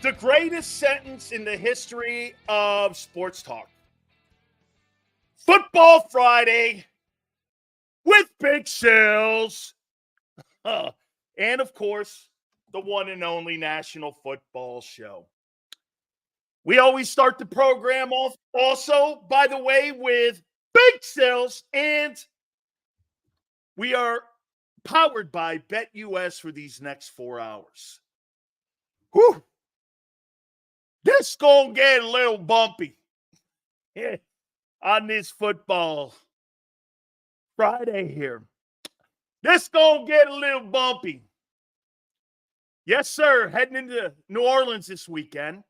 The greatest sentence in the history of sports talk. Football Friday with Big Sills. And, of course, the one and only National Football Show. We always start the program off also, by the way, with Big Sills. And we are powered by BetUS for these next 4 hours. Whew. This gonna get a little bumpy on this football Friday here. This gonna get a little bumpy. Yes, sir. Heading into New Orleans this weekend.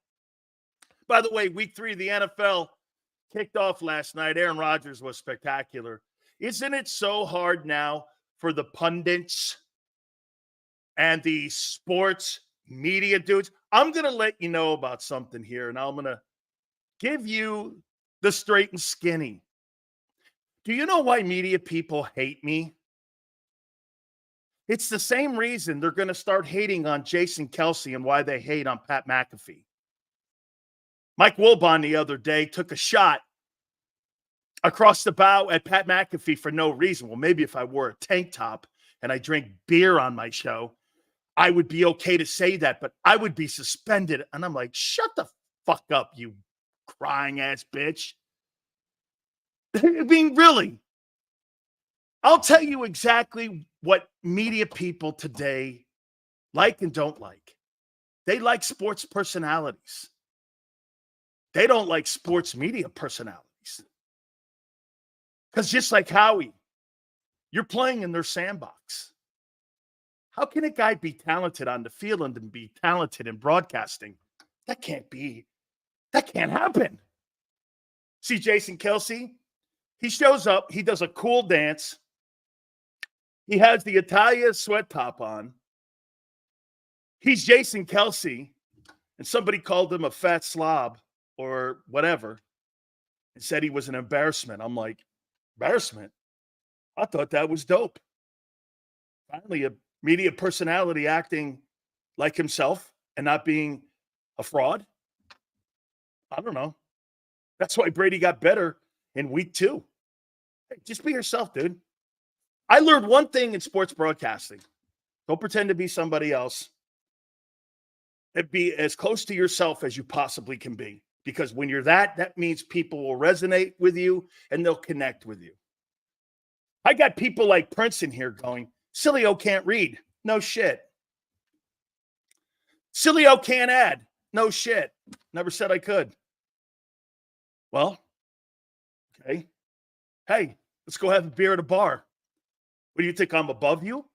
By the way, week 3 of the NFL kicked off last night. Aaron Rodgers was spectacular. Isn't it so hard now for the pundits and the sports media dudes? I'm going to let you know about something here, and I'm going to give you the straight and skinny. Do you know why media people hate me? It's the same reason they're going to start hating on Jason Kelce and why they hate on Pat McAfee. Mike Wilbon the other day took a shot across the bow at Pat McAfee for no reason. Well, maybe if I wore a tank top and I drank beer on my show, I would be okay to say that, but I would be suspended. And I'm like, shut the fuck up, you crying ass bitch. I mean, really, I'll tell you exactly what media people today like and don't like. They like sports personalities. They don't like sports media personalities. Because just like Howie, you're playing in their sandbox. How can a guy be talented on the field and be talented in broadcasting? That can't be. That can't happen. See Jason Kelce? He shows up. He does a cool dance. He has the Italia sweat top on. He's Jason Kelce, and somebody called him a fat slob or whatever and said he was an embarrassment. I'm like, embarrassment? I thought that was dope. Finally, a media personality acting like himself and not being a fraud. I don't know. That's why Brady got better in week 2. Hey, just be yourself, dude. I learned one thing in sports broadcasting. Don't pretend to be somebody else. And be as close to yourself as you possibly can be. Because when you're that means people will resonate with you and they'll connect with you. I got people like Prince in here going, Sileo can't read. No shit. Sileo can't add. No shit. Never said I could. Well, okay. Hey, let's go have a beer at a bar. What do you think? I'm above you?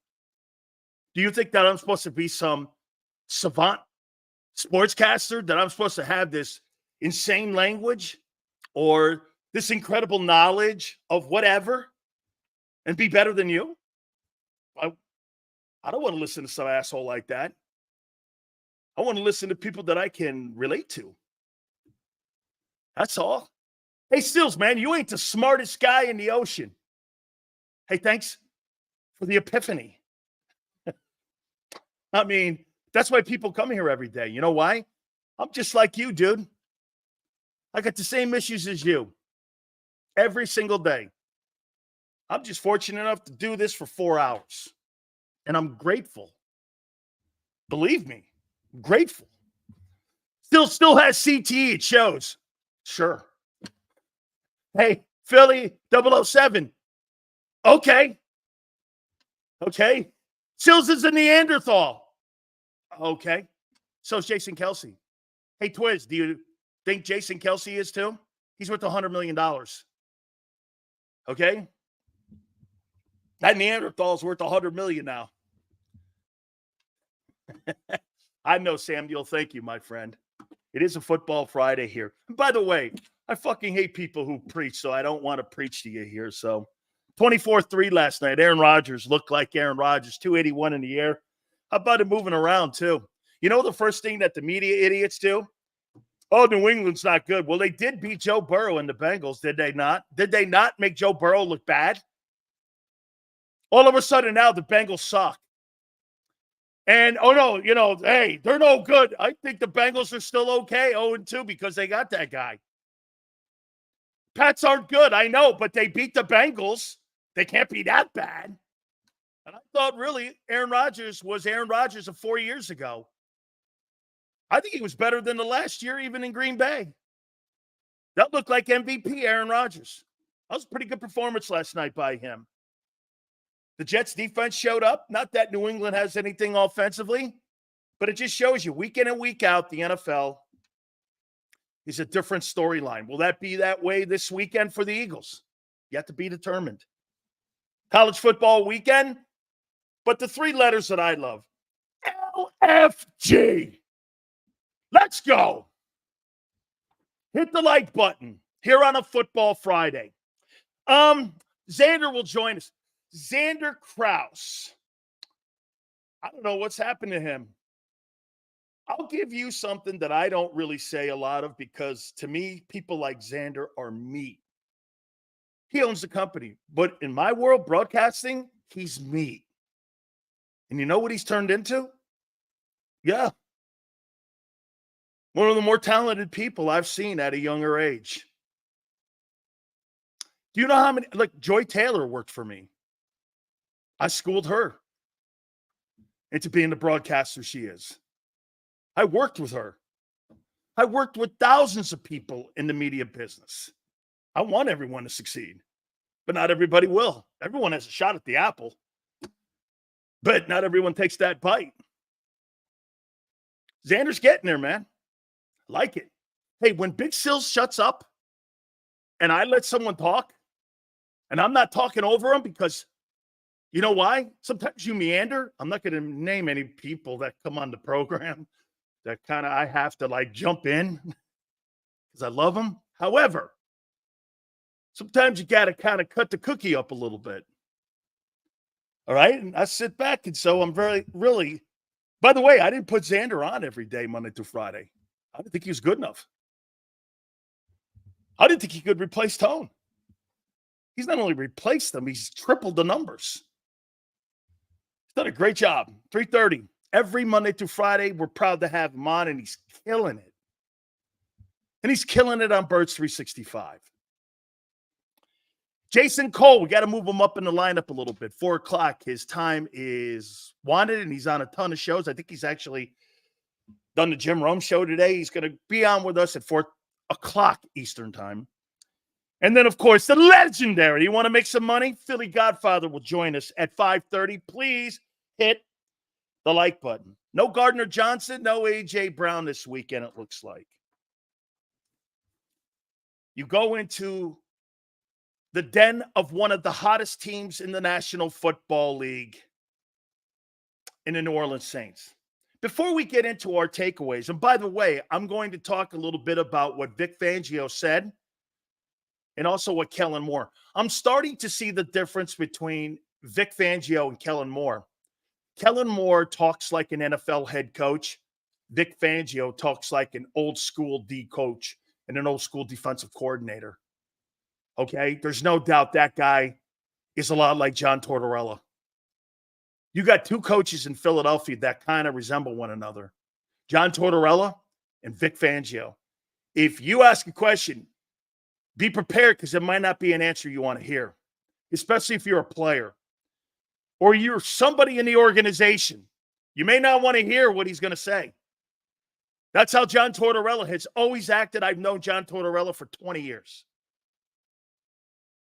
Do you think that I'm supposed to be some savant sportscaster? That I'm supposed to have this insane language or this incredible knowledge of whatever and be better than you? I don't want to listen to some asshole like that. I want to listen to people that I can relate to. That's all. Hey, Stills, man, you ain't the smartest guy in the ocean. Hey, thanks for the epiphany. I mean, that's why people come here every day. You know why? I'm just like you, dude. I got the same issues as you every single day. I'm just fortunate enough to do this for 4 hours. And I'm grateful. Believe me, I'm grateful. Still has CTE. It shows. Sure. Hey, Philly 007. Okay. Sills is a Neanderthal. Okay. So is Jason Kelce. Hey, Twiz, do you think Jason Kelce is too? He's worth $100 million. Okay? That Neanderthal's worth $100 million now. I know, Samuel. Thank you, my friend. It is a football Friday here. And by the way, I fucking hate people who preach, so I don't want to preach to you here. So 24-3 last night. Aaron Rodgers looked like Aaron Rodgers, 281 in the air. How about him moving around, too? You know the first thing that the media idiots do? Oh, New England's not good. Well, they did beat Joe Burrow and the Bengals, did they not? Did they not make Joe Burrow look bad? All of a sudden now the Bengals suck. And, oh, no, hey, they're no good. I think the Bengals are still okay, 0-2, because they got that guy. Pats aren't good, I know, but they beat the Bengals. They can't be that bad. And I thought, really, Aaron Rodgers was Aaron Rodgers of 4 years ago. I think he was better than the last year, even in Green Bay. That looked like MVP Aaron Rodgers. That was a pretty good performance last night by him. The Jets defense showed up. Not that New England has anything offensively, but it just shows you week in and week out, the NFL is a different storyline. Will that be that way this weekend for the Eagles? Yet to be determined. College football weekend, but the three letters that I love, LFG. Let's go. Hit the like button here on a Football Friday. Xander will join us. Xander Kraus. I don't know what's happened to him. I'll give you something that I don't really say a lot of, because to me, people like Xander are meat. He owns the company, but in my world, broadcasting, he's meat. And you know what he's turned into? Yeah. One of the more talented people I've seen at a younger age. Do you know how many, like Joy Taylor worked for me? I schooled her into being the broadcaster she is. I worked with her. I worked with thousands of people in the media business. I want everyone to succeed, but not everybody will. Everyone has a shot at the apple, but not everyone takes that bite. Xander's getting there, man. Like it. Hey, when Big Sills shuts up and I let someone talk, and I'm not talking over them, because you know why? Sometimes you meander. I'm not going to name any people that come on the program that kind of I have to like jump in because I love them. However, sometimes you got to kind of cut the cookie up a little bit. All right. And I sit back. And so I'm really, by the way, I didn't put Xander on every day, Monday through Friday. I didn't think he was good enough. I didn't think he could replace Tone. He's not only replaced them, he's tripled the numbers. He's done a great job. 3:30 every Monday through Friday. We're proud to have him on, and he's killing it. And he's killing it on Birds 365. Jason Cole, we got to move him up in the lineup a little bit. 4 o'clock. His time is wanted, and he's on a ton of shows. I think he's actually done the Jim Rome show today. He's going to be on with us at 4 o'clock Eastern time. And then, of course, the legendary, you want to make some money? Philly Godfather will join us at 5:30. Please hit the like button. No Gardner Johnson, no A.J. Brown this weekend, it looks like. You go into the den of one of the hottest teams in the National Football League in the New Orleans Saints. Before we get into our takeaways, and by the way, I'm going to talk a little bit about what Vic Fangio said and also what Kellen Moore. I'm starting to see the difference between Vic Fangio and Kellen Moore. Kellen Moore talks like an NFL head coach. Vic Fangio talks like an old school D coach and an old school defensive coordinator. Okay? There's no doubt that guy is a lot like John Tortorella. You got two coaches in Philadelphia that kind of resemble one another. John Tortorella and Vic Fangio. If you ask a question, be prepared, because it might not be an answer you want to hear, especially if you're a player or you're somebody in the organization. You may not want to hear what he's going to say. That's how John Tortorella has always acted. I've known John Tortorella for 20 years.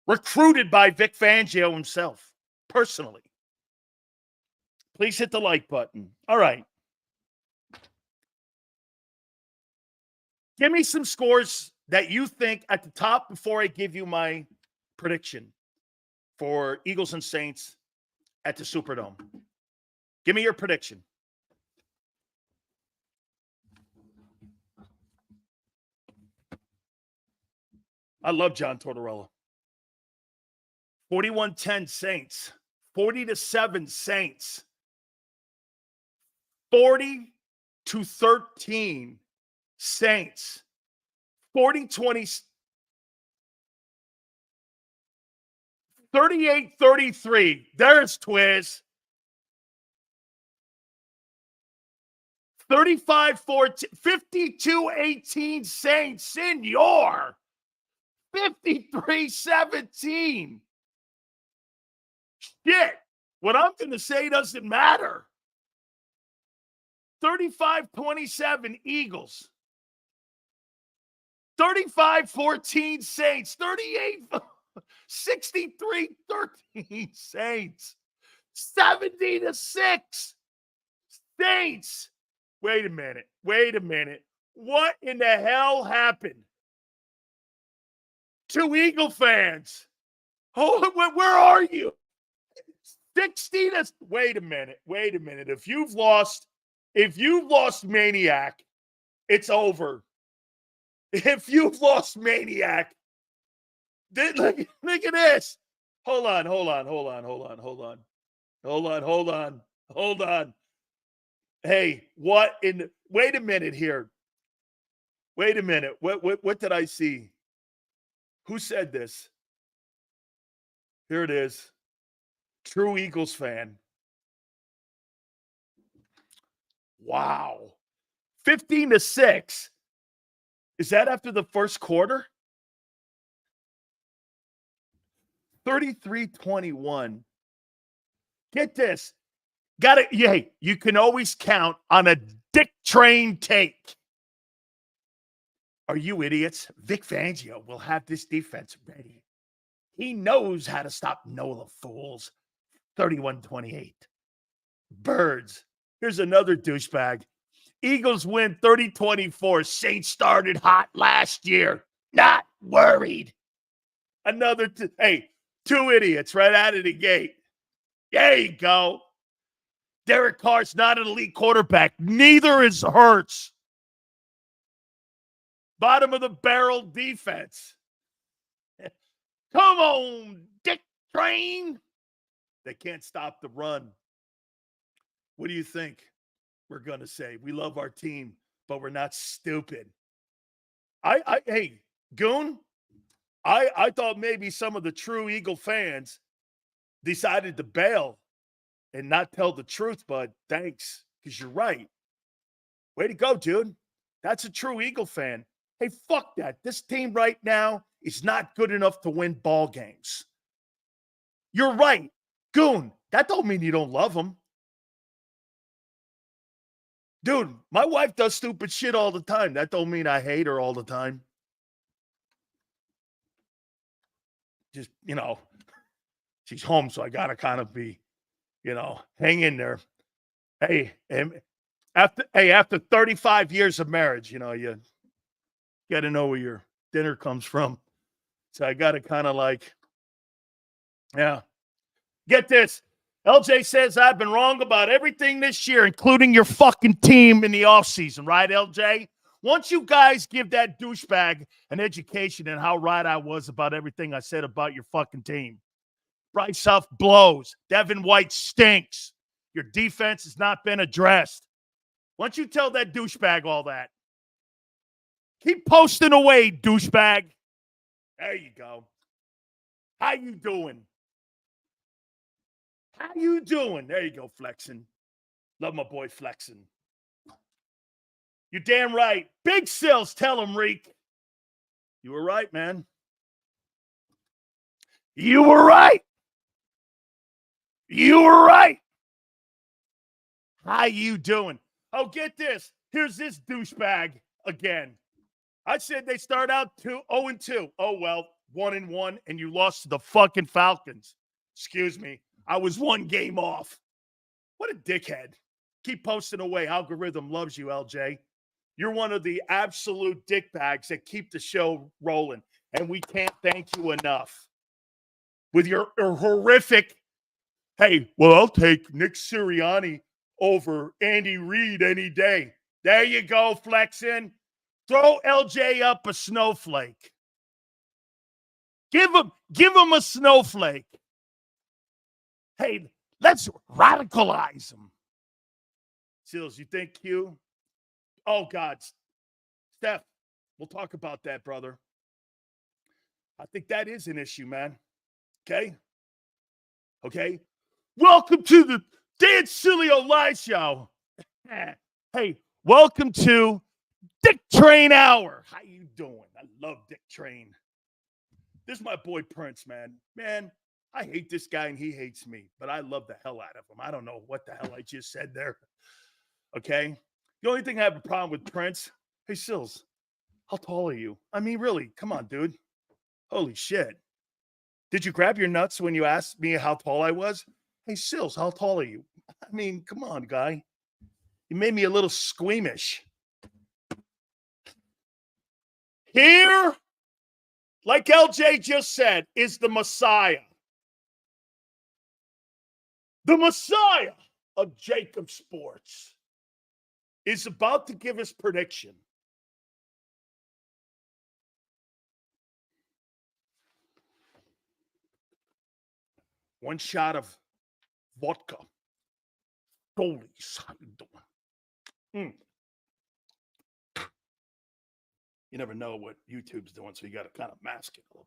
Recruited by Vic Fangio himself, personally. Please hit the like button. All right. Give me some scores that you think at the top before I give you my prediction for Eagles and Saints at the Superdome. Give me your prediction. I love John Tortorella. 41-10 Saints. 40-7 Saints. 40-13 Saints. 40-20. 38-33. There's Twiz. 35-14, 52-18 Saints, Senor. 53-17. Shit. What I'm going to say doesn't matter. 35-27 Eagles. 35-14 Saints. 63-13 Saints. 70-6 Saints. Wait a minute. What in the hell happened? Two Eagle fans. Oh, where are you? 60 to wait a minute. If you've lost Maniac, it's over. If you've lost Maniac, look at this. Hold on. Hey, what in wait a minute here. Wait a minute. What did I see? Who said this? Here it is. True Eagles fan. Wow. 15-6. Is that after the first quarter? 33-21. Get this. Hey, you can always count on a Dick Train take. Are you idiots? Vic Fangio will have this defense ready. He knows how to stop NOLA fools. 31-28. Birds. Here's another douchebag. Eagles win 30-24. Saints started hot last year. Not worried. Two idiots right out of the gate. There you go. Derek Carr's not an elite quarterback. Neither is Hurts. Bottom of the barrel defense. Come on, Dick Train. They can't stop the run. What do you think we're going to say? We love our team, but we're not stupid. Hey, Goon, I thought maybe some of the true Eagle fans decided to bail and not tell the truth, but thanks, because you're right. Way to go, dude. That's a true Eagle fan. Hey, fuck that. This team right now is not good enough to win ball games. You're right. Goon, that don't mean you don't love them. Dude, my wife does stupid shit all the time. That don't mean I hate her all the time. Just, she's home, so I got to kind of be, hang in there. Hey, after 35 years of marriage, you got to know where your dinner comes from. So I got to kind of Get this. LJ says I've been wrong about everything this year, including your fucking team in the offseason, right, LJ? Once you guys give that douchebag an education and how right I was about everything I said about your fucking team. Bryce Huff blows. Devin White stinks. Your defense has not been addressed. Once you tell that douchebag all that, keep posting away, douchebag. There you go. How you doing? How you doing? There you go, flexing. Love my boy flexing. You're damn right. Big Sills, tell him, Reek. You were right, man. You were right. You were right. How you doing? Oh, get this. Here's this douchebag again. I said they start out 0-2. Oh, well, 1-1, and you lost to the fucking Falcons. Excuse me. I was one game off. What a dickhead. Keep posting away. Algorithm loves you, LJ. You're one of the absolute dickbags that keep the show rolling, and we can't thank you enough. With your horrific, hey, well, I'll take Nick Sirianni over Andy Reid any day. There you go, flexing. Throw LJ up a snowflake. Give him a snowflake. Hey, let's radicalize him. Seals, you think Q? Oh, God. Steph, we'll talk about that, brother. I think that is an issue, man. Okay? Welcome to the Dan Sileo Live Show. Hey, Welcome to Dick Train Hour. How you doing? I love Dick Train. This is my boy Prince, man. Man, I hate this guy and he hates me, but I love the hell out of him. I don't know what the hell I just said there. Okay? The only thing I have a problem with Prince, hey, Sills, how tall are you? I mean, really, come on, dude. Holy shit. Did you grab your nuts when you asked me how tall I was? Hey, Sills, how tall are you? I mean, come on, guy. You made me a little squeamish. Here, like LJ just said, is the Messiah. The Messiah of JAKIB Sports is about to give his prediction. One shot of vodka. Goalies, how you doing? You never know what YouTube's doing, so you got to kind of mask it a little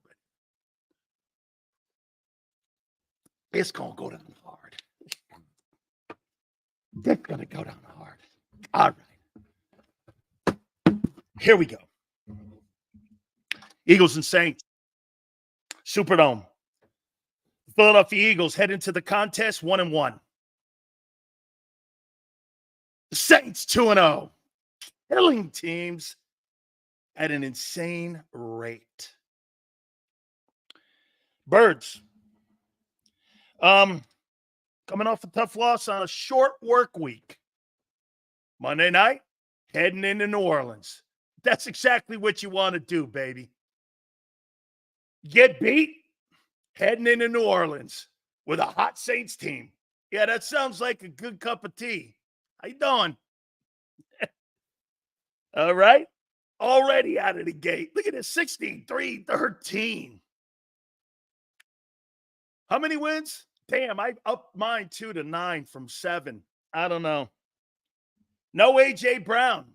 bit. It's going to go down hard. It's going to go down hard. All right. Here we go. Eagles and Saints. Superdome. The Philadelphia Eagles head into the contest 1-1. The Saints 2-0. Killing teams at an insane rate. Birds. Coming off a tough loss on a short work week. Monday night, heading into New Orleans. That's exactly what you want to do, baby. Get beat, heading into New Orleans with a hot Saints team. Yeah, that sounds like a good cup of tea. How you doing? All right. Already out of the gate. Look at this, 16-3-13. How many wins? Damn, I upped mine 2-9 from 7. I don't know. No A.J. Brown.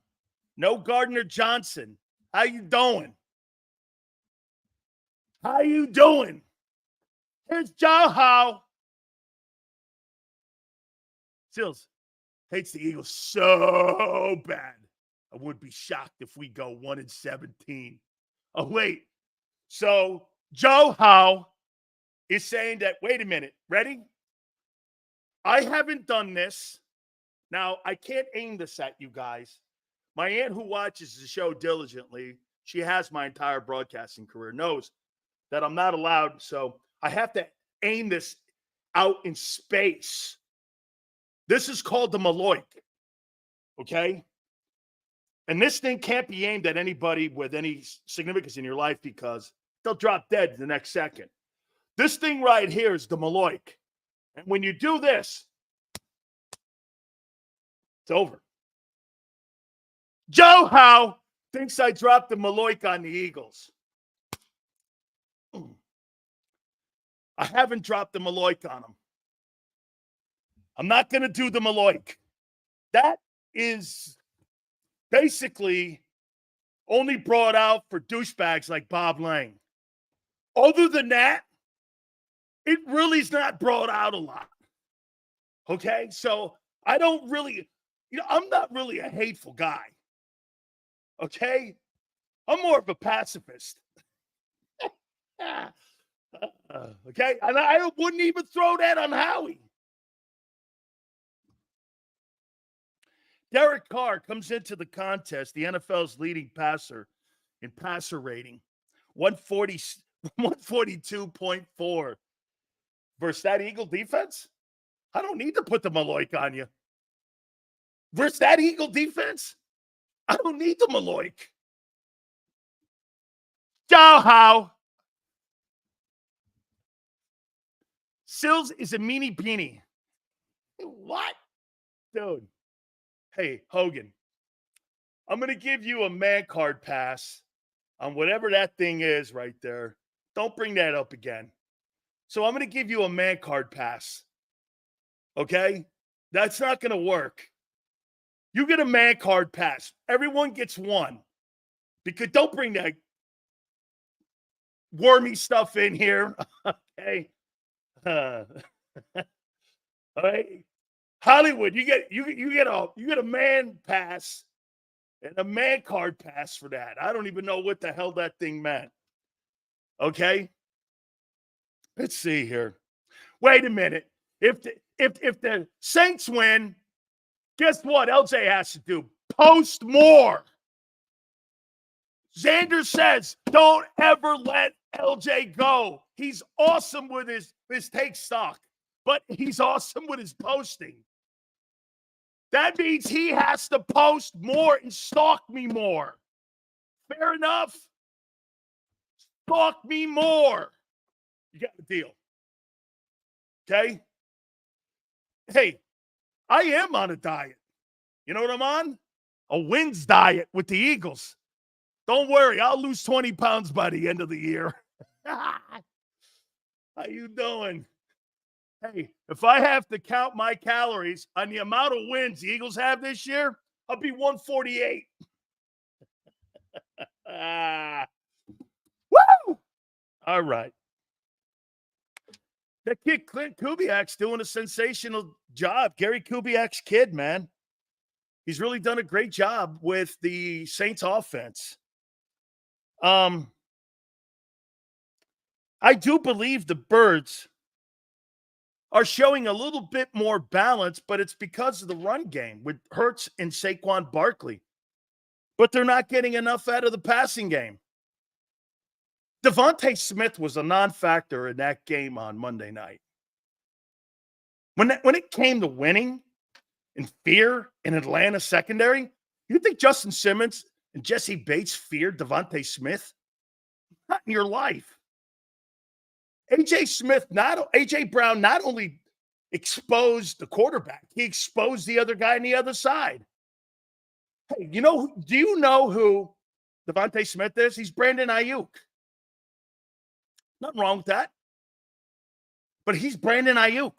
No Gardner Johnson. How you doing? How you doing? Here's Joe Howe. Sills hates the Eagles so bad. I would be shocked if we go 1-17. Oh, wait. So Joe Howe is saying that, wait a minute, ready? I haven't done this. Now, I can't aim this at you guys. My aunt who watches the show diligently, she has my entire broadcasting career, knows that I'm not allowed. So I have to aim this out in space. This is called the Maloik. Okay? And this thing can't be aimed at anybody with any significance in your life because they'll drop dead the next second. This thing right here is the Maloik. And when you do this, it's over. Joe Howe thinks I dropped the Maloik on the Eagles. I haven't dropped the Maloik on them. I'm not going to do the Maloik. That is basically only brought out for douchebags like Bob Lang. Other than that, it really is not brought out a lot. Okay? So I don't really, I'm not really a hateful guy. Okay? I'm more of a pacifist. Okay? And I wouldn't even throw that on Howie. Derek Carr comes into the contest, the NFL's leading passer in passer rating, 142.4 versus that Eagle defense. I don't need to put the Maloik on you. Versus that Eagle defense, I don't need the Maloik. Joe Howe. Sills is a meanie beanie. What? Dude. Hey, Hogan, I'm going to give you a man card pass on whatever that thing is right there. Don't bring that up again. So I'm going to give you a man card pass. Okay? That's not going to work. You get a man card pass. Everyone gets one. Because don't bring that wormy stuff in here. Okay? All right? Hollywood, you get a man pass and a man card pass for that. I don't even know what the hell that thing meant. Okay? Let's see here. Wait a minute. If the Saints win, guess what LJ has to do? Post more. Xander says, don't ever let LJ go. He's awesome with his take stock, but he's awesome with his posting. That means he has to post more and stalk me more. Fair enough? Stalk me more. You got the deal. Okay? Hey, I am on a diet. You know what I'm on? A wins diet with the Eagles. Don't worry, I'll lose 20 pounds by the end of the year. How you doing? Hey, if I have to count my calories on the amount of wins the Eagles have this year, I'll be 148. Woo! All right. That kid, Clint Kubiak's doing a sensational job. Gary Kubiak's kid, man. He's really done a great job with the Saints offense. I do believe the Birds are showing a little bit more balance, but it's because of the run game with Hurts and Saquon Barkley. But they're not getting enough out of the passing game. Devontae Smith was a non-factor in that game on Monday night. When it came to winning and fear in Atlanta secondary, you think Justin Simmons and Jesse Bates feared Devontae Smith? Not in your life. A.J. Brown not only exposed the quarterback, he exposed the other guy on the other side. Hey, do you know who Devontae Smith is? He's Brandon Ayuk. Nothing wrong with that. But he's Brandon Ayuk.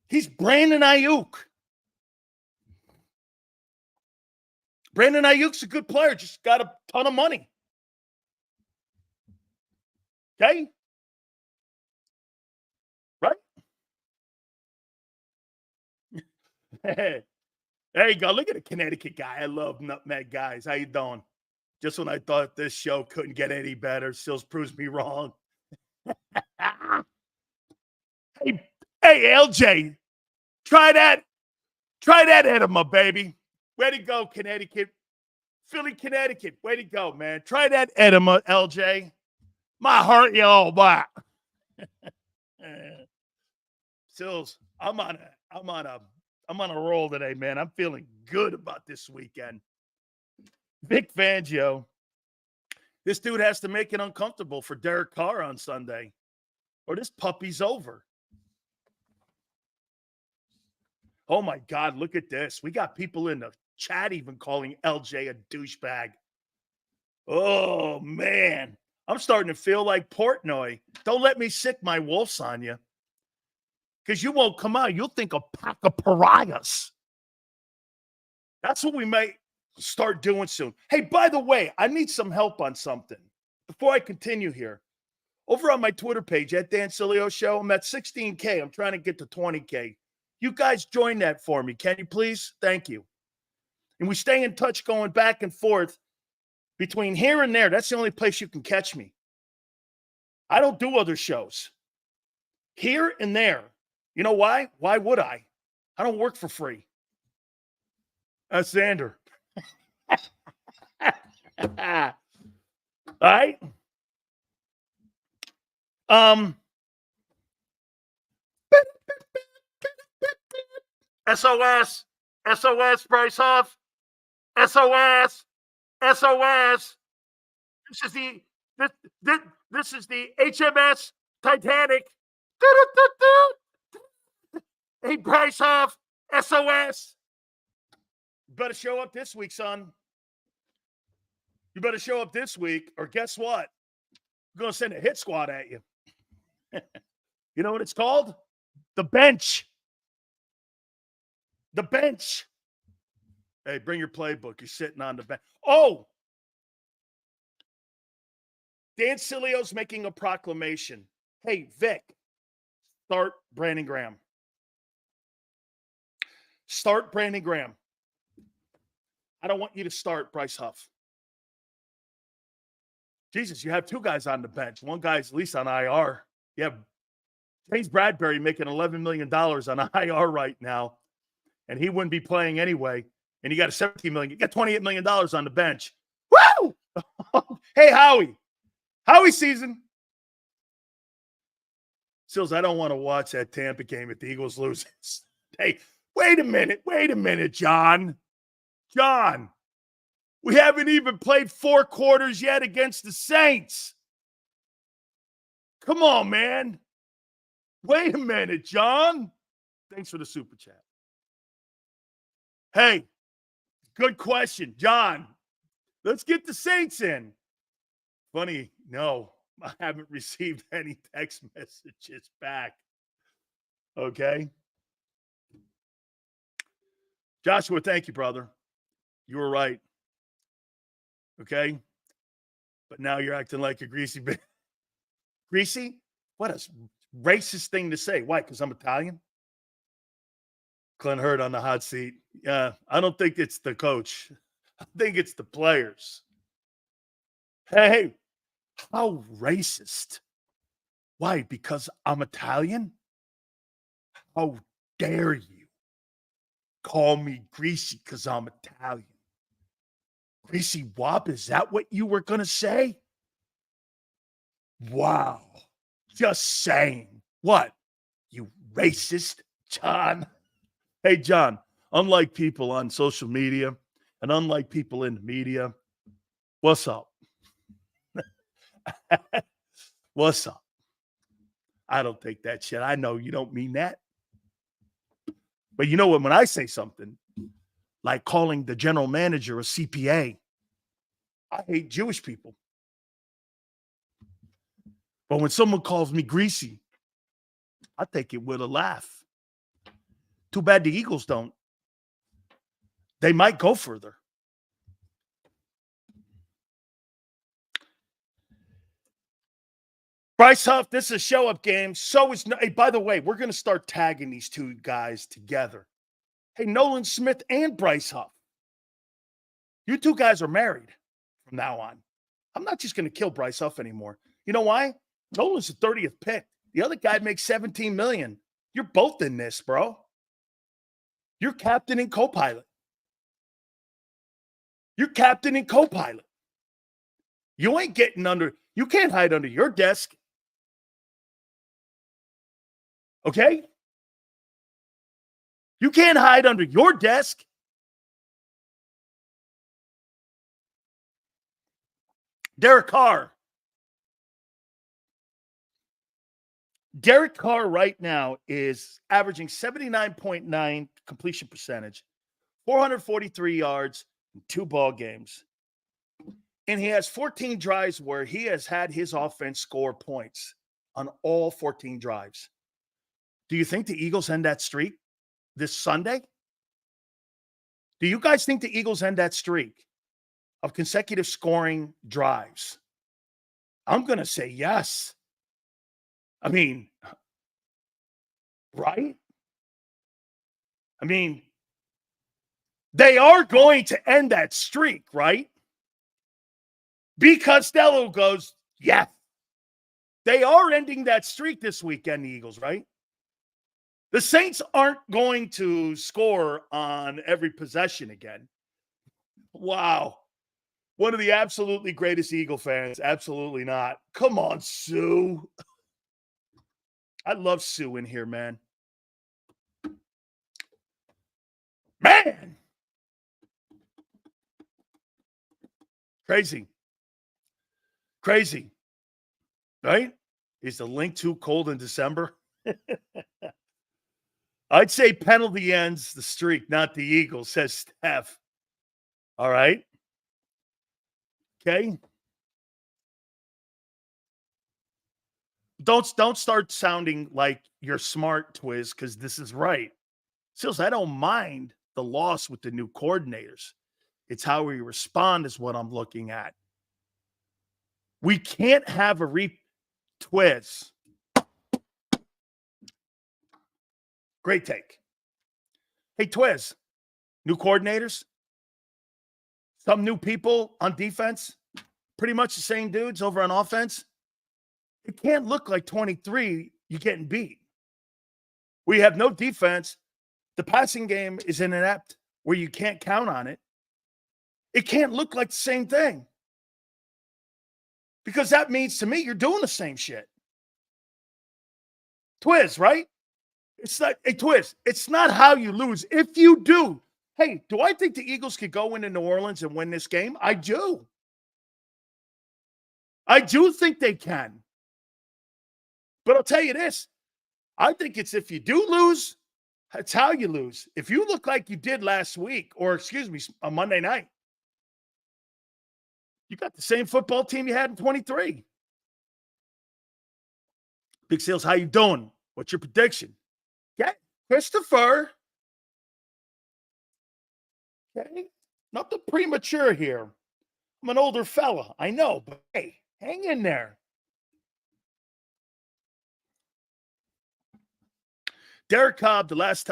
He's Brandon Ayuk. Brandon Ayuk's a good player, just got a ton of money. Okay? Right? There you go. Look at a Connecticut guy. I love nutmeg guys. How you doing? Just when I thought this show couldn't get any better, Sills proves me wrong. Hey, LJ, try that enema, baby. Way to go, Connecticut. Philly, Connecticut. Way to go, man. Try that enema, LJ. My heart, you all black. Sills, I'm on a roll today, man. I'm feeling good about this weekend. Vic Fangio. This dude has to make it uncomfortable for Derek Carr on Sunday, or this puppy's over. Oh, my God, look at this. We got people in the chat even calling LJ a douchebag. Oh, man. I'm starting to feel like Portnoy. Don't let me sick my wolves on you, because you won't come out. You'll think a pack of pariahs. That's what we might start doing soon. Hey, by the way, I need some help on something. Before I continue here, over on my Twitter page, at Dan Sileo Show, I'm at 16K. I'm trying to get to 20K. You guys join that for me. Can you please? Thank you. And we stay in touch going back and forth between here and there. That's the only place you can catch me. I don't do other shows. Here and there. You know why? Why would I? I don't work for free. That's Xander. All right. SOS, Bryce Huff, SOS. This is the HMS Titanic. Hey, Bryce Huff, SOS. You better show up this week, son. You better show up this week, or guess what? I'm going to send a hit squad at you. You know what it's called? The bench. The bench. Hey, bring your playbook. You're sitting on the bench. Oh! Dan Sileo's making a proclamation. Hey, Vic, start Brandon Graham. Start Brandon Graham. I don't want you to start Bryce Huff. Jesus, you have two guys on the bench. One guy's at least on IR. You have James Bradbury making $11 million on IR right now, and he wouldn't be playing anyway. And you got a $17 million. You got $28 million on the bench. Woo! Hey, Howie. Howie season. Sills, I don't want to watch that Tampa game if the Eagles lose. Hey, wait a minute, John. John, we haven't even played 4 quarters yet against the Saints. Come on, man. Wait a minute, John. Thanks for the super chat. Hey, good question, John. Let's get the Saints in. Funny, no, I haven't received any text messages back. Okay. Joshua, thank you, brother. You were right. Okay. But now you're acting like a greasy bitch. Greasy? What a racist thing to say. Why? Because I'm Italian? Clint Hurd on the hot seat. Yeah, I don't think it's the coach. I think it's the players. Hey, how racist? Why? Because I'm Italian? How dare you call me greasy because I'm Italian? Greasy wop, is that what you were going to say? Wow. Just saying. What? You racist, John? Hey, John, unlike people on social media and unlike people in the media, what's up? What's up? I don't take that shit. I know you don't mean that. But you know what? When I say something like calling the general manager a CPA, I hate Jewish people. But when someone calls me greasy, I take it with a laugh. Too bad the Eagles don't. They might go further. Bryce Huff, this is a show-up game. So is hey, by the way, we're going to start tagging these two guys together. Hey, Nolan Smith and Bryce Huff. You two guys are married from now on. I'm not just going to kill Bryce Huff anymore. You know why? Nolan's the 30th pick. The other guy makes $17 million. You're both in this, bro. You're captain and co-pilot. You're captain and co-pilot. You ain't getting under, you can't hide under your desk. Okay? You can't hide under your desk. Derek Carr. Derek Carr right now is averaging 79.9 completion percentage, 443 yards, in 2 ball games. And he has 14 drives where he has had his offense score points on all 14 drives. Do you think the Eagles end that streak this Sunday? Do you guys think the Eagles end that streak of consecutive scoring drives? I'm going to say yes. I mean, right? I mean, they are going to end that streak, right? B. Costello goes, yeah. They are ending that streak this weekend, the Eagles, right? The Saints aren't going to score on every possession again. Wow. One of the absolutely greatest Eagle fans. Absolutely not. Come on, Sue. I love Sue in here, man. Man. Crazy. Crazy. Right? Is the link too cold in December? I'd say penalty ends the streak, not the Eagles, says Steph. All right. Okay. Don't start sounding like you're smart, Twiz, because this is right. Sills, I don't mind the loss with the new coordinators. It's how we respond is what I'm looking at. We can't have a Twiz. Great take. Hey, Twiz, new coordinators? some new people on defense, pretty much the same dudes over on offense. It can't look like 23, you're getting beat. We have no defense. The passing game is inept where you can't count on it. It can't look like the same thing. Because that means to me, you're doing the same shit. Twiz, right? It's like, hey, Twiz, it's not how you lose. If you do, hey, do I think the Eagles could go into New Orleans and win this game? I do. I do think they can. But I'll tell you this. I think it's if you do lose, that's how you lose. If you look like you did last week, or excuse me, on Monday night, you got the same football team you had in 23. Big Sales, how you doing? What's your prediction? Okay, Christopher. Okay, nothing premature here. I'm an older fella, I know, but hey, hang in there. Derek Carr, the last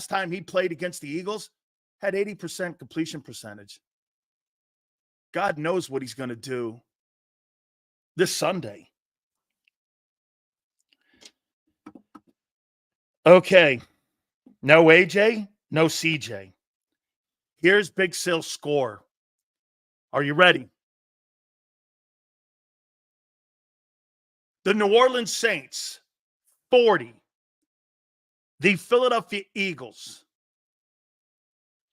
time he played against the Eagles, had 80% completion percentage. God knows what he's going to do this Sunday. Okay. No AJ, no CJ. Here's Big Sil's score. Are you ready? The New Orleans Saints, 40. The Philadelphia Eagles,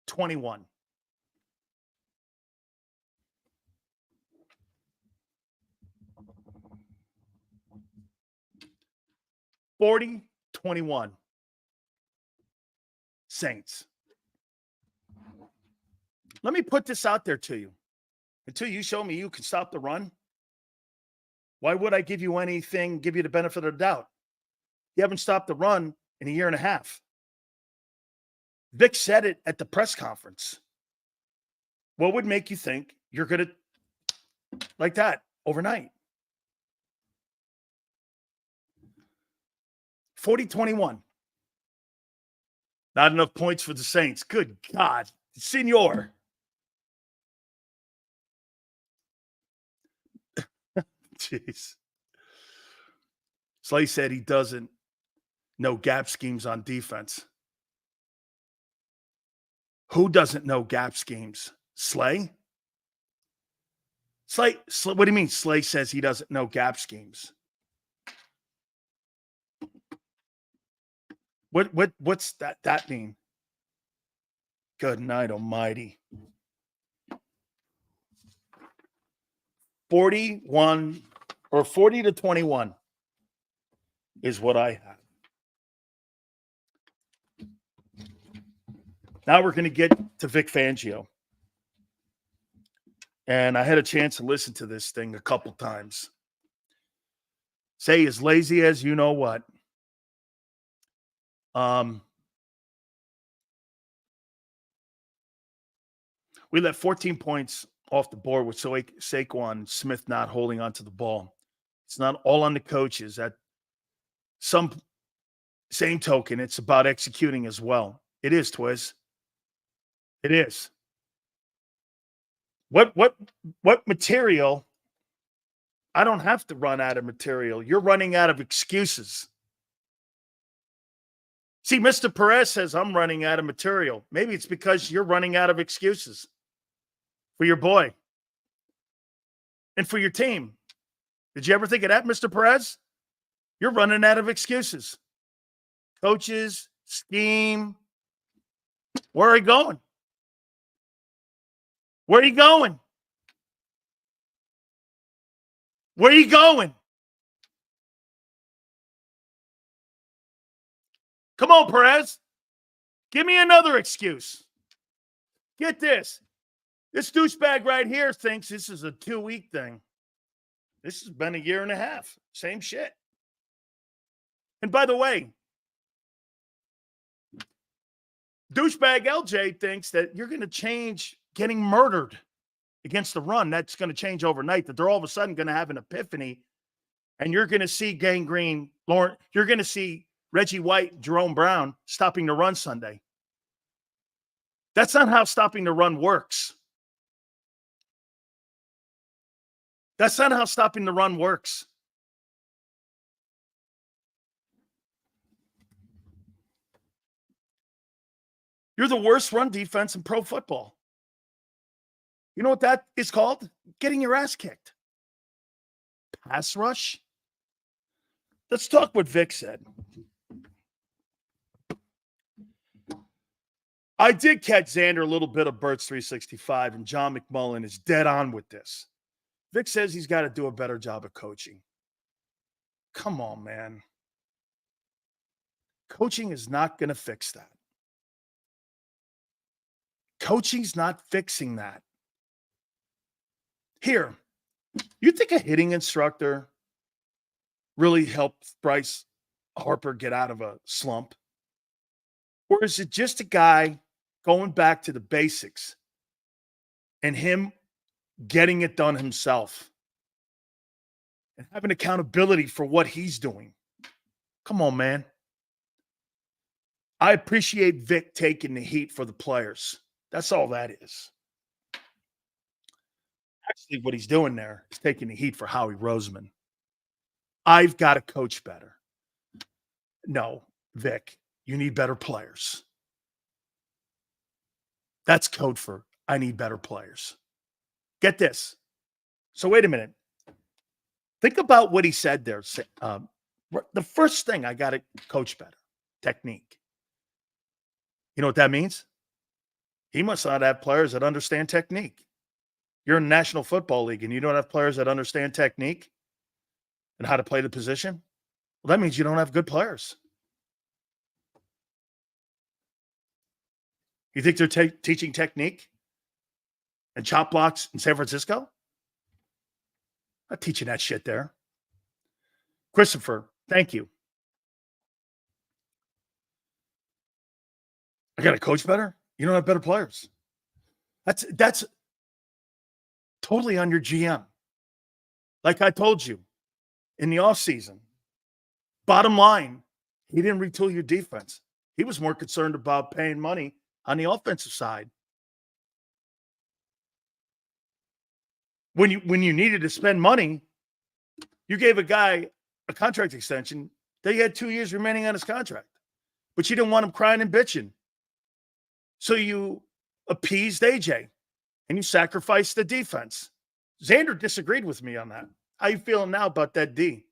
21. $40-21. Saints. Let me put this out there to you. Until you show me you can stop the run, why would I give you anything, give you the benefit of the doubt? You haven't stopped the run in a year and a half. Vic said it at the press conference. What would make you think you're going to, like that, overnight? 40-21. Not enough points for the Saints. Good God. Senor. Jeez. Slay said he doesn't know gap schemes on defense. Who doesn't know gap schemes? Slay? Slay, what do you mean Slay says he doesn't know gap schemes? What's that mean? Good night almighty. 41 or 40-21 is what I have. Now we're going to get to Vic Fangio. And I had a chance to listen to this thing a couple times. Say as lazy as you know what. We let 14 points off the board with Saquon Smith not holding onto the ball. It's not all on the coaches. At some same token, it's about executing as well. It is, Twiz. It is. What material? I don't have to run out of material. You're running out of excuses. See, Mr. Perez says I'm running out of material. Maybe it's because you're running out of excuses for your boy and for your team. Did you ever think of that, Mr. Perez? You're running out of excuses. Coaches, scheme. Where are you going? Where are you going? Where are you going? Come on, Perez. Give me another excuse. Get this. This douchebag right here thinks this is a 2-week thing. This has been a year and a half. Same shit. And by the way, douchebag LJ thinks that you're going to change getting murdered against the run. That's going to change overnight, that they're all of a sudden going to have an epiphany, and you're going to see Gangrene, Lauren, you're going to see Reggie White, Jerome Brown stopping the run Sunday. That's not how stopping the run works. That's not how stopping the run works. You're the worst run defense in pro football. You know what that is called? Getting your ass kicked. Pass rush? Let's talk what Vic said. I did catch Xander a little bit of Bert's 365, and John McMullen is dead on with this. Vic says he's got to do a better job of coaching. Come on, man. Coaching is not going to fix that. Coaching's not fixing that. Here, you think a hitting instructor really helped Bryce Harper get out of a slump? Or is it just a guy going back to the basics and him getting it done himself and having accountability for what he's doing? Come on, man. I appreciate Vic taking the heat for the players. That's all that is. Actually, what he's doing there is taking the heat for Howie Roseman. I've got to coach better. No, Vic, you need better players. That's code for I need better players. Get this. So wait a minute. Think about what he said there. The first thing, I got to coach better. Technique. You know what that means? He must not have players that understand technique. You're in the National Football League and you don't have players that understand technique and how to play the position. Well, that means you don't have good players. You think they're teaching technique and chop blocks in San Francisco? Not teaching that shit there. Christopher, thank you. I got to coach better? You don't have better players. That's totally on your GM. Like I told you, in the offseason, bottom line, he didn't retool your defense. He was more concerned about paying money on the offensive side. When you needed to spend money, you gave a guy a contract extension. They had 2 years remaining on his contract, but you didn't want him crying and bitching. So you appeased AJ and you sacrificed the defense. Xander disagreed with me on that. How you feeling now about that D?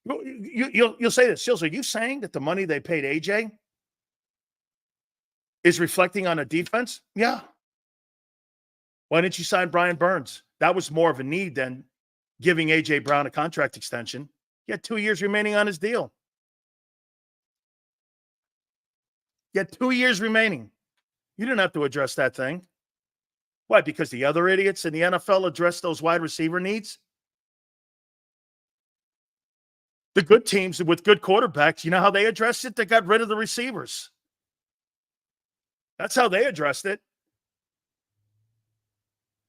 You'll say this, Sills, are you saying that the money they paid AJ is reflecting on a defense? Yeah. Why didn't you sign Brian Burns? That was more of a need than giving AJ Brown a contract extension. He had 2 years remaining on his deal. You had 2 years remaining. You didn't have to address that thing. Why? Because the other idiots in the NFL addressed those wide receiver needs? The good teams with good quarterbacks, you know how they addressed it? They got rid of the receivers. That's how they addressed it.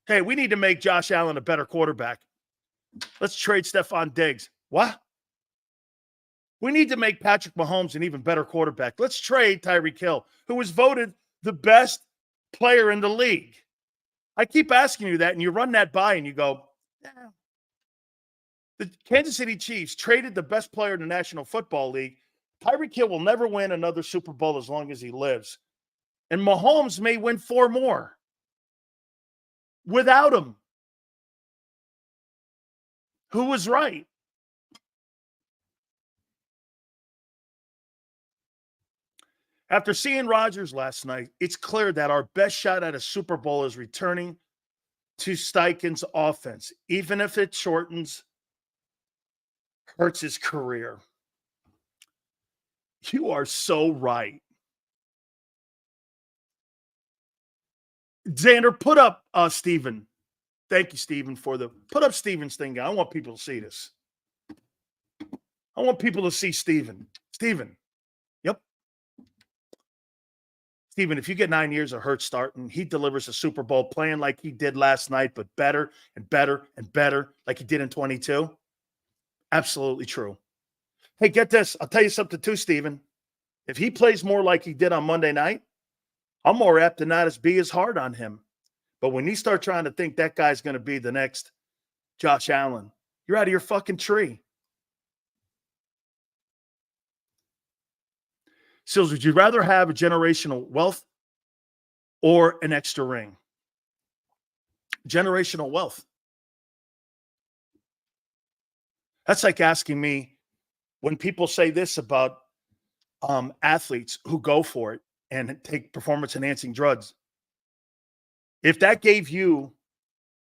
Hey, we need to make Josh Allen a better quarterback. Let's trade Stephon Diggs. What? We need to make Patrick Mahomes an even better quarterback. Let's trade Tyreek Hill, who was voted the best player in the league. I keep asking you that, and you run that by, and you go, yeah. The Kansas City Chiefs traded the best player in the National Football League. Tyreek Hill will never win another Super Bowl as long as he lives. And Mahomes may win 4 more without him. Who was right? After seeing Rodgers last night, it's clear that our best shot at a Super Bowl is returning to Steichen's offense, even if it shortens Hurts' career. You are so right. Xander, put up Steven. Thank you, Steven, put up Steven's thing. I want people to see this. I want people to see Steven. Steven. Yep. Steven, if you get 9 years of Hurts starting, he delivers a Super Bowl playing like he did last night, but better and better and better like he did in 22. Absolutely true. Hey, get this. I'll tell you something too, Steven. If he plays more like he did on Monday night, I'm more apt to not be as hard on him. But when you start trying to think that guy's going to be the next Josh Allen, you're out of your fucking tree. Sills, would you rather have a generational wealth or an extra ring? Generational wealth. That's like asking me when people say this about athletes who go for it and take performance-enhancing drugs. If that gave you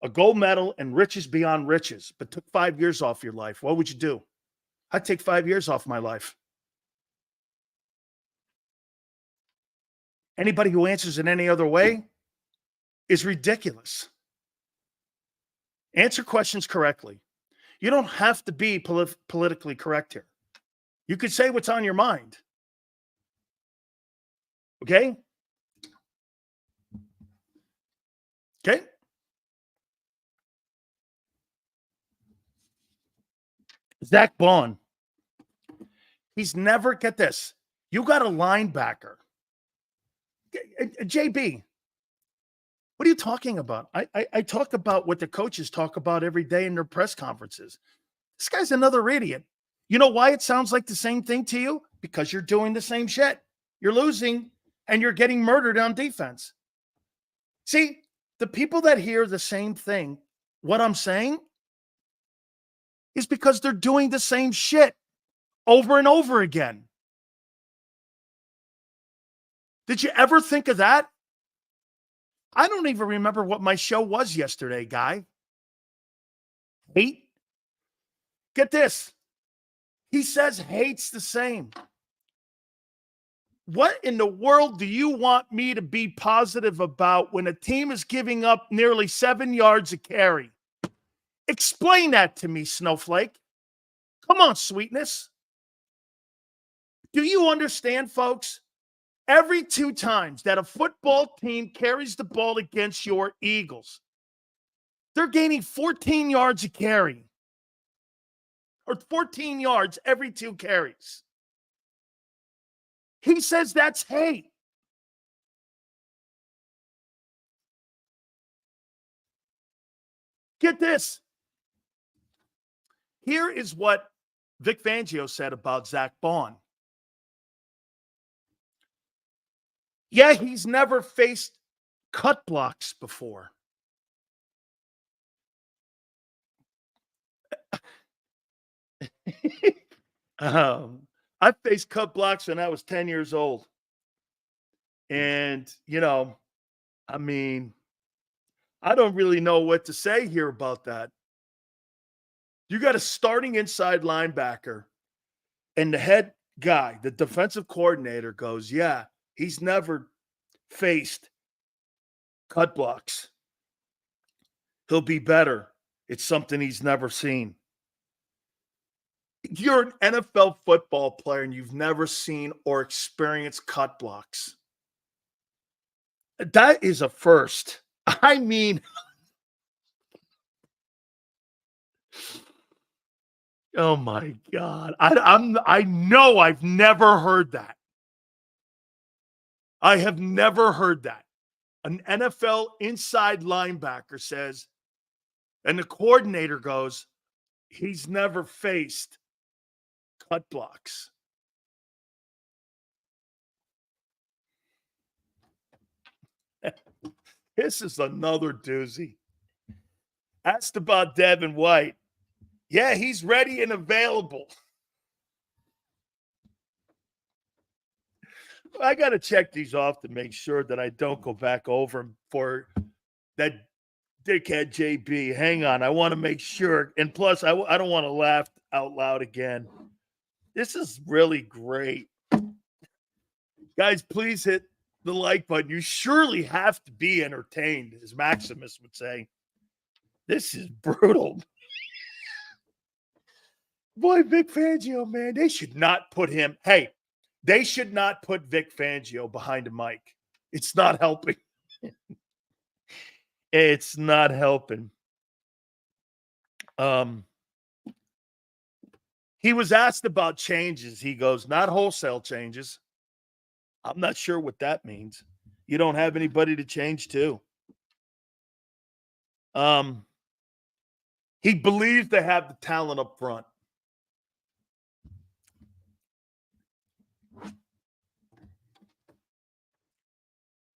a gold medal and riches beyond riches, but took 5 years off your life, what would you do? I'd take 5 years off my life. Anybody who answers in any other way is ridiculous. Answer questions correctly. You don't have to be politically correct here. You could say what's on your mind. Okay? Okay? Zach Bond. He's never, get this, you got a linebacker. JB, what are you talking about? I talk about what the coaches talk about every day in their press conferences. This guy's another idiot. You know why it sounds like the same thing to you? Because you're doing the same shit. You're losing and you're getting murdered on defense. See, the people that hear the same thing, what I'm saying, is because they're doing the same shit over and over again. Did you ever think of that? I don't even remember what my show was yesterday, guy. Hate? Get this. He says hate's the same. What in the world do you want me to be positive about when a team is giving up nearly 7 yards a carry? Explain that to me, Snowflake. Come on, sweetness. Do you understand, folks? Every 2 times that a football team carries the ball against your Eagles, they're gaining 14 yards a carry. Or 14 yards every 2 carries. He says that's hate. Get this. Here is what Vic Fangio said about Zach Bond. Yeah, he's never faced cut blocks before. I faced cut blocks when I was 10 years old. And, I mean, I don't really know what to say here about that. You got a starting inside linebacker, and the head guy, the defensive coordinator, goes, yeah, he's never faced cut blocks. He'll be better. It's something he's never seen. You're an NFL football player and you've never seen or experienced cut blocks. That is a first. I mean, oh my God. I know I've never heard that. I have never heard that. An NFL inside linebacker says, and the coordinator goes, he's never faced cut blocks. This is another doozy. Asked about Devin White. Yeah, he's ready and available. I got to check these off to make sure that I don't go back over them for that dickhead JB. Hang on. I want to make sure. And plus, I don't want to laugh out loud again. This is really great. Guys, please hit the like button. You surely have to be entertained, as Maximus would say. This is brutal. Boy, Vic Fangio, man, they should not put him. Hey, they should not put Vic Fangio behind a mic. It's not helping. It's not helping. He was asked about changes. He goes, not wholesale changes. I'm not sure what that means. You don't have anybody to change to. He believes they have the talent up front.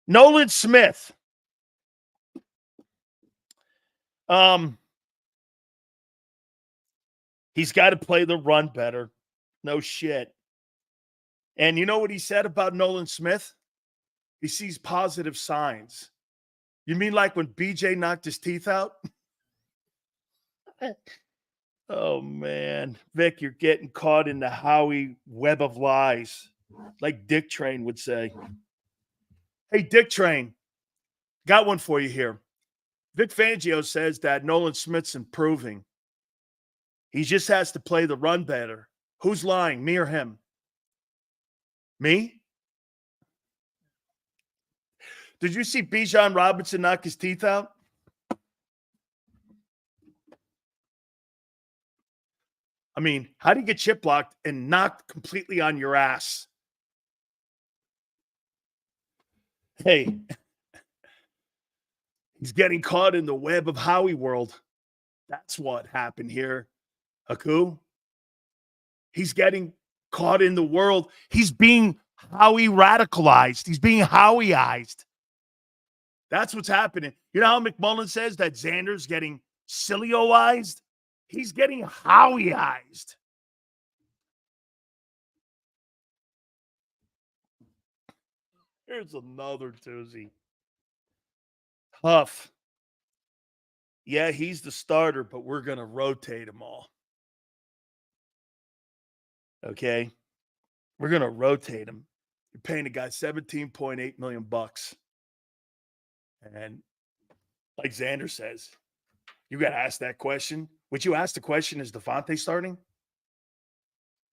Nolan Smith. He's got to play the run better. No shit. And you know what he said about Nolan Smith? He sees positive signs. You mean like when BJ knocked his teeth out? Oh, man. Vic, you're getting caught in the Howie web of lies, like Dick Train would say. Hey, Dick Train, got one for you here. Vic Fangio says that Nolan Smith's improving. He just has to play the run better. Who's lying, me or him? Me? Did you see Bijan Robinson knock his teeth out? I mean, how do you get chip blocked and knocked completely on your ass? Hey, he's getting caught in the web of Howie world. That's what happened here. Haku. He's getting caught in the world. He's being Howie radicalized. He's being Howieized. That's what's happening. You know how McMullen says that Xander's getting Sileo-ized? He's getting Howieized. Here's another doozy. Huff. Yeah, he's the starter, but we're going to rotate them all. Okay? We're going to rotate him. You're paying a guy $17.8 million. And like Xander says, you got to ask that question. Would you ask the question, is Devontae starting?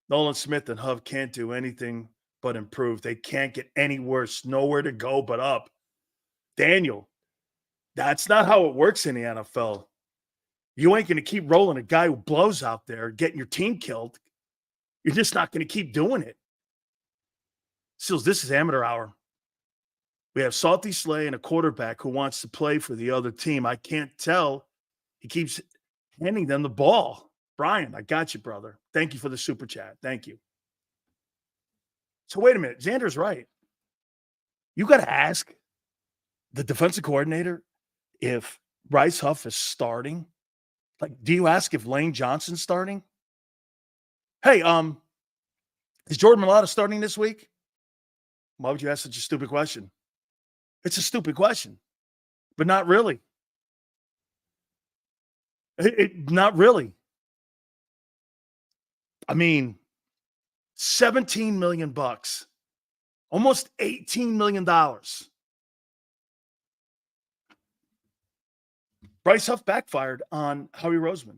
Nolan Smith and Huff can't do anything but improve. They can't get any worse. Nowhere to go but up. Daniel, that's not how it works in the NFL. You ain't going to keep rolling a guy who blows out there, getting your team killed. You're just not going to keep doing it. Seals, this is amateur hour. We have Salty Slay and a quarterback who wants to play for the other team. I can't tell. He keeps handing them the ball. Brian, I got you, brother. Thank you for the super chat. Thank you. So wait a minute. Xander's right. You got to ask the defensive coordinator if Bryce Huff is starting. Like, do you ask if Lane Johnson's starting? Hey, is Jordan Mailata starting this week? Why would you ask such a stupid question? It's a stupid question, but not really. Not really. I mean, $17 million, almost $18 million. Bryce Huff backfired on Howie Roseman.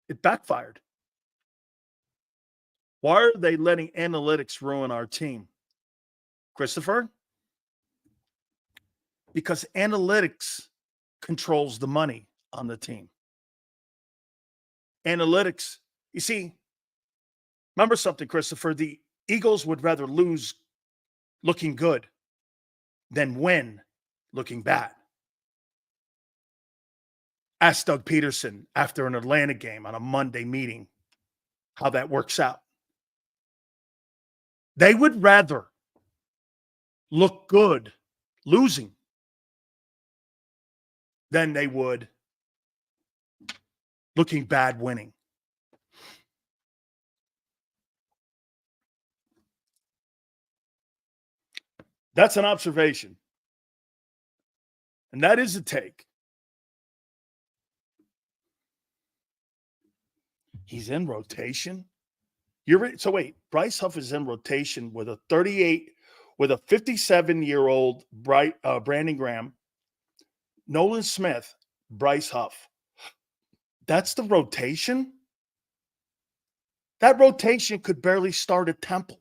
It backfired. Why are they letting analytics ruin our team? Christopher? Because analytics controls the money on the team. Analytics, you see, remember something, Christopher, the Eagles would rather lose looking good than win looking bad. Ask Doug Peterson after an Atlanta game on a Monday meeting how that works out. They would rather look good losing than they would looking bad winning. That's an observation. And that is a take. He's in rotation. So wait, Bryce Huff is in rotation with a 57-year-old Brandon Graham, Nolan Smith, Bryce Huff. That's the rotation? That rotation could barely start at Temple.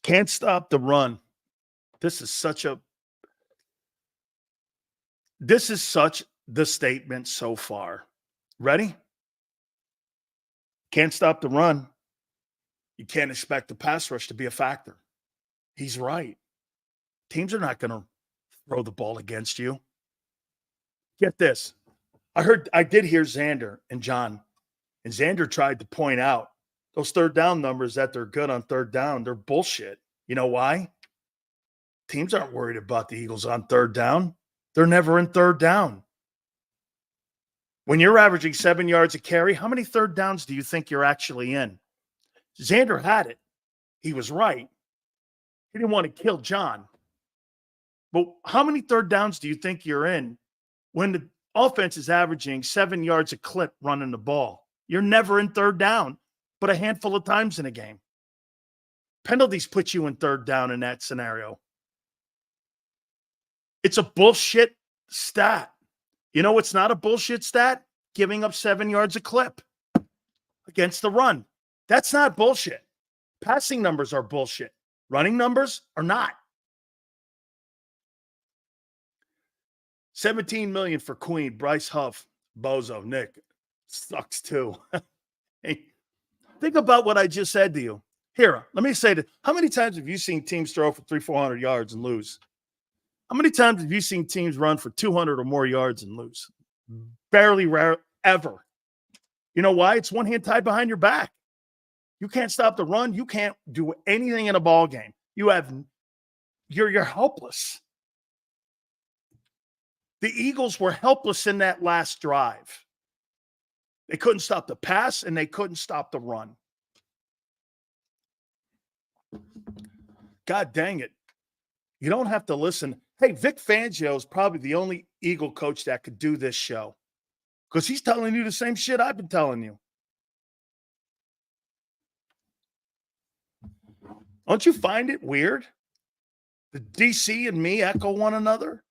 Can't stop the run. This is such the statement so far. Ready? Can't stop the run. You can't expect the pass rush to be a factor. He's right. Teams are not going to throw the ball against you. Get this. I did hear Xander and John, and Xander tried to point out those third down numbers that they're good on third down. They're bullshit. You know why? Teams aren't worried about the Eagles on third down. They're never in third down. When you're averaging 7 yards a carry, how many third downs do you think you're actually in? Xander had it. He was right. He didn't want to kill John. But how many third downs do you think you're in when the offense is averaging 7 yards a clip running the ball? You're never in third down, but a handful of times in a game. Penalties put you in third down in that scenario. It's a bullshit stat. You know what's not a bullshit stat? Giving up 7 yards a clip against the run. That's not bullshit. Passing numbers are bullshit. Running numbers are not. $17 million for Queen, Bryce Huff, Bozo, Nick. Sucks too. Hey, think about what I just said to you. Here, let me say that. How many times have you seen teams throw for 300-400 yards and lose? How many times have you seen teams run for 200 or more yards and lose? Barely, rare, ever. You know why? It's one hand tied behind your back. You can't stop the run. You can't do anything in a ball game. You're helpless. The Eagles were helpless in that last drive. They couldn't stop the pass and they couldn't stop the run. God dang it. You don't have to listen. Hey, Vic Fangio is probably the only Eagle coach that could do this show because he's telling you the same shit I've been telling you. Don't you find it weird? The DC and me echo one another.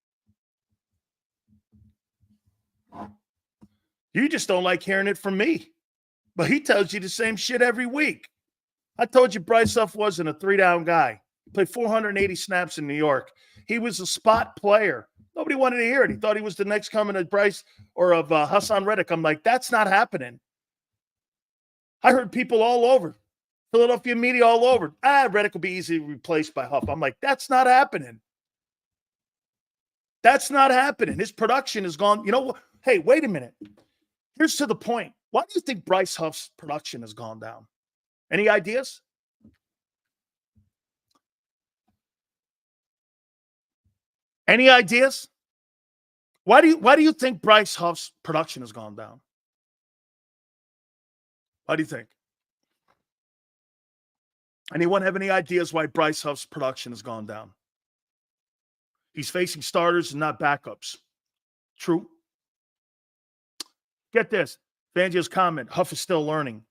You just don't like hearing it from me. But he tells you the same shit every week. I told you Bryce Huff wasn't a 3-down guy. He played 480 snaps in New York. He was a spot player. Nobody wanted to hear it. He thought he was the next coming of Bryce or of Hassan Reddick. I'm like, that's not happening. I heard people all over. Philadelphia media all over. Reddick will be easily replaced by Huff. I'm like, that's not happening. That's not happening. His production is gone. You know what? Hey, wait a minute. Here's to the point. Why do you think Bryce Huff's production has gone down? Any ideas? Any ideas? Why do you think Bryce Huff's production has gone down? Why do you think? Anyone have any ideas why Bryce Huff's production has gone down? He's facing starters and not backups. True. Get this. Fangio's comment, Huff is still learning.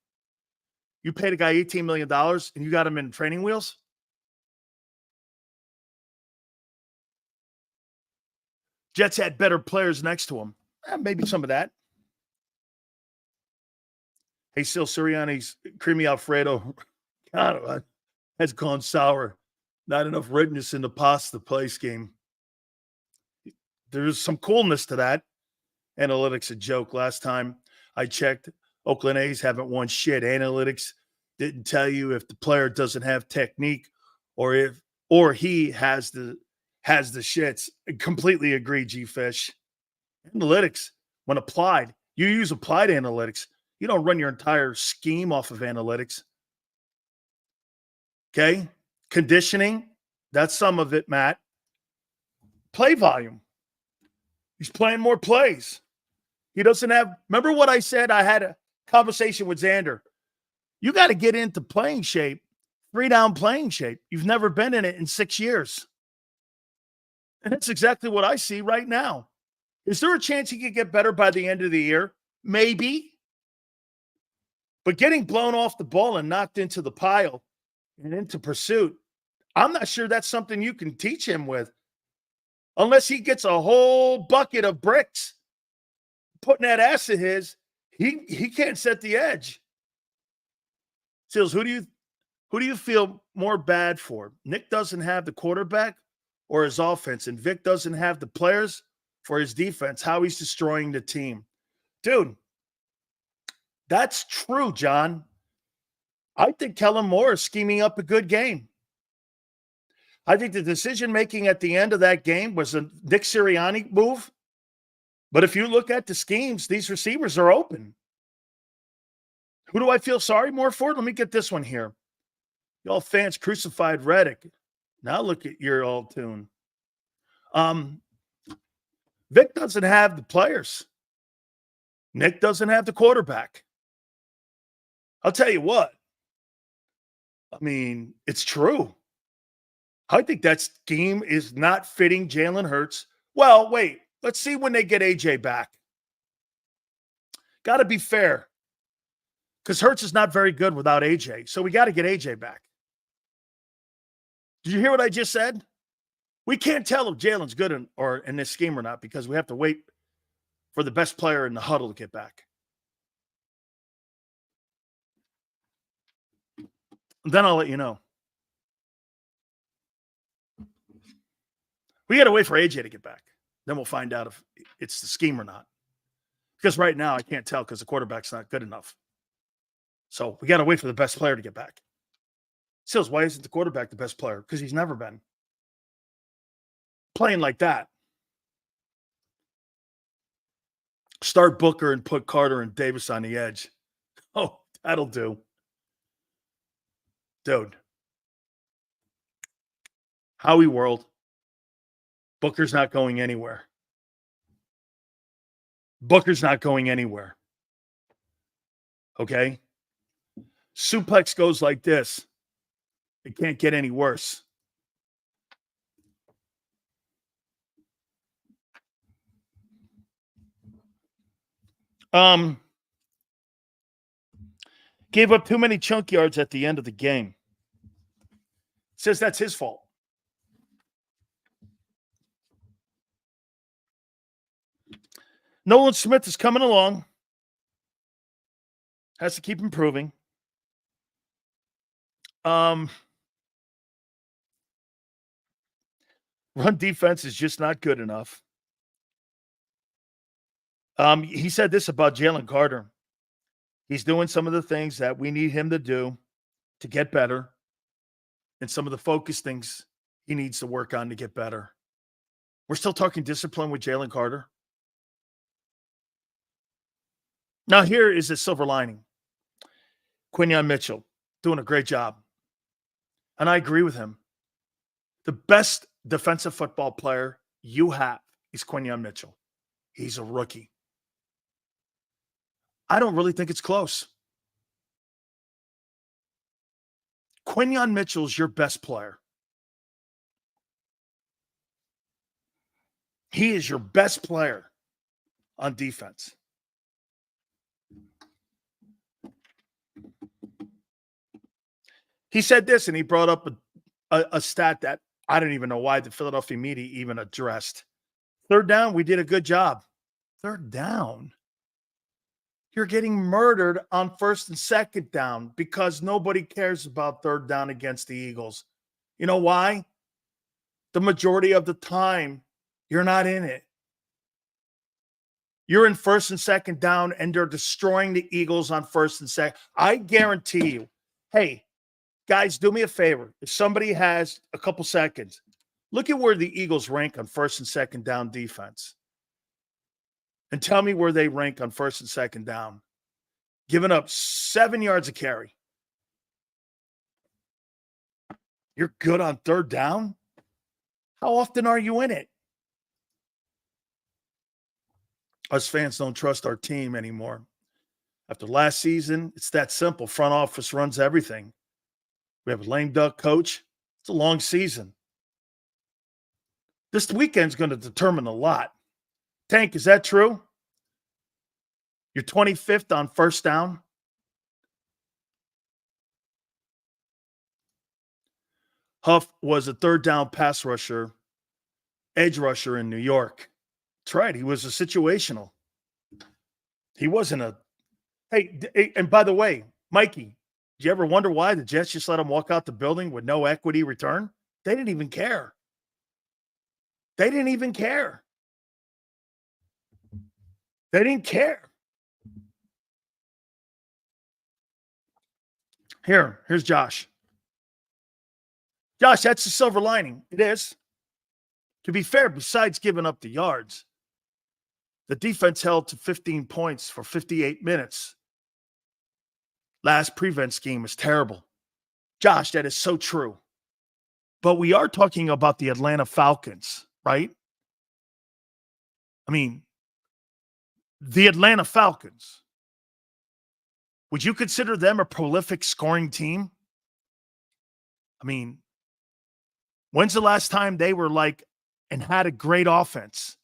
You paid a guy $18 million and you got him in training wheels? Jets had better players next to him. Maybe some of that. Hey, Sil Sirianni's creamy Alfredo. God, has gone sour. Not enough redness in the pasta place game. There's some coolness to that. Analytics a joke. Last time I checked, Oakland A's haven't won shit. Analytics didn't tell you if the player doesn't have technique or he has the shits. I completely agree, G-Fish. Analytics, when applied, you use applied analytics. You don't run your entire scheme off of analytics. Okay? Conditioning, that's some of it, Matt. Play volume. He's playing more plays. He doesn't have – remember what I said? I had a conversation with Xander. You got to get into playing shape, 3-down playing shape. You've never been in it in 6 years. And that's exactly what I see right now. Is there a chance he could get better by the end of the year? Maybe. But getting blown off the ball and knocked into the pile and into pursuit, I'm not sure that's something you can teach him with. Unless he gets a whole bucket of bricks putting that ass of his, he can't set the edge. Seals, who do you feel more bad for? Nick doesn't have the quarterback or his offense, and Vic doesn't have the players, for his defense, how he's destroying the team. Dude, that's true, John. I think Kellen Moore is scheming up a good game. I think the decision-making at the end of that game was a Nick Sirianni move. But if you look at the schemes, these receivers are open. Who do I feel sorry more for? Let me get this one here. Y'all fans crucified Reddick. Now look at your old tune. Vic doesn't have the players. Nick doesn't have the quarterback. I'll tell you what. I mean, it's true. I think that scheme is not fitting Jalen Hurts. Well, wait. Let's see when they get AJ back. Got to be fair. Because Hurts is not very good without AJ. So we got to get AJ back. Did you hear what I just said? We can't tell if Jalen's good in this scheme or not because we have to wait for the best player in the huddle to get back. Then I'll let you know. We got to wait for AJ to get back. Then we'll find out if it's the scheme or not. Because right now I can't tell because the quarterback's not good enough. So we got to wait for the best player to get back. Sills, why isn't the quarterback the best player? Because he's never been. Playing like that. Start Booker and put Carter and Davis on the edge. Oh, that'll do. Dude. Howie World. Booker's not going anywhere. Booker's not going anywhere. Okay? Suplex goes like this. It can't get any worse. Gave up too many chunk yards at the end of the game. Says that's his fault. Nolan Smith is coming along. Has to keep improving. Run defense is just not good enough. He said this about Jalen Carter. He's doing some of the things that we need him to do to get better, and some of the focus things he needs to work on to get better. We're still talking discipline with Jalen Carter. Now, here is a silver lining. Quinyon Mitchell doing a great job. And I agree with him. The best defensive football player you have is Quinyon Mitchell. He's a rookie. I don't really think it's close. Quinyon Mitchell's your best player. He is your best player on defense. He said this, and he brought up a stat that I don't even know why the Philadelphia media even addressed. Third down, we did a good job. Third down? You're getting murdered on first and second down because nobody cares about third down against the Eagles. You know why? The majority of the time, you're not in it. You're in first and second down, and they're destroying the Eagles on first and second. I guarantee you, hey, guys, do me a favor. If somebody has a couple seconds, look at where the Eagles rank on first and second down defense. And tell me where they rank on first and second down. Giving up 7 yards a carry. You're good on third down? How often are you in it? Us fans don't trust our team anymore. After last season, it's that simple. Front office runs everything. We have a lame duck coach. It's a long season. This weekend's going to determine a lot. Tank, is that true? You're 25th on first down. Huff was a third down pass rusher, edge rusher in New York. That's right. He was a situational. He wasn't a – hey, and by the way, Mikey, did you ever wonder why the Jets just let him walk out the building with no equity return? They didn't even care. They didn't even care. They didn't care. Here's Josh. Josh, that's the silver lining. It is. To be fair, besides giving up the yards, the defense held to 15 points for 58 minutes. Last prevent scheme is terrible. Josh, that is so true. But we are talking about the Atlanta Falcons, right? I mean, the Atlanta Falcons. Would you consider them a prolific scoring team? I mean, when's the last time they were like and had a great offense?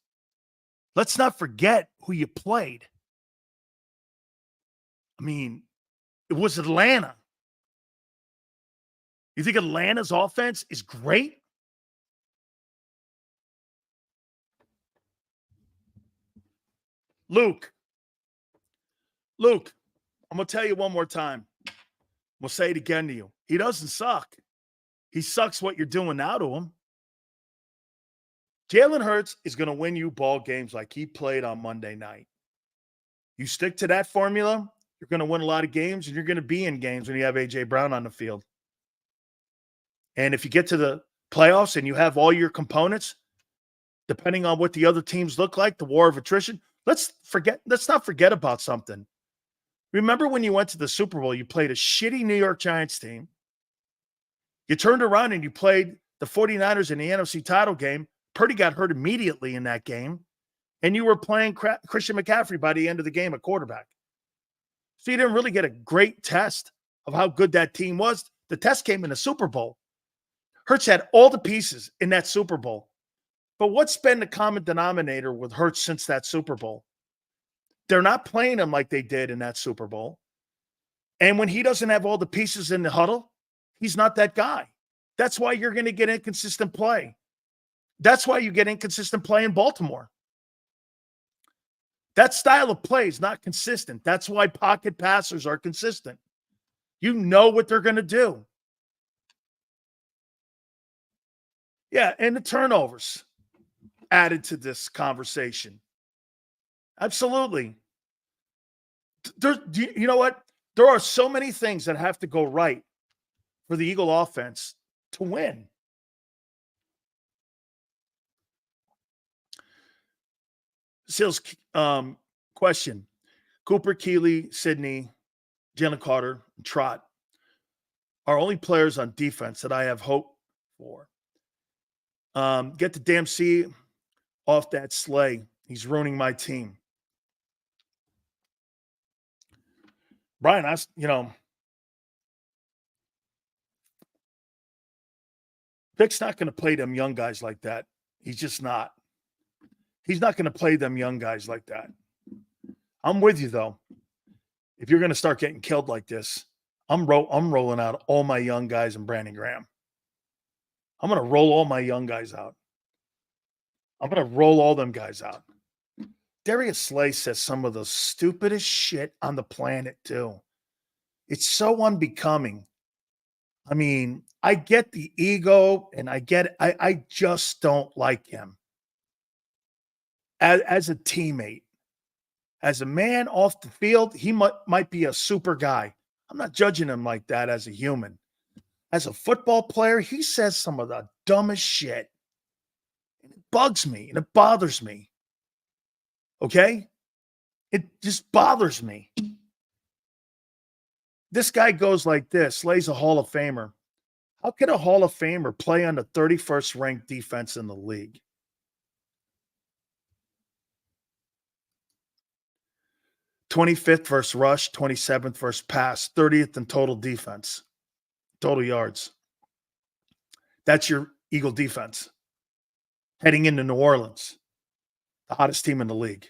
Let's not forget who you played. I mean, it was Atlanta. You think Atlanta's offense is great? Luke, I'm going to tell you one more time. We'll say it again to you. He doesn't suck. He sucks what you're doing now to him. Jalen Hurts is going to win you ball games like he played on Monday night. You stick to that formula, you're going to win a lot of games, and you're going to be in games when you have A.J. Brown on the field. And if you get to the playoffs and you have all your components, depending on what the other teams look like, the war of attrition, let's not forget about something. Remember when you went to the Super Bowl, you played a shitty New York Giants team. You turned around and you played the 49ers in the NFC title game. Purdy got hurt immediately in that game. And you were playing Christian McCaffrey by the end of the game at quarterback. So you didn't really get a great test of how good that team was. The test came in the Super Bowl. Hurts had all the pieces in that Super Bowl. But what's been the common denominator with Hurts since that Super Bowl? They're not playing him like they did in that Super Bowl. And when he doesn't have all the pieces in the huddle, he's not that guy. That's why you're going to get inconsistent play. That's why you get inconsistent play in Baltimore. That style of play is not consistent. That's why pocket passers are consistent. You know what they're going to do. Yeah, and the turnovers added to this conversation. Absolutely. You know what? There are so many things that have to go right for the Eagle offense to win. Sales question. Cooper, Keeley, Sidney, Jalen Carter, and Trott are only players on defense that I have hope for. Get the damn C off that sleigh. He's ruining my team. Brian, Vic's not going to play them young guys like that. He's just not. He's not going to play them young guys like that. I'm with you, though. If you're going to start getting killed like this, I'm rolling out all my young guys and Brandon Graham. I'm going to roll all my young guys out. I'm going to roll all them guys out. Darius Slay says some of the stupidest shit on the planet, too. It's so unbecoming. I mean, I get the ego, and I get it. I just don't like him. As a teammate, as a man off the field, he might be a super guy. I'm not judging him like that as a human. As a football player, he says some of the dumbest shit. And it bugs me and it bothers me. Okay? It just bothers me. This guy goes like this, Slay's a Hall of Famer. How can a Hall of Famer play on the 31st ranked defense in the league? 25th versus rush, 27th versus pass, 30th in total defense, total yards. That's your Eagle defense. Heading into New Orleans, the hottest team in the league.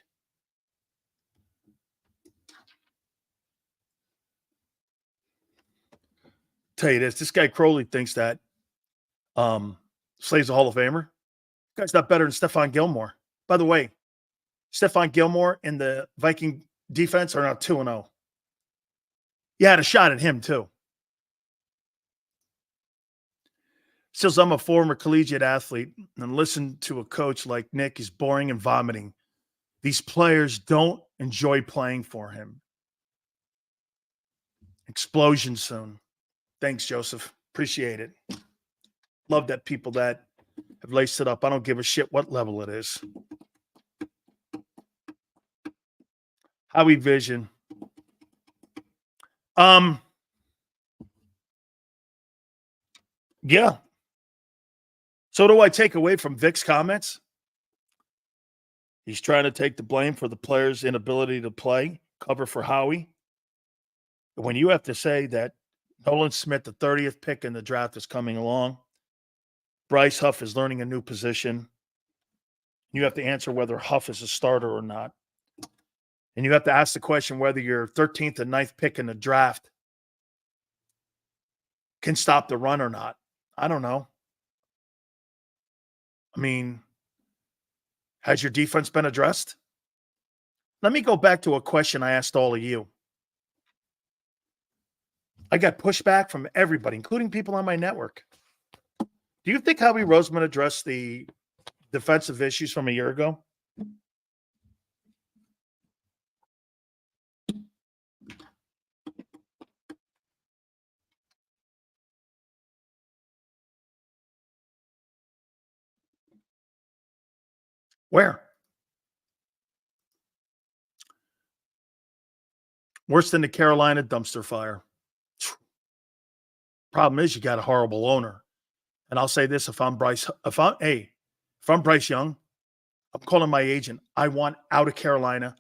Tell you this guy Crowley thinks that Slay's a Hall of Famer. This guy's not better than Stephon Gilmore. By the way, Stephon Gilmore and the Viking defense are now 2-0. You had a shot at him, too. Says, I'm a former collegiate athlete, and listen to a coach like Nick is boring and vomiting. These players don't enjoy playing for him. Explosion soon. Thanks, Joseph. Appreciate it. Love that people that have laced it up. I don't give a shit what level it is. Howie Vision. Yeah. So do I take away from Vic's comments? He's trying to take the blame for the players' inability to play, cover for Howie. When you have to say that Nolan Smith, the 30th pick in the draft, is coming along, Bryce Huff is learning a new position, you have to answer whether Huff is a starter or not. And you have to ask the question whether your 13th and 9th pick in the draft can stop the run or not. I don't know. I mean, has your defense been addressed? Let me go back to a question I asked all of you. I got pushback from everybody, including people on my network. Do you think Howie Roseman addressed the defensive issues from a year ago? Where? Worse than the Carolina dumpster fire. Problem is, you got a horrible owner. And I'll say this: if I'm Bryce Young, I'm calling my agent. I want out of Carolina.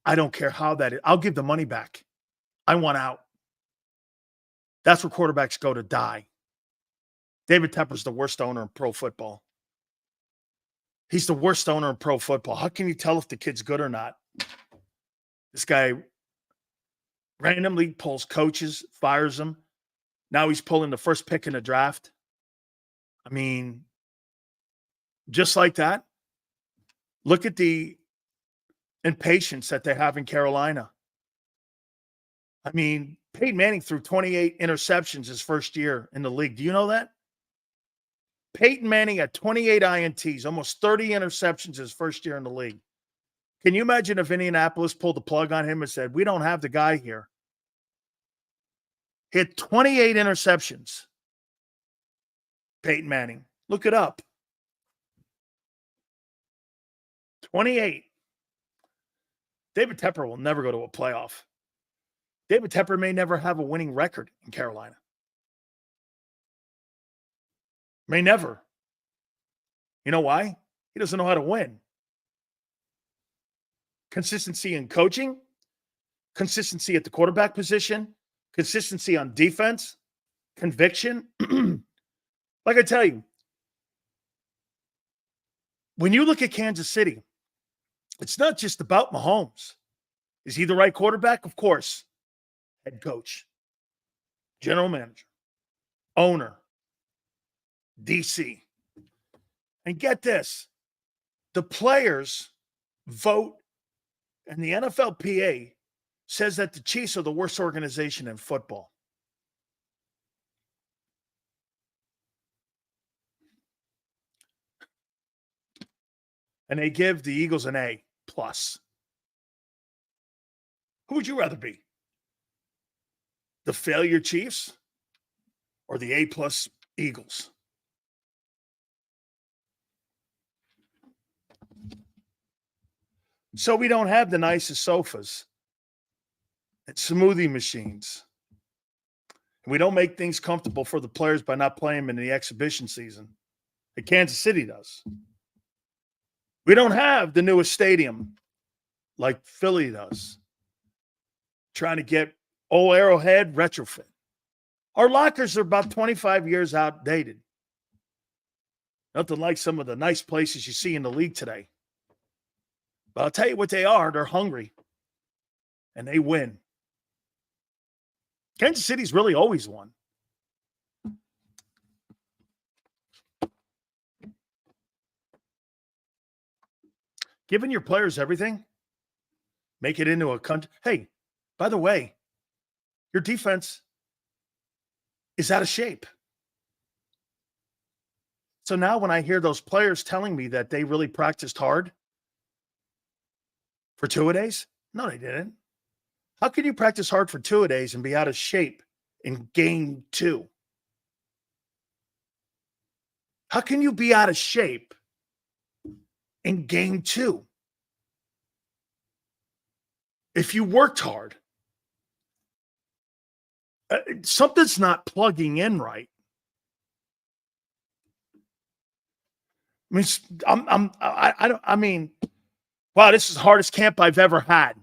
I don't care how that is. I'll give the money back. I want out. That's where quarterbacks go to die. David Tepper's the worst owner in pro football. He's the worst owner in pro football. How can you tell if the kid's good or not? This guy randomly pulls coaches, fires them. Now he's pulling the first pick in the draft. I mean, just like that. Look at the impatience that they have in Carolina. I mean, Peyton Manning threw 28 interceptions his first year in the league. Do you know that? Peyton Manning had 28 INTs, almost 30 interceptions his first year in the league. Can you imagine if Indianapolis pulled the plug on him and said, we don't have the guy here? He had 28 interceptions. Peyton Manning. Look it up. 28. David Tepper will never go to a playoff. David Tepper may never have a winning record in Carolina. May never. You know why? He doesn't know how to win. Consistency in coaching, consistency at the quarterback position, consistency on defense, conviction. Like I tell you, when you look at Kansas City, it's not just about Mahomes. Is he the right quarterback? Of course. Head coach, general manager, owner, DC. And get this, the players vote, and the NFLPA says that the Chiefs are the worst organization in football. And they give the Eagles an A+. Who would you rather be? The failure Chiefs or the A+ Eagles? So we don't have the nicest sofas and smoothie machines. We don't make things comfortable for the players by not playing them in the exhibition season. Like Kansas City does. We don't have the newest stadium like Philly does. Trying to get old Arrowhead retrofit. Our lockers are about 25 years outdated. Nothing like some of the nice places you see in the league today. But I'll tell you what they are. They're hungry. And they win. Kansas City's really always won. Giving your players everything, make it into a country. Hey, by the way, your defense is out of shape. So now when I hear those players telling me that they really practiced hard for 2 days, No, they didn't. How can you practice hard for 2 days and be out of shape in game 2? How can you be out of shape in game 2 if you worked hard? Something's not plugging in right. I mean, I mean, wow, this is the hardest camp I've ever had.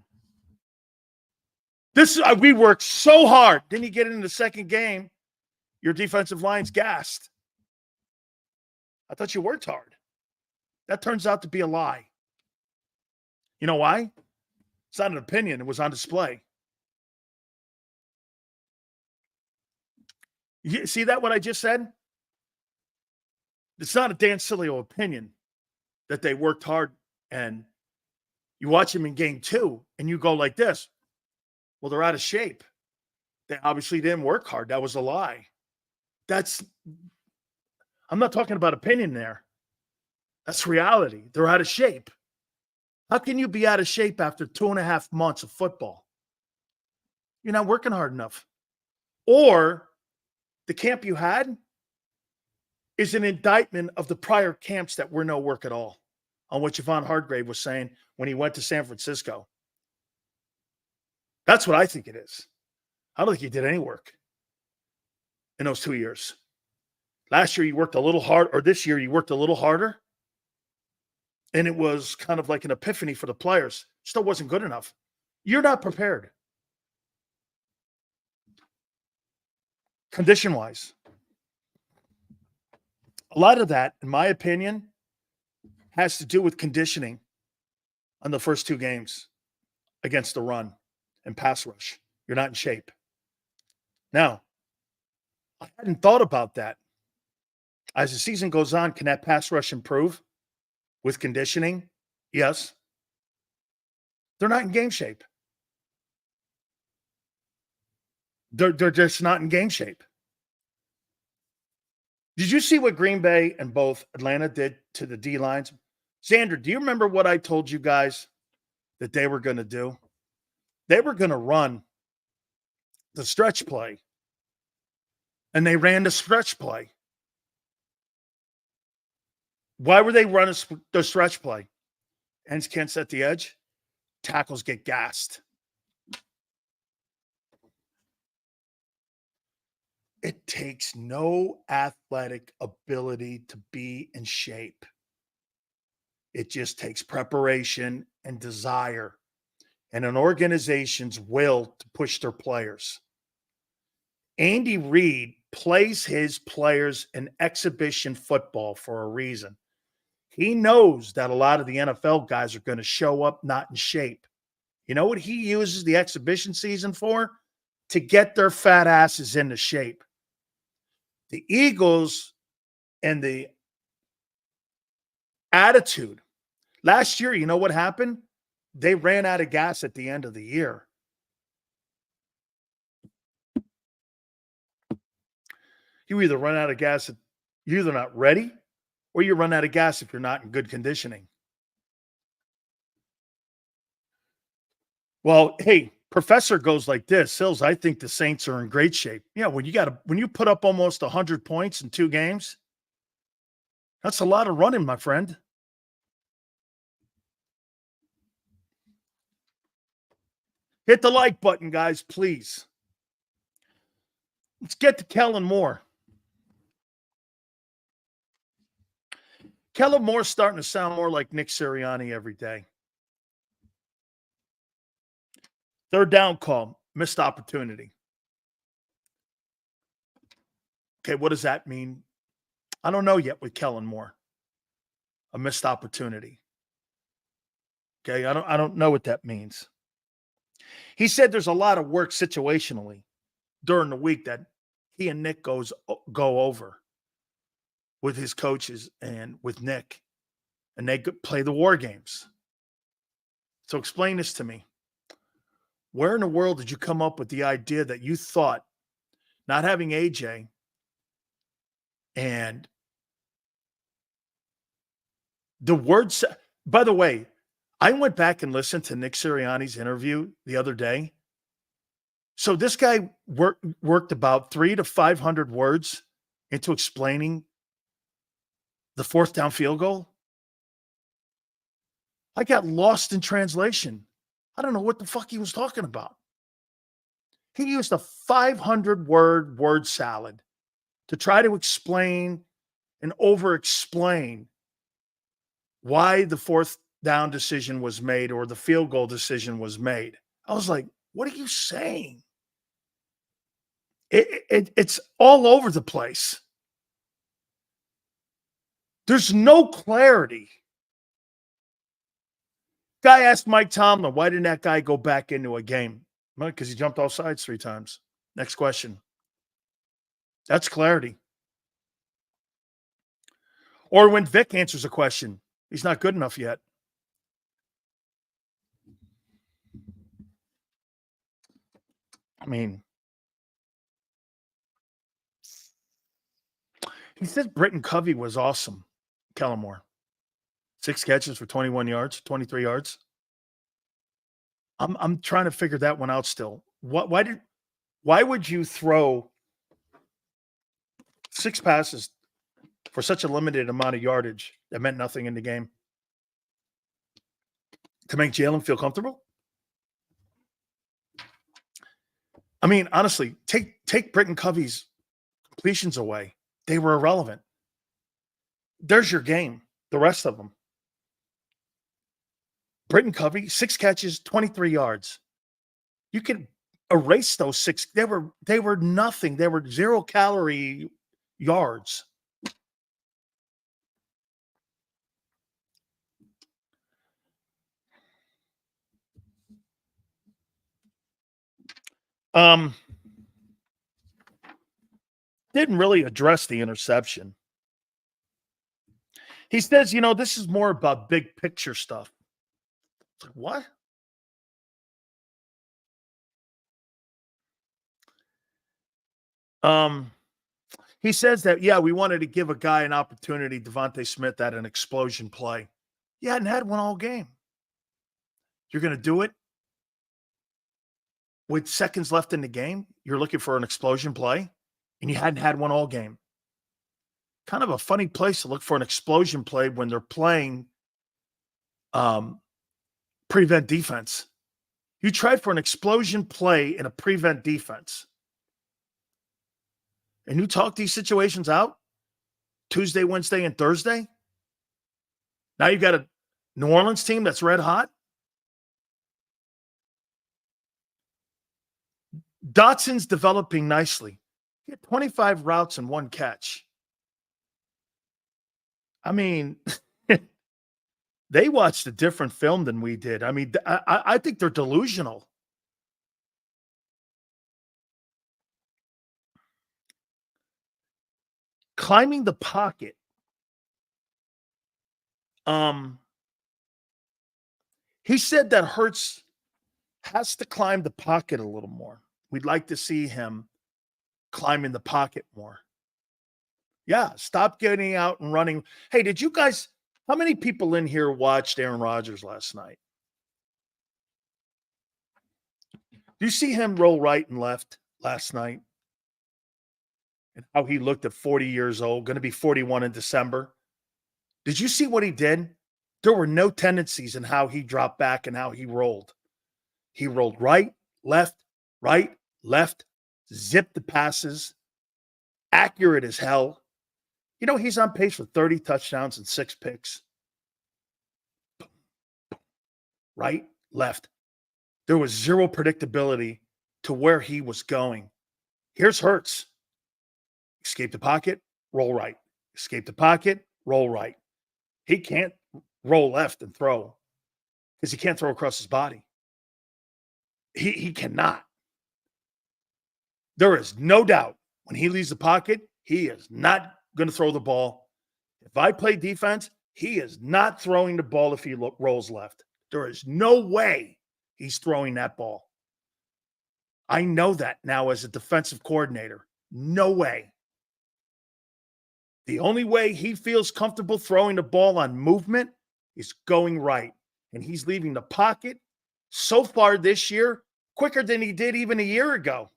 We worked so hard. Then you get into the second game, your defensive line's gassed. I thought you worked hard. That turns out to be a lie. You know why? It's not an opinion. It was on display. You see that, what I just said? It's not a Dan Sileo opinion that they worked hard, and you watch them in game 2 and you go like this. Well, they're out of shape. They obviously didn't work hard. That was a lie. I'm not talking about opinion there. That's reality. They're out of shape. How can you be out of shape after 2.5 months of football? You're not working hard enough. Or the camp you had is an indictment of the prior camps that were no work at all, on what Javon Hargrave was saying when he went to San Francisco. That's what I think it is. I don't think he did any work in those 2 years. Last year, you worked a little hard, or this year, you worked a little harder. And it was kind of like an epiphany for the players. Still wasn't good enough. You're not prepared. Condition-wise. A lot of that, in my opinion, has to do with conditioning on the first 2 games against the run and pass rush. You're not in shape. Now, I hadn't thought about that. As the season goes on, can that pass rush improve with conditioning? Yes. They're not in game shape. They're just not in game shape. Did you see what Green Bay and both Atlanta did to the D-lines? Xander, do you remember what I told you guys that they were going to do? They were going to run the stretch play, and they ran the stretch play. Why were they running the stretch play? Ends can't set the edge. Tackles get gassed. It takes no athletic ability to be in shape. It just takes preparation and desire and an organization's will to push their players. Andy Reid plays his players in exhibition football for a reason. He knows that a lot of the NFL guys are going to show up not in shape. You know what he uses the exhibition season for? To get their fat asses into shape. The Eagles and the attitude. Last year, you know what happened? They ran out of gas at the end of the year. You either run out of gas, you're either not ready, or you run out of gas if you're not in good conditioning. Well, hey, Professor goes like this. Sills, I think the Saints are in great shape. Yeah, when you put up almost 100 points in 2 games, that's a lot of running, my friend. Hit the like button, guys, please. Let's get to Kellen Moore. Kellen Moore's starting to sound more like Nick Sirianni every day. 3rd down call, missed opportunity. Okay, what does that mean? I don't know yet with Kellen Moore. A missed opportunity. Okay, I don't know what that means. He said there's a lot of work situationally during the week that he and Nick go over with his coaches and with Nick, and they play the war games. So explain this to me. Where in the world did you come up with the idea that you thought not having AJ and the words, by the way, I went back and listened to Nick Sirianni's interview the other day. So this guy worked about 300 to 500 words into explaining the fourth down field goal. I got lost in translation. I don't know what the fuck he was talking about. He used a 500-word salad to try to explain and over-explain why the fourth down decision was made or the field goal decision was made. I was like, what are you saying? It's all over the place. There's no clarity. Guy asked Mike Tomlin, why didn't that guy go back into a game? Well, because he jumped off sides 3 times. Next question. That's clarity. Or when Vic answers a question, he's not good enough yet. I mean, he said Britton Covey was awesome, Kellamore. 6 catches for 21 yards, 23 yards. I'm trying to figure that one out still. Why would you throw 6 passes for such a limited amount of yardage that meant nothing in the game? To make Jalen feel comfortable? I mean, honestly, take Britton Covey's completions away. They were irrelevant. There's your game, the rest of them. Britton Covey, 6 catches, 23 yards. You could erase those 6. They were nothing. They were 0-calorie yards. Didn't really address the interception. He says, this is more about big picture stuff. Like, what? He says that, we wanted to give a guy an opportunity, Devontae Smith, at an explosion play. You hadn't had one all game. You're going to do it with seconds left in the game? You're looking for an explosion play, and you hadn't had one all game. Kind of a funny place to look for an explosion play when they're playing prevent defense. You tried for an explosion play in a prevent defense. And you talk these situations out Tuesday, Wednesday, and Thursday. Now you've got a New Orleans team that's red hot. Dotson's developing nicely. He had 25 routes and 1 catch. I mean, they watched a different film than we did. I mean, I think they're delusional. Climbing the pocket. He said that Hurts has to climb the pocket a little more. We'd like to see him climbing the pocket more. Yeah, stop getting out and running. Hey, did you guys, how many people in here watched Aaron Rodgers last night? Do you see him roll right and left last night? And how he looked at 40 years old, going to be 41 in December. Did you see what he did? There were no tendencies in how he dropped back and how he rolled. He rolled right, left, zipped the passes, accurate as hell. He's on pace for 30 touchdowns and 6 picks. Right, left. There was zero predictability to where he was going. Here's Hurts. Escape the pocket, roll right. Escape the pocket, roll right. He can't roll left and throw because he can't throw across his body. He cannot. There is no doubt when he leaves the pocket, he is not going to throw the ball. If I play defense, he is not throwing the ball if he rolls left. There is no way he's throwing that ball. I know that now as a defensive coordinator. No way. The only way he feels comfortable throwing the ball on movement is going right. and he's leaving the pocket so far this year quicker than he did even a year ago.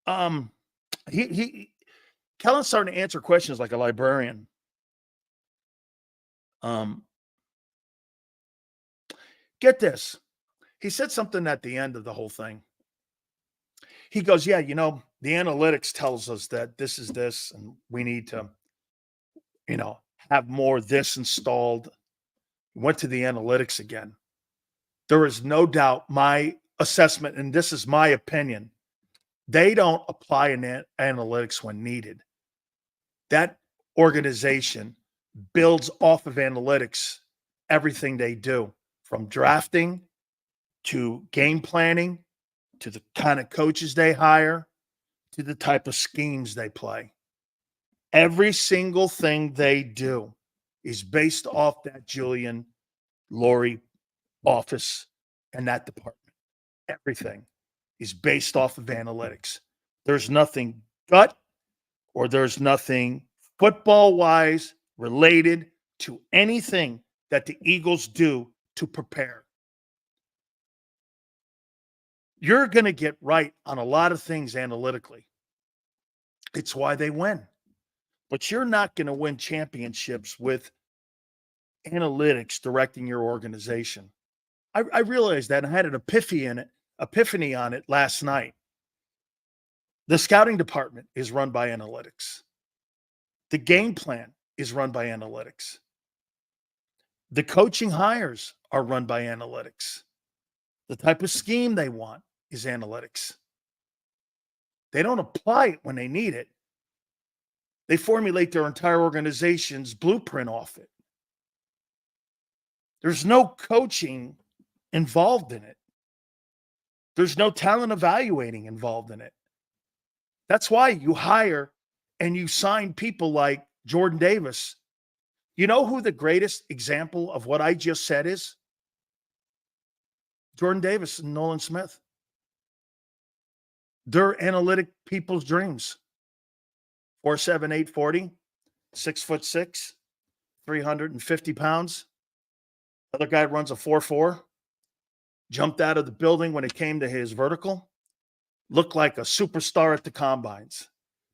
Kellen's starting to answer questions like a librarian. Get this. He said something at the end of the whole thing. He goes, yeah, the analytics tells us that this is this, and we need to, have more this installed. Went to the analytics again. There is no doubt my assessment, and this is my opinion, they don't apply an analytics when needed. That organization builds off of analytics everything they do, from drafting to game planning to the kind of coaches they hire to the type of schemes they play. Every single thing they do is based off that Julian Laurie office and that department. Everything is based off of analytics. There's nothing gut or there's nothing football-wise related to anything that the Eagles do to prepare. You're going to get right on a lot of things analytically. It's why they win. But you're not going to win championships with analytics directing your organization. I realized that, and I had an epiphany on it last night. The scouting department is run by analytics. The game plan is run by analytics. The coaching hires are run by analytics. The type of scheme they want is analytics. They don't apply it when they need it. They formulate their entire organization's blueprint off it. There's no coaching involved in it. There's no talent evaluating involved in it. That's why you hire and you sign people like Jordan Davis. You know who the greatest example of what I just said is? Jordan Davis and Nolan Smith. They're analytic people's dreams. 4'7", 840, 6'6", 350 pounds. Other guy runs a 4'4", jumped out of the building when it came to his vertical, looked like a superstar at the combines.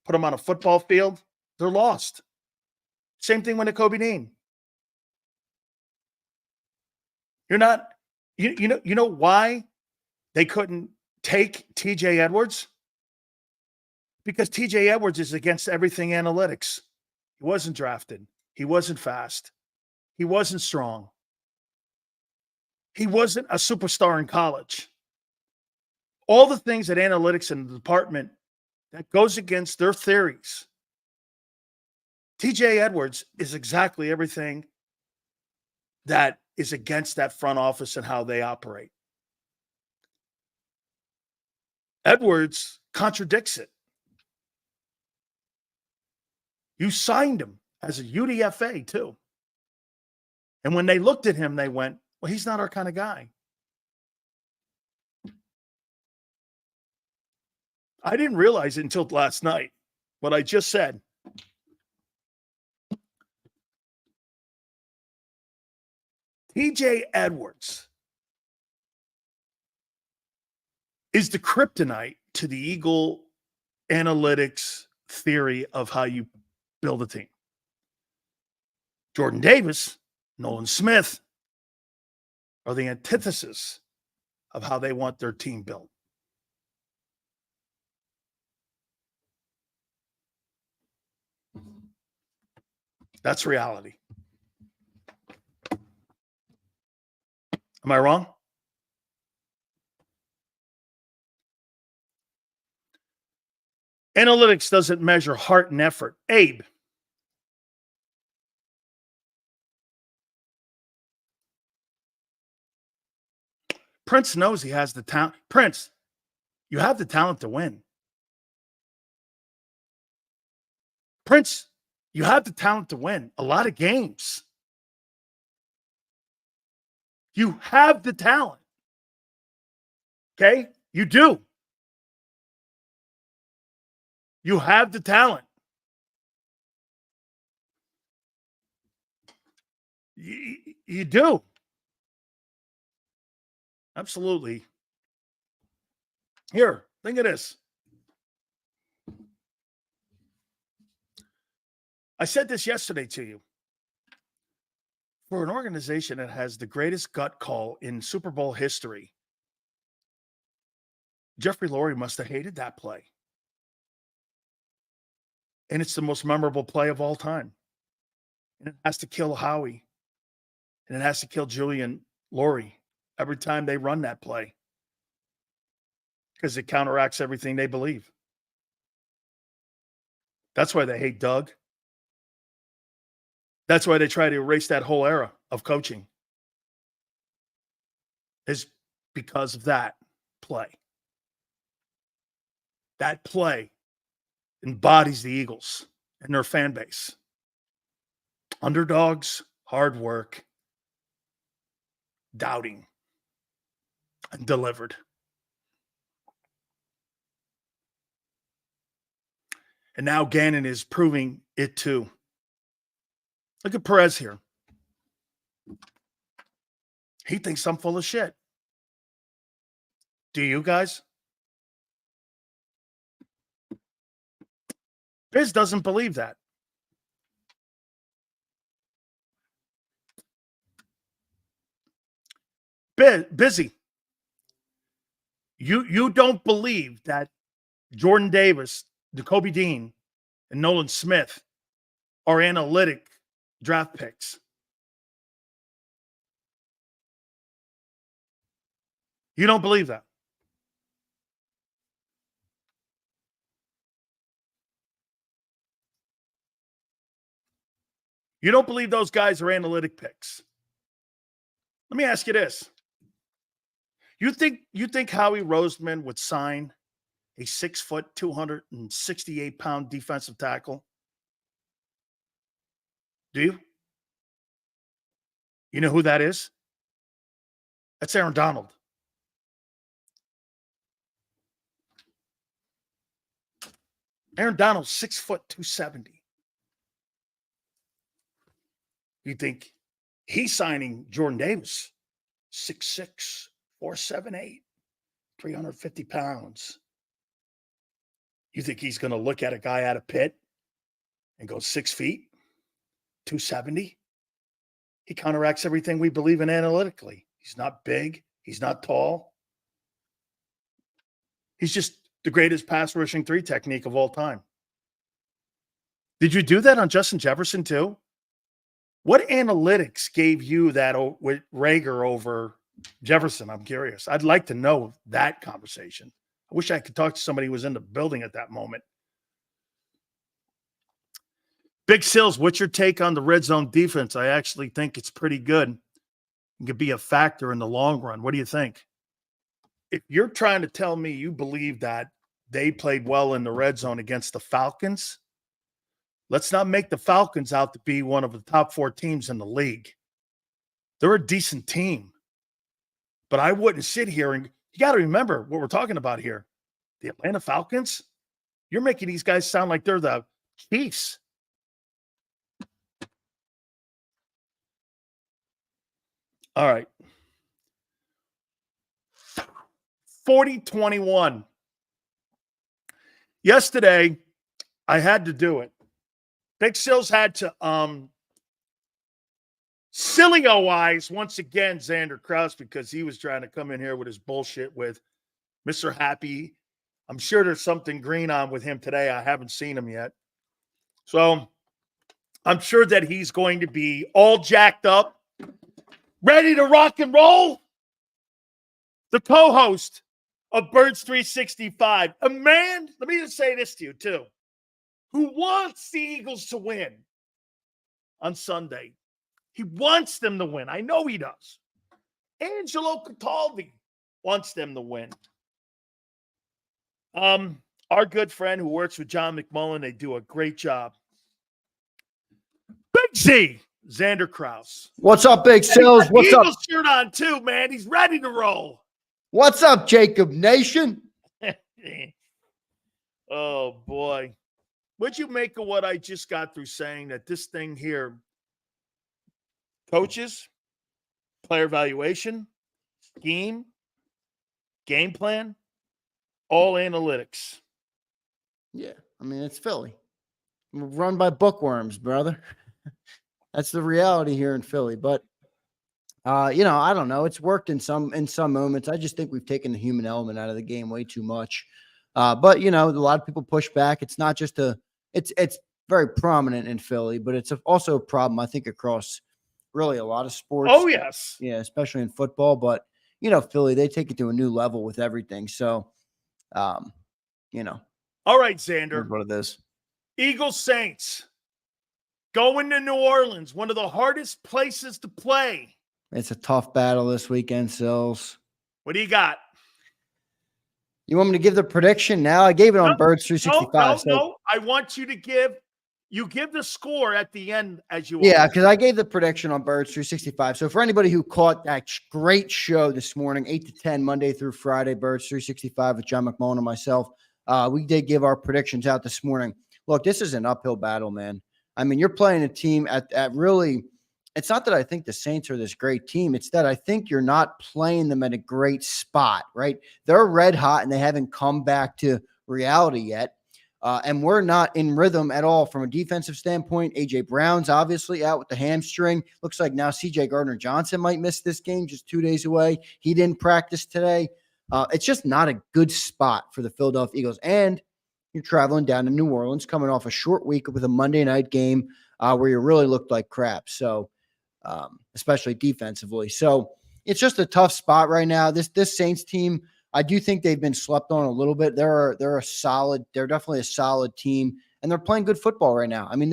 Put him on a football field, they're lost. Same thing with Kobe Dean. You're not, you know why they couldn't take TJ Edwards? Because TJ Edwards is against everything analytics. He wasn't drafted. He wasn't fast. He wasn't strong. He wasn't a superstar in college. All the things that analytics and the department that goes against their theories. TJ Edwards is exactly everything that is against that front office and how they operate. Edwards contradicts it. You signed him as a UDFA too. And when they looked at him, they went, well, he's not our kind of guy. I didn't realize it until last night, what I just said. TJ Edwards is the kryptonite to the Eagle analytics theory of how you build a team. Jordan Davis, Nolan Smith are the antithesis of how they want their team built. That's reality. Am I wrong? Analytics doesn't measure heart and effort. Abe. Prince knows he has the talent. Prince, you have the talent to win. Prince, you have the talent to win a lot of games. You have the talent. Okay? You do. You have the talent. You do. Absolutely. Here, think of this. I said this yesterday to you. For an organization that has the greatest gut call in Super Bowl history, Jeffrey Lurie must have hated that play. And it's the most memorable play of all time. And it has to kill Howie. And it has to kill Julian Lurie every time they run that play. Because it counteracts everything they believe. That's why they hate Doug. That's why they try to erase that whole era of coaching. Is because of that play. That play embodies the Eagles and their fan base. Underdogs, hard work, doubting, and delivered. And now Gannon is proving it too. Look at Perez here. He thinks I'm full of shit. Do you guys? Biz doesn't believe that. Busy. You don't believe that Jordan Davis, Jacoby Dean, and Nolan Smith are analytic draft picks. You don't believe that. You don't believe those guys are analytic picks. Let me ask you this. You think Howie Roseman would sign a 6-foot, 268-pound defensive tackle? Do you? You know who that is? That's Aaron Donald. Aaron Donald's 6 foot, 270. You think he's signing Jordan Davis, 6'6", 4'7", 350 pounds. You think he's going to look at a guy out of Pitt and go 6 feet, 270? He counteracts everything we believe in analytically. He's not big. He's not tall. He's just the greatest pass rushing 3 technique of all time. Did you do that on Justin Jefferson too? What analytics gave you that with Rager over Jefferson? I'm curious. I'd like to know that conversation. I wish I could talk to somebody who was in the building at that moment. Big Sills, what's your take on the red zone defense? I actually think it's pretty good. It could be a factor in the long run. What do you think? If you're trying to tell me you believe that they played well in the red zone against the Falcons, let's not make the Falcons out to be one of the top 4 teams in the league. They're a decent team. But I wouldn't sit here and you got to remember what we're talking about here. The Atlanta Falcons, you're making these guys sound like they're the Chiefs. All right. 40-21. Yesterday, I had to do it. Big Sills had to Sileo-wise once again Xander Krause because he was trying to come in here with his bullshit with Mr. Happy. I'm sure there's something green on with him today. I haven't seen him yet. So I'm sure that he's going to be all jacked up, ready to rock and roll. The co-host of Birds 365, a man, let me just say this to you too, who wants the Eagles to win on Sunday. He wants them to win. I know he does. Angelo Cataldi wants them to win. Our good friend who works with John McMullen, they do a great job. Big Z, Xander Krause. What's up, Big Sills? What's up? Eagles shirt on too, man. He's ready to roll. What's up, JAKIB Nation? Oh, boy. What'd you make of what I just got through saying that this thing here, coaches, player evaluation, scheme, game plan, all analytics? Yeah, I mean, it's Philly. We're run by bookworms, brother. That's the reality here in Philly. But I don't know. It's worked in some moments. I just think we've taken the human element out of the game way too much. But a lot of people push back. It's not just it's very prominent in Philly, but it's also a problem I think across really a lot of sports. Oh, yes. Yeah, especially in football. But Philly, they take it to a new level with everything. So, um, All right, that's Xander. what it is. Eagles Saints going to New Orleans, one of the hardest places to play. It's a tough battle this weekend, Sills. What do you got? You want me to give the prediction now? I gave it on Birds 365. No. I want you to give the score at the end as you Yeah, because I gave the prediction on Birds 365. So for anybody who caught that great show this morning, 8 to 10, Monday through Friday, Birds 365 with John McMullen and myself, we did give our predictions out this morning. Look, this is an uphill battle, man. I mean, you're playing a team at really – it's not that I think the Saints are this great team. It's that I think you're not playing them at a great spot, right? They're red hot and they haven't come back to reality yet. And we're not in rhythm at all from a defensive standpoint. A.J. Brown's obviously out with the hamstring. Looks like now C.J. Gardner-Johnson might miss this game, just 2 days away. He didn't practice today. It's just not a good spot for the Philadelphia Eagles. And you're traveling down to New Orleans, coming off a short week with a Monday night game where you really looked like crap. So, especially defensively. So it's just a tough spot right now. This Saints team, I do think they've been slept on a little bit. They're definitely a solid team, and they're playing good football right now. I mean,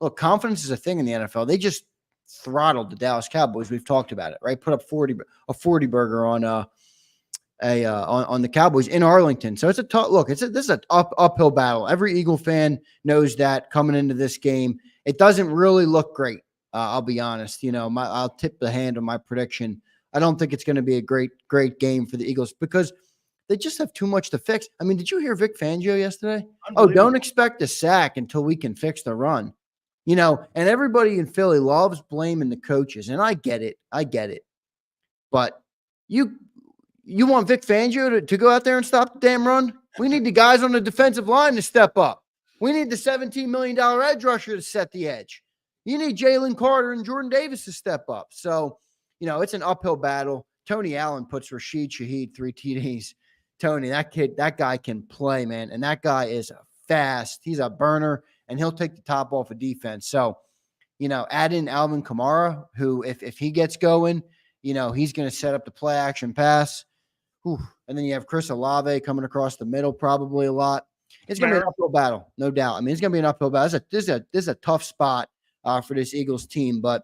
look, confidence is a thing in the NFL. They just throttled the Dallas Cowboys. We've talked about it, right? Put up a 40 burger on the Cowboys in Arlington. So it's a tough look. This is an uphill battle. Every Eagle fan knows that coming into this game. It doesn't really look great. I'll be honest. I'll tip the hand on my prediction. I don't think it's going to be a great game for the Eagles because they just have too much to fix. I mean, did you hear Vic Fangio yesterday? Oh, don't expect a sack until we can fix the run. And everybody in Philly loves blaming the coaches, and I get it. But you want Vic Fangio to go out there and stop the damn run? We need the guys on the defensive line to step up. We need the $17 million edge rusher to set the edge. You need Jalen Carter and Jordan Davis to step up. So, it's an uphill battle. Tony Allen puts Rashid Shaheed 3 TDs. Tony, that guy can play, man. And that guy is fast. He's a burner, and he'll take the top off of defense. So, add in Alvin Kamara, who, if he gets going, he's going to set up the play action pass. Whew. And then you have Chris Olave coming across the middle probably a lot. It's going to be an uphill battle, no doubt. I mean, it's going to be an uphill battle. This is a tough spot for this Eagles team, but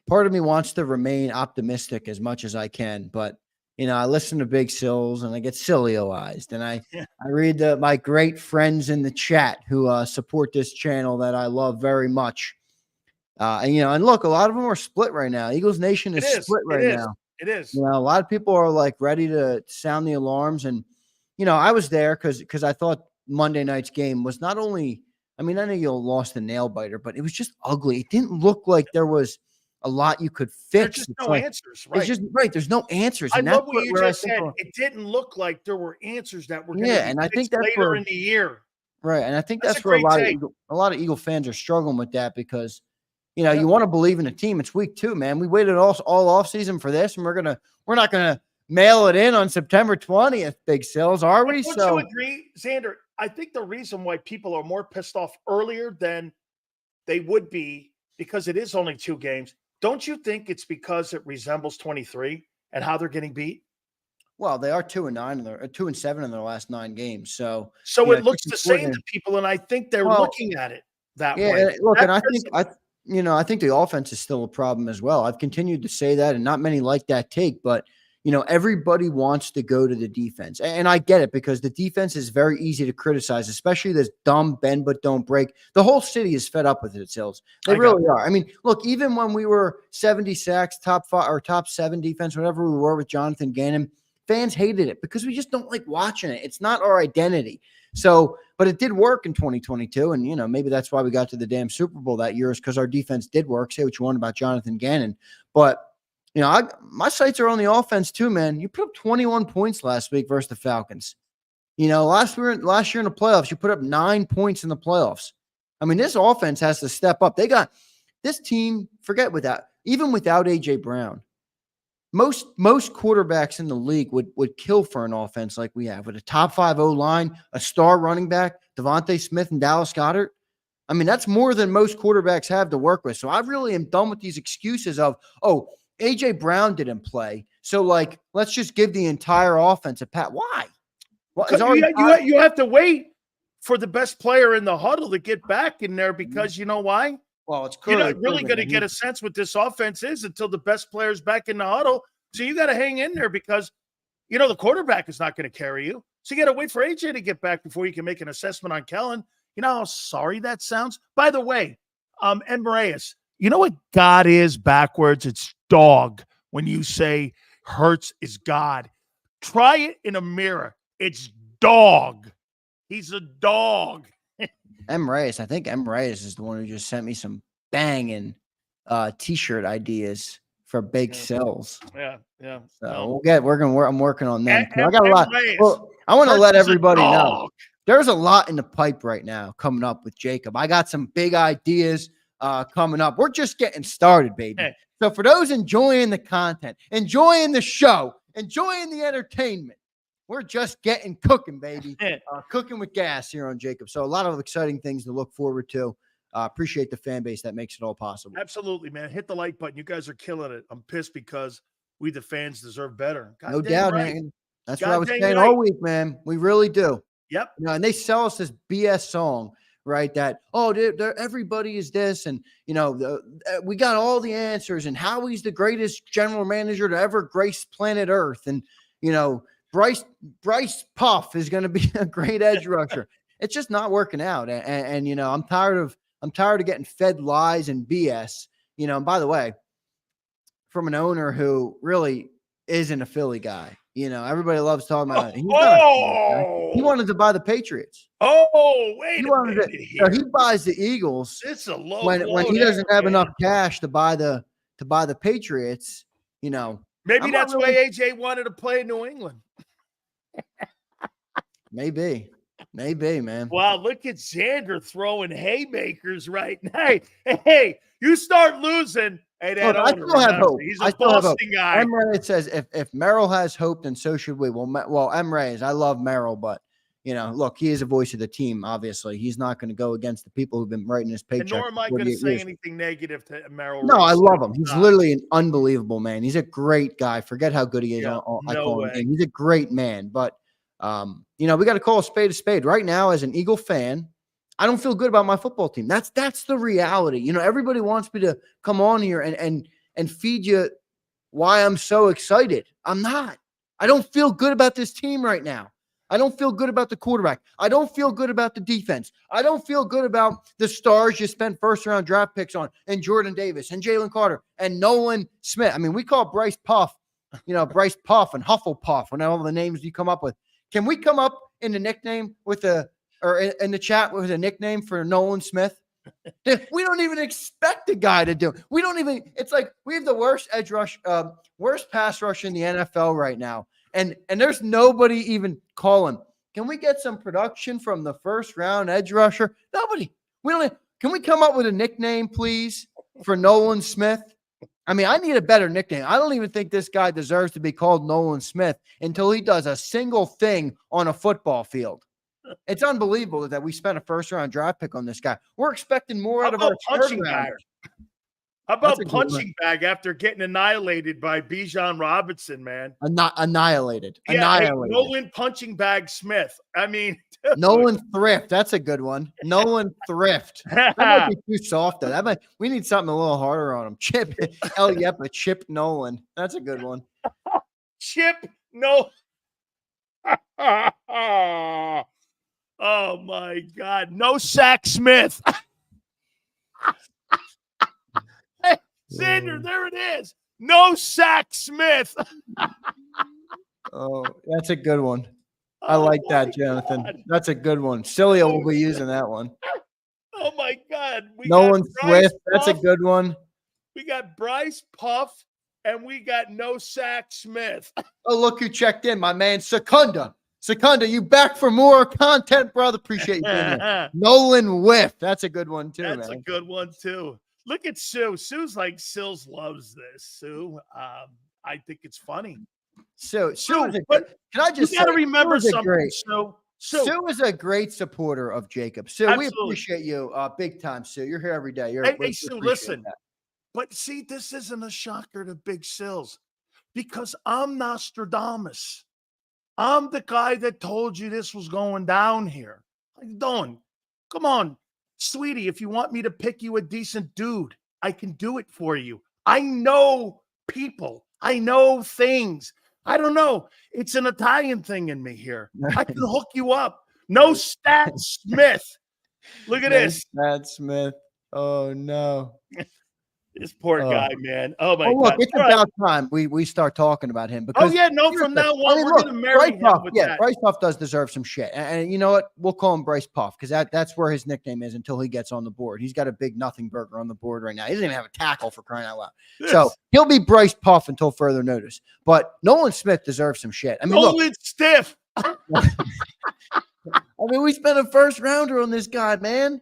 part of me wants to remain optimistic as much as I can, but I listen to Big Sills and I get Sileo-ized, and I read my great friends in the chat who support this channel that I love very much. And look, a lot of them are split right now. Eagles Nation is split right now. It is. A lot of people are like ready to sound the alarms, and I was there because I thought Monday night's game was not only. I mean, I know you lost the nail biter, but it was just ugly. It didn't look like there was a lot you could fix. There's just no answers, right? It's just right. There's no answers. I love what you just said. It didn't look like there were answers that were going to be fixed later in the year. Right, and I think that's where a lot of Eagle fans are struggling with that because, you want to believe in a team. It's week 2, man. We waited all off season for this, and we're not gonna mail it in on September 20th. Big Sills, are we? Don't you agree, Xander? I think the reason why people are more pissed off earlier than they would be because it is only 2 games. Don't you think it's because it resembles 23 and how they're getting beat? Well, they are 2-9 and 2-7 in their last 9 games. So it looks the same to people, and I think they're looking at it that way. Look, and I think the offense is still a problem as well. I've continued to say that, and not many like that take, but everybody wants to go to the defense. And I get it because the defense is very easy to criticize, especially this dumb bend but don't break. The whole city is fed up with it, Sills. They really are. I mean, look, even when we were 70 sacks, top 5 or top 7 defense, whatever we were with Jonathan Gannon, fans hated it because we just don't like watching it. It's not our identity. So, but it did work in 2022. And, maybe that's why we got to the damn Super Bowl that year, is because our defense did work. Say what you want about Jonathan Gannon. But, my sights are on the offense too, man. You put up 21 points last week versus the Falcons. Last year in the playoffs, you put up 9 points in the playoffs. I mean, this offense has to step up. They got this team, even without A.J. Brown, most quarterbacks in the league would kill for an offense like we have, with a top 5 O-line, a star running back, Devontae Smith and Dallas Goedert. I mean, that's more than most quarterbacks have to work with. So I really am done with these excuses of, A.J. Brown didn't play, so, let's just give the entire offense a pat. Why? You have to wait for the best player in the huddle to get back in there, because you know why? Well, it's you're not really going to get a sense what this offense is until the best player's back in the huddle. So you got to hang in there, because, the quarterback is not going to carry you. So you got to wait for AJ to get back before you can make an assessment on Kellen. You know how sorry that sounds? By the way, Ed Moraes, you know what God is backwards? It's dog. When you say Hurts is God, try it in a mirror. It's dog. He's a dog. M. Reyes. I think M. Reyes is the one who just sent me some banging t-shirt ideas for big sales. Yeah. So I'm working on them. I got a lot. Reyes, well, I want to let everybody know dog. there's a lot in the pipe right now coming up with JAKIB. I got some big ideas coming up. We're just getting started, baby. Hey. So for those enjoying the content, enjoying the show, enjoying the entertainment, we're just getting cooking, baby. Cooking with gas here on JAKIB. So a lot of exciting things to look forward to. Appreciate the fan base that makes it all possible. Absolutely, man. Hit the like button. You guys are killing it. I'm pissed because we, the fans, deserve better. God no doubt, right. man. That's what I was saying all week, man. We really do. Yep. And they sell us this BS song, right? That, everybody is this. And, we got all the answers. And Howie's the greatest general manager to ever grace planet Earth. And, Bryce Puff is going to be a great edge rusher. It's just not working out. And I'm tired of getting fed lies and BS, and by the way, from an owner who really isn't a Philly guy. Everybody loves talking about it. He wanted to buy the Patriots. Wait a minute here. So he buys the Eagles. It's a low when he doesn't have enough cash to buy the Patriots, Maybe that's why AJ wanted to play in New England. Maybe, man. Wow, look at Xander throwing haymakers right now. Hey, you start losing. Hey, that I still have hope. He's a Boston guy. M. Reyes says if Merrill has hope, then so should we. Well, M. Reyes, I love Merrill, but look, he is a voice of the team. Obviously, he's not going to go against the people who've been writing his paycheck. And nor am I going to say anything negative to Merrill. No, I love him. He's literally an unbelievable man. He's a great guy. Forget how good he is. I call him. He's a great man. But we got to call a spade. Right now, as an Eagle fan, I don't feel good about my football team. That's the reality. Everybody wants me to come on here and feed you why I'm so excited. I'm not. I don't feel good about this team right now. I don't feel good about the quarterback. I don't feel good about the defense. I don't feel good about the stars you spent first-round draft picks on, and Jordan Davis and Jalen Carter and Nolan Smith. I mean, we call Bryce Puff, Bryce Puff and Hufflepuff and all the names you come up with. Can we come up in the nickname in the chat with a nickname for Nolan Smith? We don't even expect the guy to do it. It's like we have the worst worst pass rush in the NFL right now. And there's nobody even calling. Can we get some production from the first round edge rusher? Nobody. Can we come up with a nickname, please, for Nolan Smith? I mean, I need a better nickname. I don't even think this guy deserves to be called Nolan Smith until he does a single thing on a football field. It's unbelievable that we spent a first-round draft pick on this guy. We're expecting more out of our punching bag. How about punching bag after getting annihilated by Bijan Robinson, man? Annihilated. Yeah, annihilated. Nolan punching bag Smith. I mean, Nolan Thrift. That's a good one. Nolan Thrift. That might be too soft, though. We need something a little harder on him. Chip Nolan. That's a good one. Chip No. Oh my God. No Sack Smith. Hey, Xander, there it is. No Sack Smith. Oh, that's a good one. I Oh like my that, Jonathan. God. That's a good one. Sileo will be using that one. Oh my God. We got Nolan Bryce Swift. That's a Puff. good one. We got Bryce Puff, and we got No Sack Smith. Oh, look who checked in, my man, Secunda. Secunda, you back for more content, brother? Appreciate you being here. Nolan Whiff. That's a good one, too, That's man. a good one, too. Look at Sue. Sue's like, Sills loves this, Sue. I think it's funny. Sue is a but can I just you got to remember something, great. Sue. Sue is a great supporter of JAKIB. Sue, Absolutely. we appreciate you big time, Sue. You're here every day. Hey, Sue, listen. That. But see, this isn't a shocker to Big Sills because I'm Nostradamus. I'm the guy that told you this was going down here. How you doing? Come on, sweetie. If you want me to pick you a decent dude, I can do it for you. I know people. I know things. I don't know. It's an Italian thing in me here. I can hook you up. No Stat Smith. Look at this. Stat Smith. Oh, no. This poor guy, man. Oh, my God. Look, it's about time we start talking about him. Because from now on, we're going to marry him with that. Bryce Puff does deserve some shit. And you know what? We'll call him Bryce Puff because that's where his nickname is until he gets on the board. He's got a big nothing burger on the board right now. He doesn't even have a tackle for crying out loud. So he'll be Bryce Puff until further notice. But Nolan Smith deserves some shit. I mean, Nolan Stiff. I mean, we spent a first rounder on this guy, man.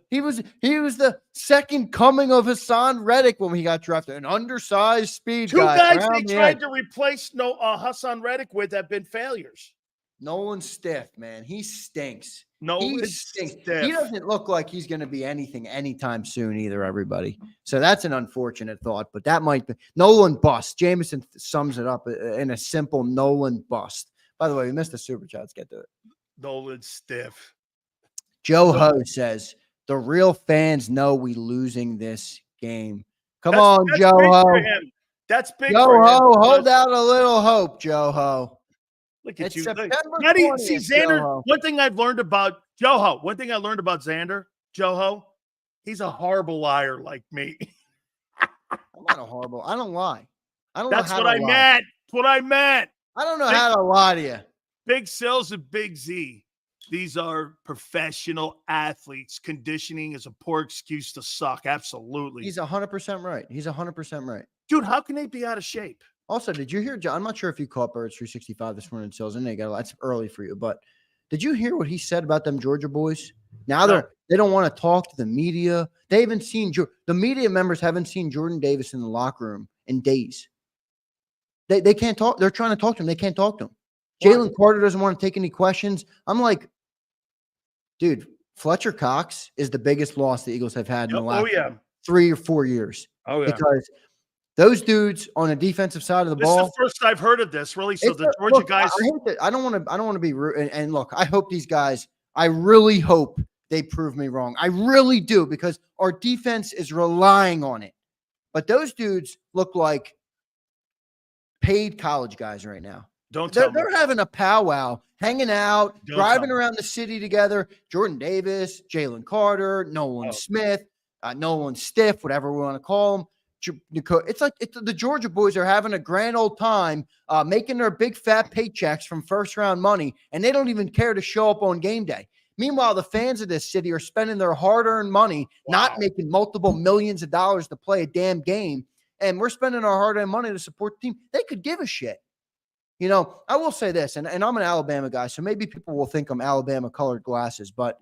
He was the second coming of Hassan Reddick when he got drafted, an undersized speed guy. Two guys they tried to replace Hassan Reddick with have been failures. Nolan Stiff, man, he stinks. He stinks. He doesn't look like he's going to be anything anytime soon either, everybody. So that's an unfortunate thought, but that might be Nolan bust. Jameson sums it up in a simple Nolan bust. By the way, we missed the super chat. Let's get to it. Nolan Stiff. Joe Ho says, the real fans know we losing this game. Come on, Joe Ho. That's big. Joe Ho, hold out a little hope, Joe Ho. Look at you. See, Xander, one thing I've learned about Joe Ho, Xander, Joe Ho, he's a horrible liar like me. I'm not a horrible. I don't lie. I don't That's know how what I lie. meant. That's what I meant. I don't know how to lie to you. Big Sills and Big Z. These are professional athletes. Conditioning is a poor excuse to suck. Absolutely. He's 100% right. He's 100% right. Dude, how can they be out of shape? Also, did you hear, John? I'm not sure if you caught Birds 365 this morning, Sills. And that's early for you, but did you hear what he said about them Georgia boys? Now they don't want to talk to the media. They haven't seen the media members haven't seen Jordan Davis in the locker room in days. They can't talk. They're trying to talk to him. They can't talk to him. Jalen Carter doesn't want to take any questions. I'm like, dude, Fletcher Cox is the biggest loss the Eagles have had in the last 3 or 4 years. Because those dudes on the defensive side of the ball. This is the first I've heard of this, really. So the Georgia guys. I don't want to be rude. And look, I hope these guys. I really hope they prove me wrong. I really do because our defense is relying on it. But those dudes look like paid college guys right now. They're having a powwow, hanging out, driving around the city together. Jordan Davis, Jalen Carter, Nolan Smith, Nolan Stiff, whatever we want to call them. It's like the Georgia boys are having a grand old time making their big fat paychecks from first round money, and they don't even care to show up on game day. Meanwhile, the fans of this city are spending their hard-earned money, not making multiple millions of dollars to play a damn game, and we're spending our hard-earned money to support the team. They could give a shit. You know, I will say this, and I'm an Alabama guy, so maybe people will think I'm Alabama-colored glasses, but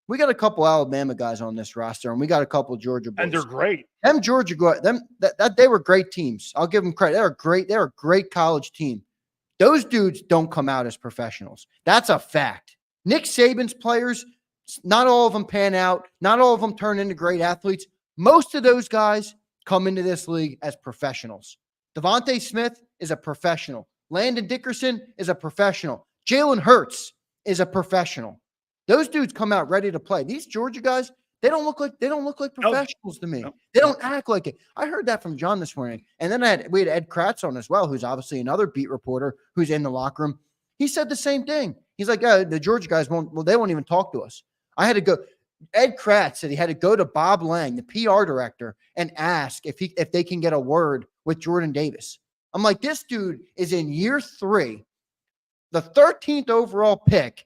we got a couple Alabama guys on this roster, and we got a couple Georgia boys. And they're great. Them Georgia guys, they were great teams. I'll give them credit. They're great. They're a great college team. Those dudes don't come out as professionals. That's a fact. Nick Saban's players, not all of them pan out. Not all of them turn into great athletes. Most of those guys come into this league as professionals. Devontae Smith is a professional. Landon Dickerson is a professional. Jalen Hurts is a professional. Those dudes come out ready to play. These Georgia guys, they don't look like professionals to me. They don't act like it. I heard that from John this morning. And then we had Ed Kratz on as well, who's obviously another beat reporter who's in the locker room. He said the same thing. He's like, the Georgia guys they won't even talk to us. I had to go. Ed Kratz said he had to go to Bob Lang, the PR director, and ask if they can get a word with Jordan Davis. I'm like, this dude is in year 3, the 13th overall pick.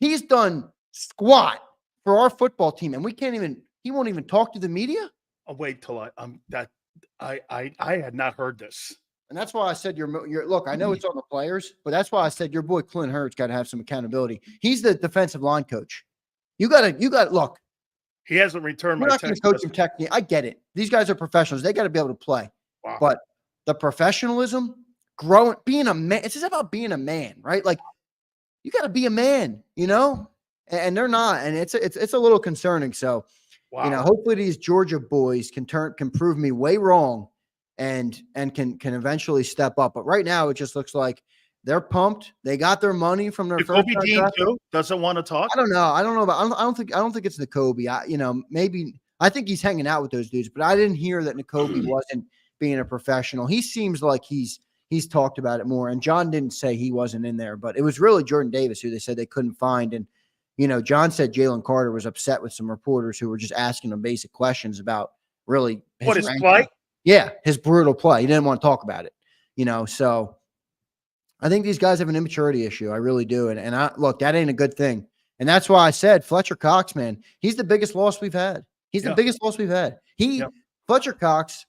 He's done squat for our football team, and he won't even talk to the media. I'll wait till I had not heard this. And that's why I said look, I know it's on the players, but that's why I said your boy Clint Hurts got to have some accountability. He's the defensive line coach. You got to look. He hasn't returned You're my not going to coach him technically. I get it. These guys are professionals. They got to be able to play. Wow. But the professionalism, being a man, it's just about being a man, right? Like, you got to be a man, and they're not. And it's a little concerning. So, wow. Hopefully these Georgia boys can prove me way wrong and can eventually step up. But right now it just looks like they're pumped. They got their money from their first Kobe Dean too doesn't want to talk. I don't know. I don't think it's Nakobe. Maybe I think he's hanging out with those dudes, but I didn't hear that Nakobe wasn't being a professional. He seems like he's talked about it more. And John didn't say he wasn't in there, but it was really Jordan Davis who they said they couldn't find. And John said Jalen Carter was upset with some reporters who were just asking him basic questions about really his play. Yeah, his brutal play. He didn't want to talk about it, so I think these guys have an immaturity issue. I really do. And that ain't a good thing. And that's why I said Fletcher Cox, man, he's the biggest loss we've had. He's the biggest loss we've had. Fletcher Cox.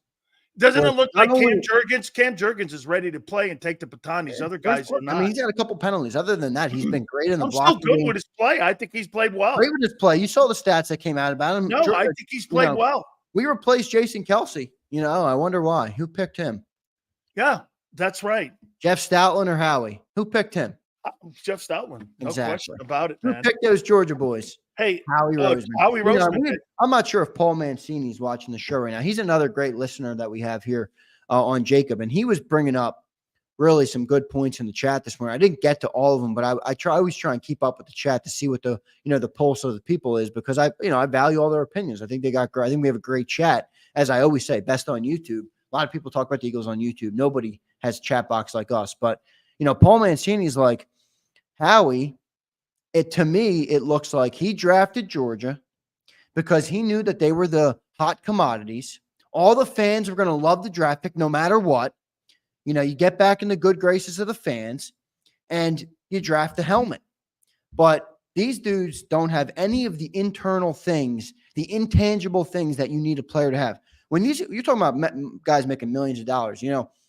Doesn't it look like Cam Jurgens? Cam Jurgens is ready to play and take the baton. These other guys are not. I mean, he's got a couple penalties. Other than that, he's been great in the block. Still good with his play. I think he's played well. Great with his play. You saw the stats that came out about him. No, I think he's played well. We replaced Jason Kelsey. I wonder why. Who picked him? Yeah, that's right. Jeff Stoutland or Howie? Who picked him? Jeff Stoutland. No question about it, man. Who picked those Georgia boys? Hey, Howie Roseman. Howie Roseman. I'm not sure if Paul Mancini's watching the show right now. He's another great listener that we have here on JAKIB, and he was bringing up really some good points in the chat this morning. I didn't get to all of them, but I always try and keep up with the chat to see what the pulse of the people is, because I value all their opinions. I think we have a great chat. As I always say, best on YouTube. A lot of people talk about the Eagles on YouTube. Nobody has chat box like us, but Paul Mancini's like, Howie, to me, it looks like he drafted Georgia because he knew that they were the hot commodities. All the fans were going to love the draft pick no matter what. You get back in the good graces of the fans and you draft the helmet. But these dudes don't have any of the internal things, the intangible things that you need a player to have. When you're talking about guys making millions of dollars,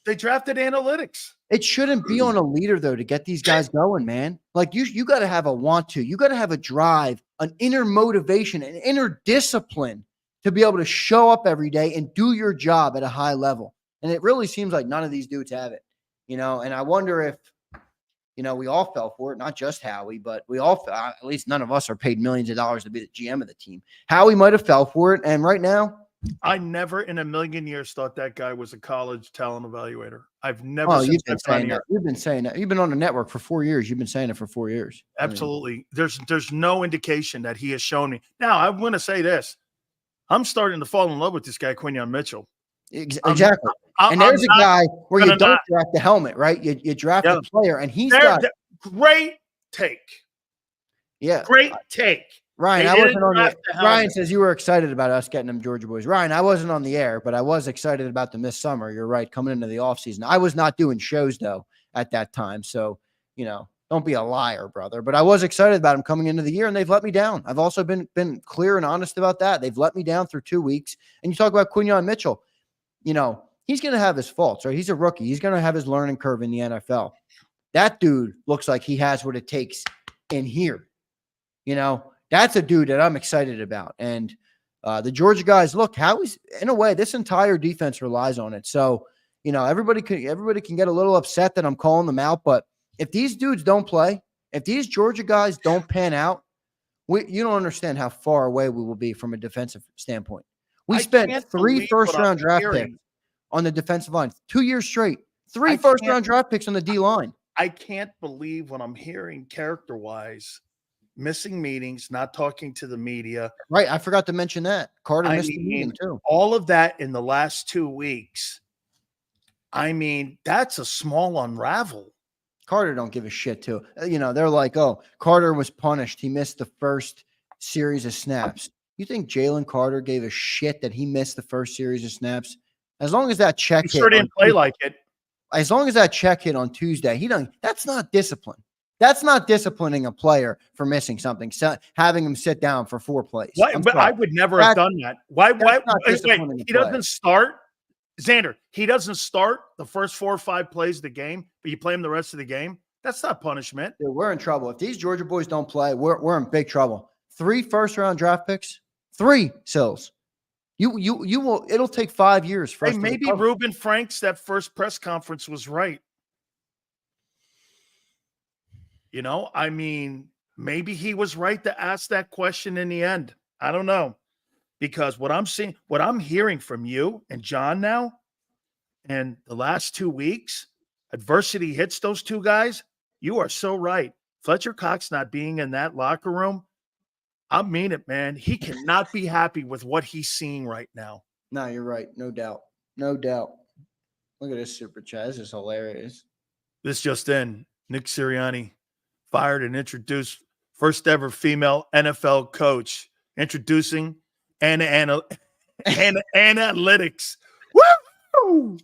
they drafted analytics. It shouldn't be on a leader, though, to get these guys going, man. Like, you got to have a want to. You got to have a drive, an inner motivation, an inner discipline to be able to show up every day and do your job at a high level. And it really seems like none of these dudes have it, and I wonder if, we all fell for it, not just Howie, but we all, at least none of us are paid millions of dollars to be the GM of the team. Howie might have fell for it. And right now, I never in a million years thought that guy was a college talent evaluator. I've never. Oh, you've been saying that. You've been saying that. You've been on the network for 4 years. You've been saying it for 4 years. Absolutely. There's no indication that he has shown me. Now, I want to say this. I'm starting to fall in love with this guy, Quinyon Mitchell. Exactly. And there's a guy where you don't draft the helmet, right? You draft the player, and he's got great take. Yeah. Great take. Ryan, I wasn't on the Ryan says you were excited about us getting them Georgia boys. Ryan, I wasn't on the air, but I was excited about them this summer. You're right, coming into the offseason. I was not doing shows, though, at that time. So, don't be a liar, brother. But I was excited about them coming into the year, and they've let me down. I've also been clear and honest about that. They've let me down through 2 weeks. And you talk about Quinyon Mitchell. He's going to have his faults, right? He's a rookie. He's going to have his learning curve in the NFL. That dude looks like he has what it takes in here. That's a dude that I'm excited about. And the Georgia guys, look, Howie's, in a way, this entire defense relies on it. So, everybody can get a little upset that I'm calling them out. But if these dudes don't play, if these Georgia guys don't pan out, you don't understand how far away we will be from a defensive standpoint. We spent 3 first-round draft picks on the defensive line, 2 years straight. 3 first-round draft picks on the D line. I can't believe what I'm hearing character-wise. Missing meetings, not talking to the media. Right. I forgot to mention that. Carter missed the meeting too. All of that in the last 2 weeks. That's a small unravel. Carter don't give a shit too. They're like, oh, Carter was punished. He missed the first series of snaps. You think Jalen Carter gave a shit that he missed the first series of snaps? As long as that check he sure didn't play like it. as long as that check hit on Tuesday, that's not discipline. That's not disciplining a player for missing something, having him sit down for 4 plays. But I would never have done that. Why? Not Wait, disciplining he doesn't start. Xander, he doesn't start the first 4 or 5 plays of the game, but you play him the rest of the game. That's not punishment. Dude, we're in trouble. If these Georgia boys don't play, we're in big trouble. 3 first-round draft picks, 3 Sills. You will. It'll take 5 years for us. Maybe Reuben Franks, that first press conference, was right. You know, I mean, maybe he was right to ask that question in the end. I don't know. Because what I'm hearing from you and John now, and the last 2 weeks, adversity hits those 2 guys. You are so right. Fletcher Cox not being in that locker room, I mean it, man. He cannot be happy with what he's seeing right now. No, you're right. No doubt. No doubt. Look at this super chat. This is hilarious. This just in. Nick Sirianni fired and introduced first ever female NFL coach. Introducing analytics. Woo!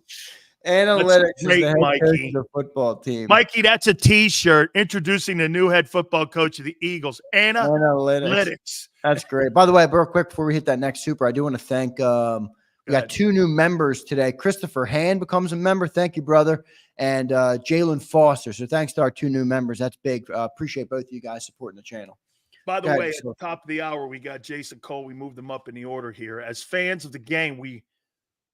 Analytics is the head coach of the football team. Mikey, that's a T-shirt introducing the new head football coach of the Eagles. Analytics. That's great. By the way, real quick before we hit that next super, I do want to thank we got 2 new members today. Christopher Hand becomes a member. Thank you, brother. And Jalen Foster. So thanks to our 2 new members. That's big. Appreciate both of you guys supporting the channel. By the way, at the top of the hour, we got Jason Cole. We moved them up in the order here. As fans of the game, we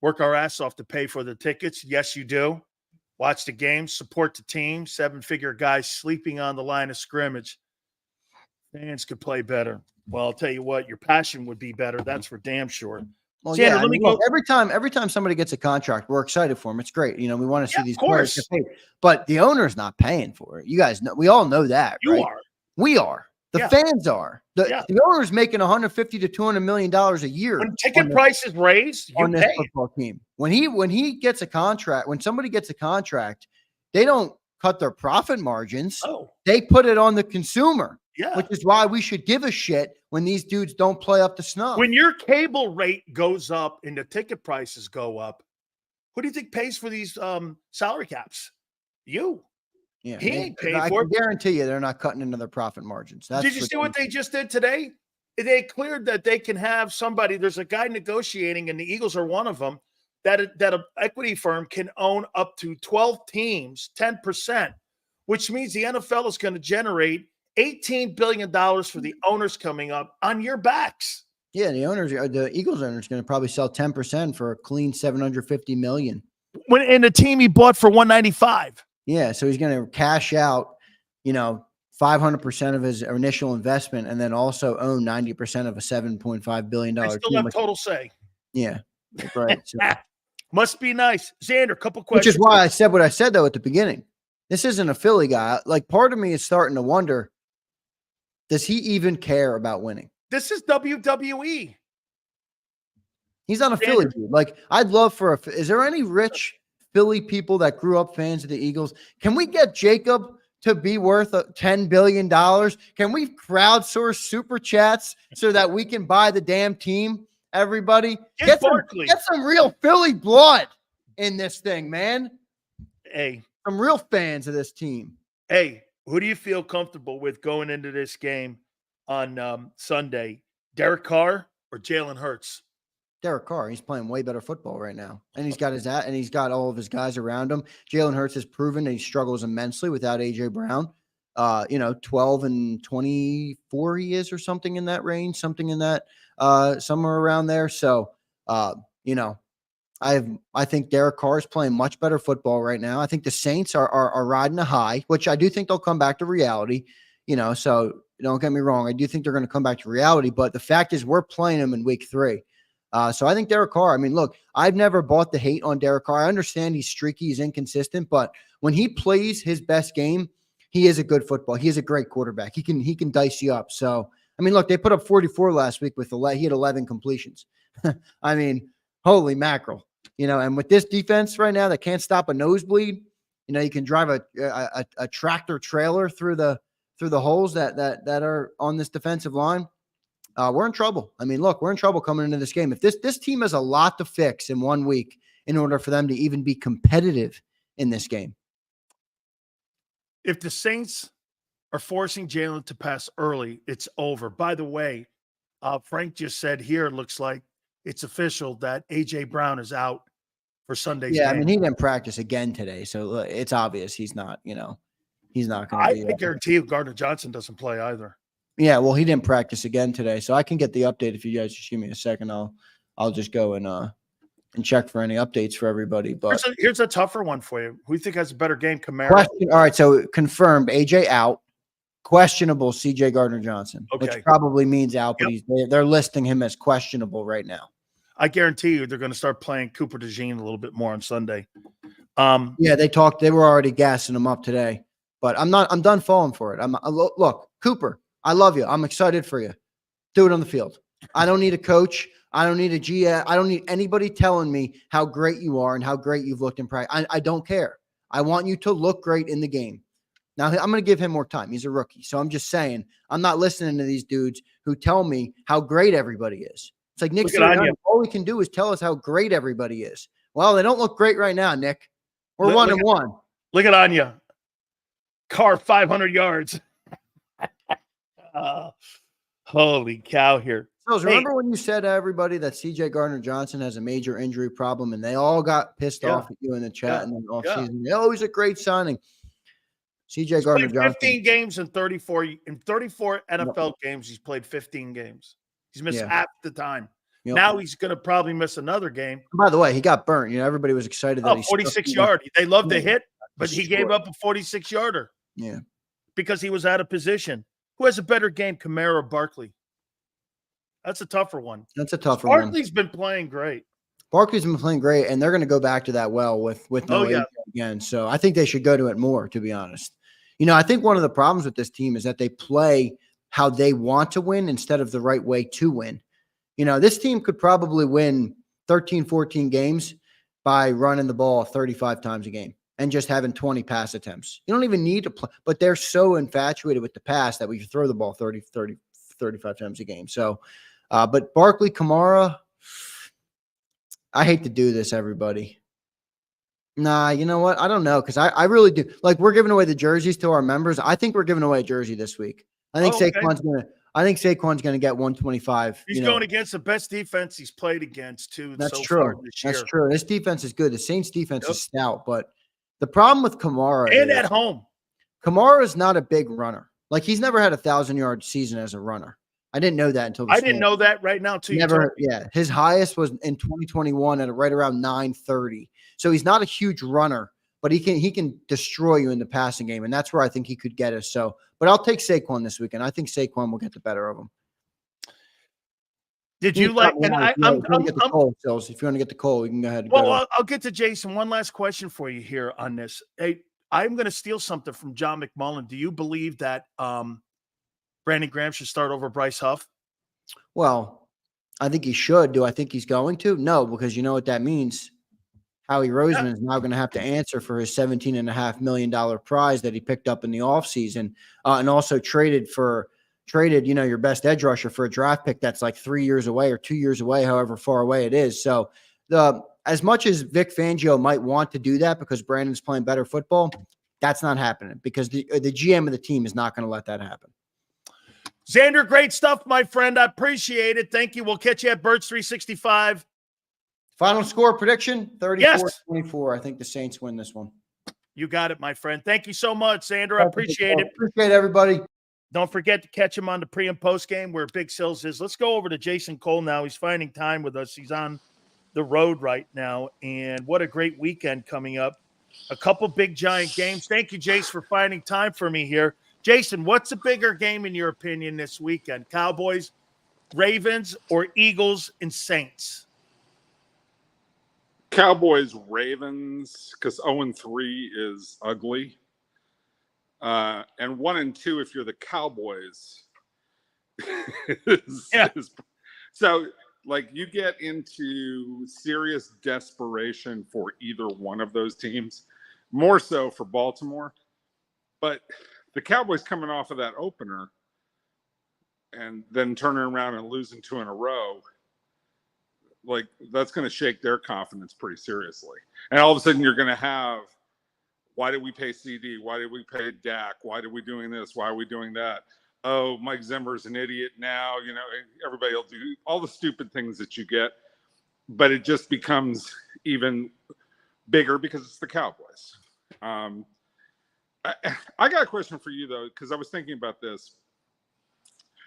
work our ass off to pay for the tickets. Yes, you do. Watch the game, support the team. 7-figure guys sleeping on the line of scrimmage. Fans could play better. Well, I'll tell you what, your passion would be better. That's for damn sure. Well, Xander, let me go. Every time somebody gets a contract, we're excited for them. It's great. You know, we want to see these players get paid. But the owner's not paying for it. You guys know, we all know that. You right? are. We are. The fans are. The owner's making $150 to $200 million a year. When ticket prices raise, you on this football team. When he gets a contract, when somebody gets a contract, they don't cut their profit margins. Oh. They put it on the consumer. Yeah. Which is why we should give a shit when these dudes don't play up to snuff. When your cable rate goes up and the ticket prices go up, who do you think pays for these salary caps? You. Yeah, he ain't paying I for can guarantee you they're not cutting into their profit margins. Did you see what they just did today? They cleared that they can have somebody. There's a guy negotiating, and the Eagles are one of them, that an equity firm can own up to 12 teams, 10%, which means the NFL is going to generate $18 billion for the owners coming up on your backs. Yeah, the Eagles owner is going to probably sell 10% for a clean $750 million. When in the team he bought for $195. Yeah, so he's going to cash out, 500% of his initial investment, and then also own 90% of a $7.5 billion team. Still have total say. Yeah, right. So, must be nice, Xander. Couple questions. Which is why I said what I said though at the beginning. This isn't a Philly guy. Like, part of me is starting to wonder: does he even care about winning? This is WWE. He's not a Philly dude. Like, I'd love for is there any rich Philly people that grew up fans of the Eagles? Can we get JAKIB to be worth $10 billion? Can we crowdsource super chats so that we can buy the damn team? Everybody get some real Philly blood in this thing, man. Hey, some real fans of this team. Hey, who do you feel comfortable with going into this game on Sunday? Derek Carr or Jalen Hurts? Derek Carr, he's playing way better football right now. And he's got all of his guys around him. Jalen Hurts has proven that he struggles immensely without A.J. Brown. 12 and 24 he is, or something in that range, something in that somewhere around there. So, I think Derek Carr is playing much better football right now. I think the Saints are riding a high, which I do think they'll come back to reality. So don't get me wrong. I do think they're going to come back to reality, but the fact is we're playing them in week 3. So I think Derek Carr, look, I've never bought the hate on Derek Carr. I understand he's streaky, he's inconsistent, but when he plays his best game, he is a good football. He is a great quarterback. He can dice you up. So, look, they put up 44 last week he had 11 completions. Holy mackerel, and with this defense right now that can't stop a nosebleed, you can drive a tractor trailer through the holes that are on this defensive line. We're in trouble. Look, we're in trouble coming into this game. If this team has a lot to fix in 1 week in order for them to even be competitive in this game. If the Saints are forcing Jalen to pass early, it's over. By the way, Frank just said here, it looks like it's official that A.J. Brown is out for Sunday's game. I mean, he didn't practice again today, so it's obvious he's not, he's not going to be. I guarantee you Gardner Johnson doesn't play either. Yeah, well, he didn't practice again today, so I can get the update if you guys just give me a second. I'll just go and check for any updates for everybody. But here's a tougher one for you. Who do you think has a better game, Kamara? Question. All right, so confirmed, AJ out, questionable, CJ Gardner-Johnson, which probably means out, but they're listing him as questionable right now. I guarantee you they're going to start playing Cooper DeJean a little bit more on Sunday. Yeah, they were already gassing him up today, but I'm done falling for it. Look, Cooper, I love you. I'm excited for you. Do it on the field. I don't need a coach. I don't need a GM. I don't need anybody telling me how great you are and how great you've looked in practice. I don't care. I want you to look great in the game. Now, I'm going to give him more time. He's a rookie. So I'm just saying, I'm not listening to these dudes who tell me how great everybody is. It's like Nick Sirianni, all we can do is tell us how great everybody is. Well, they don't look great right now, Nick. We're 1-1. Look at Anya. Carr 500 yards. Holy cow here. So remember when you said to everybody that CJ Gardner-Johnson has a major injury problem and they all got pissed off at you in the chat and then off season? Oh, he's a great signing. CJ Gardner-Johnson. 15 games in 34 NFL games. He's played 15 games. He's missed half the time. Yep. Now he's going to probably miss another game. By the way, he got burnt. Everybody was excited that he 46-yard. They loved the hit, but he gave up a 46-yarder. Yeah. Because he was out of position. Who has a better game, Kamara or Barkley? That's a tougher one. That's a tougher one. Barkley's been playing great. Barkley's been playing great, and they're going to go back to that with no AJ again. So I think they should go to it more, to be honest. I think one of the problems with this team is that they play how they want to win instead of the right way to win. This team could probably win 13, 14 games by running the ball 35 times a game and just having 20 pass attempts. You don't even need to play, but they're so infatuated with the pass that we can throw the ball 35 times a game. So, but Barkley, Kamara, I hate to do this, everybody. Nah, you know what? I don't know, because I really do. Like, we're giving away the jerseys to our members. I think we're giving away a jersey this week. I think Saquon's gonna get 125. He's going against the best defense he's played against too. That's true. That's true. This defense is good. The Saints defense is stout, but the problem with Kamara and at home, Kamara is not a big runner. Like, he's never had a 1,000-yard season as a runner. I didn't know that until I didn't know that right now too. His highest was in 2021 at right around 930. So he's not a huge runner, but he can destroy you in the passing game, and that's where I think he could get us. So, but I'll take Saquon this weekend. I think Saquon will get the better of him. Did you like? And if you want to get the call, we can go ahead. Well, I'll get to Jason. One last question for you here on this. Hey, I'm going to steal something from John McMullen. Do you believe that Brandon Graham should start over Bryce Huff? Well, I think he should. Do I think he's going to? No, because you know what that means. Howie Roseman is now going to have to answer for his $17.5 million prize that he picked up in the offseason, and also traded, your best edge rusher for a draft pick that's like 3 years away or 2 years away, however far away it is. So as much as Vic Fangio might want to do that because Brandon's playing better football, that's not happening because the GM of the team is not going to let that happen. Xander, great stuff, my friend. I appreciate it. Thank you. We'll catch you at Birds 365. Final score prediction, 34-24. I think the Saints win this one. You got it, my friend. Thank you so much, Xander. I appreciate it. Appreciate everybody. Don't forget to catch him on the pre- and post-game where Big Sills is. Let's go over to Jason Cole now. He's finding time with us. He's on the road right now, and what a great weekend coming up. A couple big, giant games. Thank you, Jason, for finding time for me here. Jason, what's a bigger game in your opinion this weekend? Cowboys, Ravens, or Eagles and Saints? Cowboys, Ravens, because 0-3 is ugly. And 1-2 if you're the Cowboys. So, like, you get into serious desperation for either one of those teams, more so for Baltimore. But the Cowboys coming off of that opener and then turning around and losing 2 in a row, like, that's going to shake their confidence pretty seriously. And all of a sudden you're going to have Why did we pay CD? Why did we pay Dak? Why are we doing this? Why are we doing that? Oh, Mike Zimmer's an idiot now. Everybody will do all the stupid things that you get, but it just becomes even bigger because it's the Cowboys. I got a question for you, though, because I was thinking about this.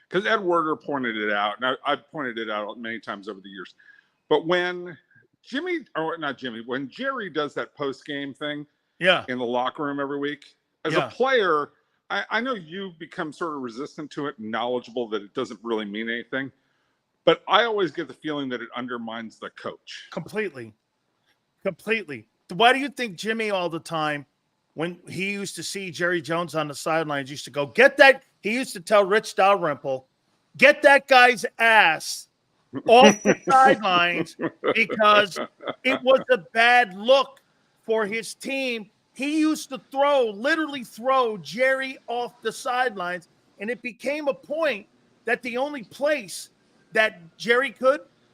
Because Ed Werder pointed it out, and I've pointed it out many times over the years. But when when Jerry does that post-game thing in the locker room every week, as a player, I know you've become sort of resistant to it, knowledgeable that it doesn't really mean anything. But I always get the feeling that it undermines the coach. Completely. Why do you think Jimmy all the time, when he used to see Jerry Jones on the sidelines, used to go, get that? He used to tell Rich Dalrymple, get that guy's ass off the sidelines because it was a bad look for his team. He used to literally throw Jerry off the sidelines, and it became a point that the only place that Jerry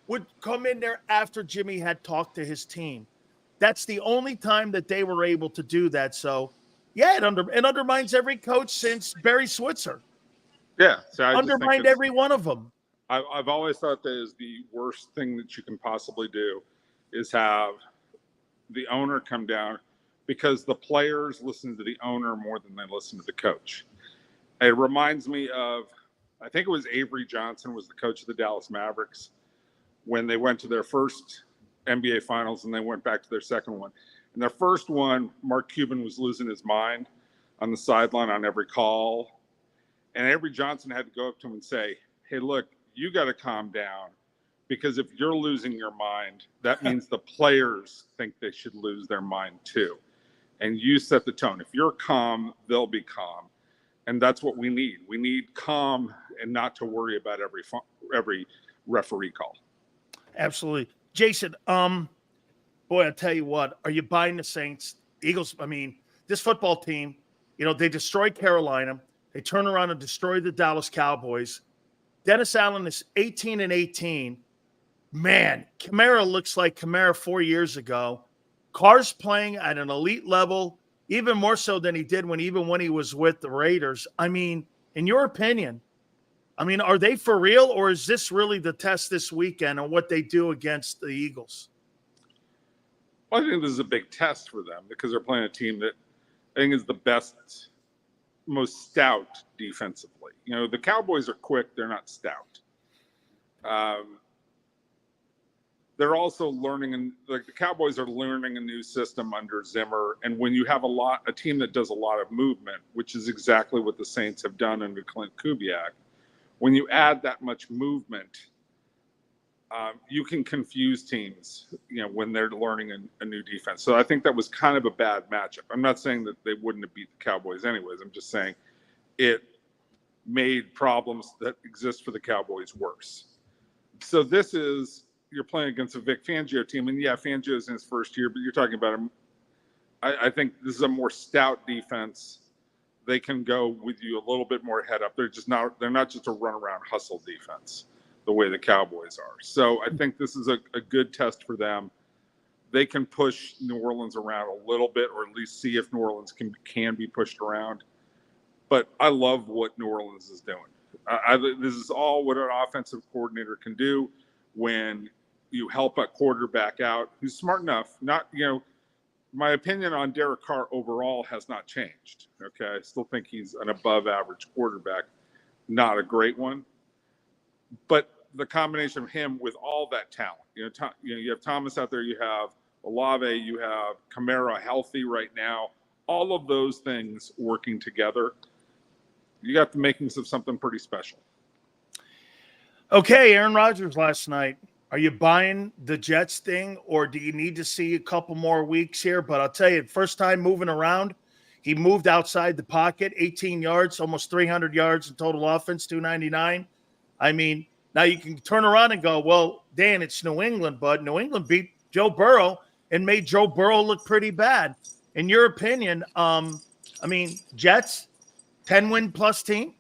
would come in there after Jimmy had talked to his team. That's the only time that they were able to do that. So, yeah, it undermines every coach since Barry Switzer. Yeah. So I undermined every one of them. I've always thought that is the worst thing that you can possibly do is have the owner come down, because the players listen to the owner more than they listen to the coach. It reminds me of, I think it was Avery Johnson was the coach of the Dallas Mavericks when they went to their first NBA Finals and they went back to their second one. In their first one, Mark Cuban was losing his mind on the sideline on every call. And Avery Johnson had to go up to him and say, hey, look, you got to calm down, because if you're losing your mind, that means the players think they should lose their mind too. And you set the tone. If you're calm, they'll be calm. And that's what we need. We need calm and not to worry about every referee call. Absolutely. Jason, boy, I tell you what, are you buying the Saints? Eagles, this football team, they destroyed Carolina. They turn around and destroy the Dallas Cowboys. Dennis Allen is 18-18. Man, Kamara looks like Kamara 4 years ago. Carr's playing at an elite level, even more so than he did when he was with the Raiders. In your opinion, are they for real, or is this really the test this weekend on what they do against the Eagles? Well, I think this is a big test for them because they're playing a team that I think is the best, most stout defensively. The Cowboys are quick. They're not stout. They're also learning, and the Cowboys are learning a new system under Zimmer. And when you have a team that does a lot of movement, which is exactly what the Saints have done under Clint Kubiak, when you add that much movement, you can confuse teams, when they're learning a new defense. So I think that was kind of a bad matchup. I'm not saying that they wouldn't have beat the Cowboys anyways. I'm just saying it made problems that exist for the Cowboys worse. So you're playing against a Vic Fangio team, and yeah, Fangio's in his first year, but you're talking about him. I think this is a more stout defense. They can go with you a little bit more head up. They're not just a run around hustle defense the way the Cowboys are. So I think this is a good test for them. They can push New Orleans around a little bit, or at least see if New Orleans can be pushed around. But I love what New Orleans is doing. This is all what an offensive coordinator can do when you help a quarterback out who's smart enough. My opinion on Derek Carr overall has not changed. Okay, I still think he's an above average quarterback, not a great one. But the combination of him with all that talent, you have Thomas out there, you have Olave, you have Kamara healthy right now, all of those things working together, you got the makings of something pretty special. Okay, Aaron Rodgers last night. Are you buying the Jets thing, or do you need to see a couple more weeks here? But I'll tell you, first time moving around, he moved outside the pocket, 18 yards, almost 300 yards in total offense, 299. Now you can turn around and go, well, Dan, it's New England, but New England beat Joe Burrow and made Joe Burrow look pretty bad. In your opinion, Jets, 10-win plus team?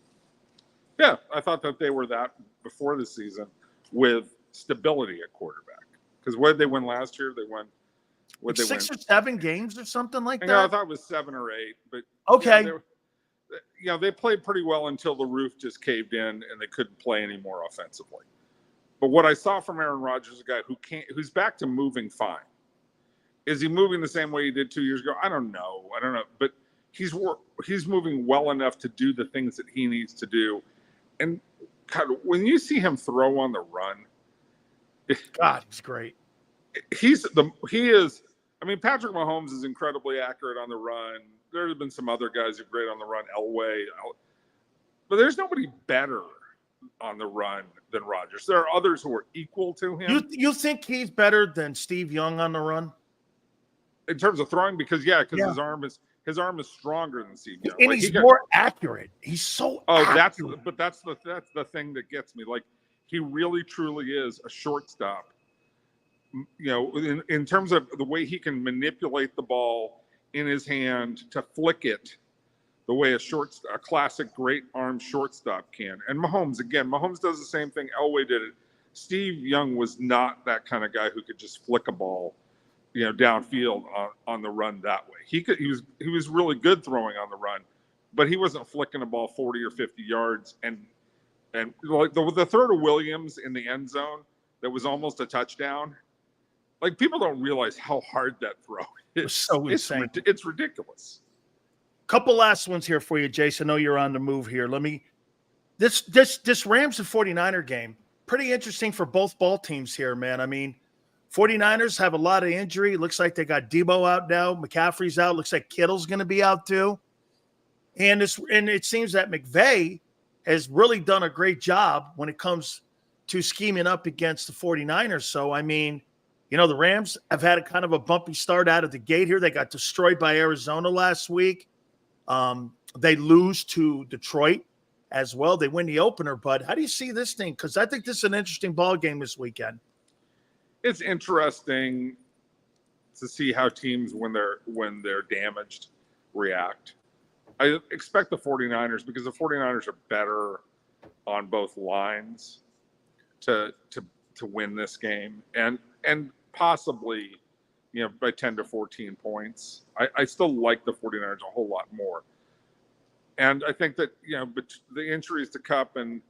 Yeah, I thought that they were that before the season with stability at quarterback. Because what did they win last year? They won Like 6 or 7 games or something like that? I thought it was 7 or 8. But okay. They played pretty well until the roof just caved in and they couldn't play anymore offensively. But what I saw from Aaron Rodgers, a guy who's back to moving fine. Is he moving the same way he did 2 years ago? I don't know. But he's moving well enough to do the things that he needs to do. And God, when you see him throw on the run, God, he's great. He is. I mean, Patrick Mahomes is incredibly accurate on the run. There have been some other guys who are great on the run, Elway, but there's nobody better on the run than Rodgers. There are others who are equal to him. You think he's better than Steve Young on the run? In terms of throwing, because his arm is stronger than Steve Young. And he's more accurate. He's so accurate. That's the thing that gets me. Like, he really truly is a shortstop. In terms of the way he can manipulate the ball in his hand to flick it the way a classic great arm shortstop can. And Mahomes does the same thing. Elway did it. Steve Young was not that kind of guy who could just flick a ball, downfield on the run that way. He was really good throwing on the run, but he wasn't flicking a ball 40 or 50 yards. And like the throw to Williams in the end zone that was almost a touchdown. Like, people don't realize how hard that throw is. It's so insane. It's ridiculous. Couple last ones here for you, Jason. I know you're on the move here. This Rams and 49er game, pretty interesting for both ball teams here, man. I mean, 49ers have a lot of injury. It looks like they got Debo out now. McCaffrey's out. Looks like Kittle's going to be out too. And it seems that McVay has really done a great job when it comes to scheming up against the 49ers. So, I mean, the Rams have had a kind of a bumpy start out of the gate here. They got destroyed by Arizona last week. They lose to Detroit as well. They win the opener. But how do you see this thing? Because I think this is an interesting ball game this weekend. It's interesting to see how teams, when they're damaged, react. I expect the 49ers, because the 49ers are better on both lines to win this game. And possibly, by 10 to 14 points. I still like the 49ers a whole lot more. And I think that, but the injuries to Kupp and,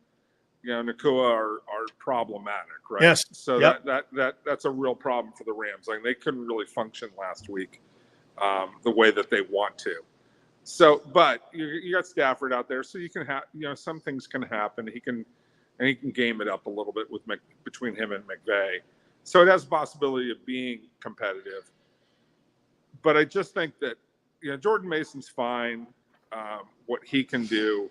Nakua are problematic, right? Yes. So that's a real problem for the Rams. Like, they couldn't really function last week the way that they want to. So, but you got Stafford out there, so you can have, some things can happen. He can game it up a little bit between him and McVay. So it has the possibility of being competitive. But I just think that, Jordan Mason's fine, what he can do.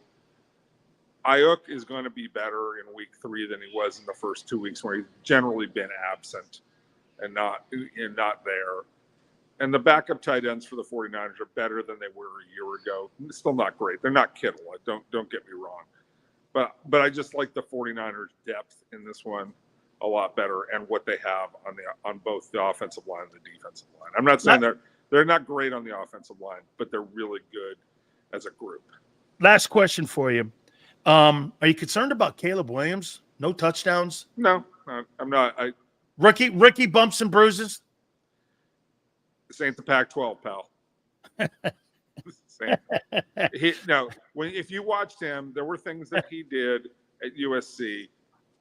Ayuk is going to be better in week 3 than he was in the first 2 weeks, where he's generally been absent and not there. And the backup tight ends for the 49ers are better than they were a year ago. Still not great. They're not Kittle. Don't get me wrong. But I just like the 49ers' depth in this one a lot better, and what they have on both the offensive line and the defensive line. I'm not saying they're not great on the offensive line, but they're really good as a group. Last question for you. Are you concerned about Caleb Williams? No touchdowns? No, I'm not. Rookie bumps and bruises? This ain't the Pac-12, pal. If you watched him, there were things that he did at USC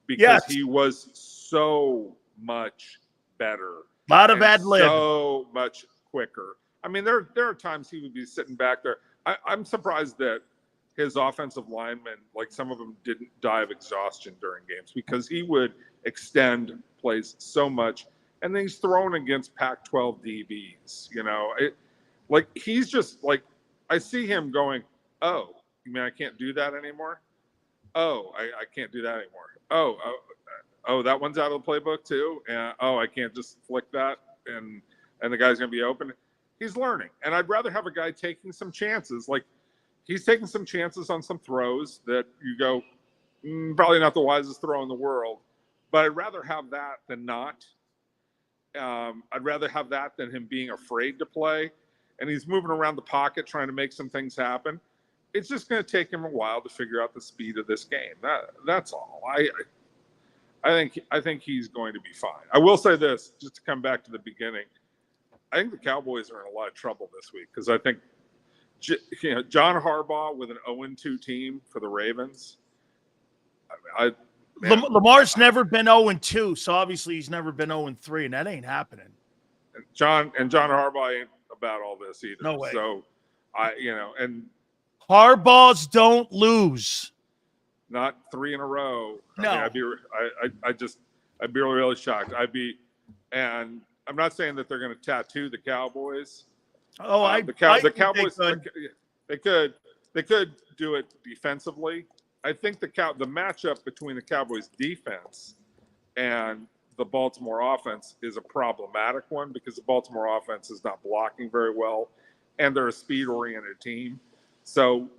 because he was so much better. A lot of ad lib. So much quicker. I mean, there are times he would be sitting back there. I'm surprised that his offensive linemen, like some of them, didn't die of exhaustion during games, because he would extend plays so much. And then he's thrown against Pac-12 DBs, he's just like, I see him going, oh, you mean I can't do that anymore? Oh, I can't do that anymore. Oh, that one's out of the playbook too. And I can't just flick that and the guy's going to be open. He's learning. And I'd rather have a guy taking some chances. Like, he's taking some chances on some throws that you go, probably not the wisest throw in the world, but I'd rather have that than not. I'd rather have that than him being afraid to play. And he's moving around the pocket trying to make some things happen. It's just going to take him a while to figure out the speed of this game. That's all. I think he's going to be fine. I will say this, just to come back to the beginning. I think the Cowboys are in a lot of trouble this week because I think John Harbaugh with an 0-2 team for the Ravens. Lamar's never been 0-2, so obviously he's never been 0-3, and that ain't happening. John Harbaugh ain't about all this either. No way. So and Harbaughs don't lose. Not 3 in a row. No. I mean, I'd be really shocked. And I'm not saying that they're going to tattoo the Cowboys. Oh, the Cowboys they could do it defensively. I think the matchup between the Cowboys defense and the Baltimore offense is a problematic one because the Baltimore offense is not blocking very well, and they're a speed-oriented team. So,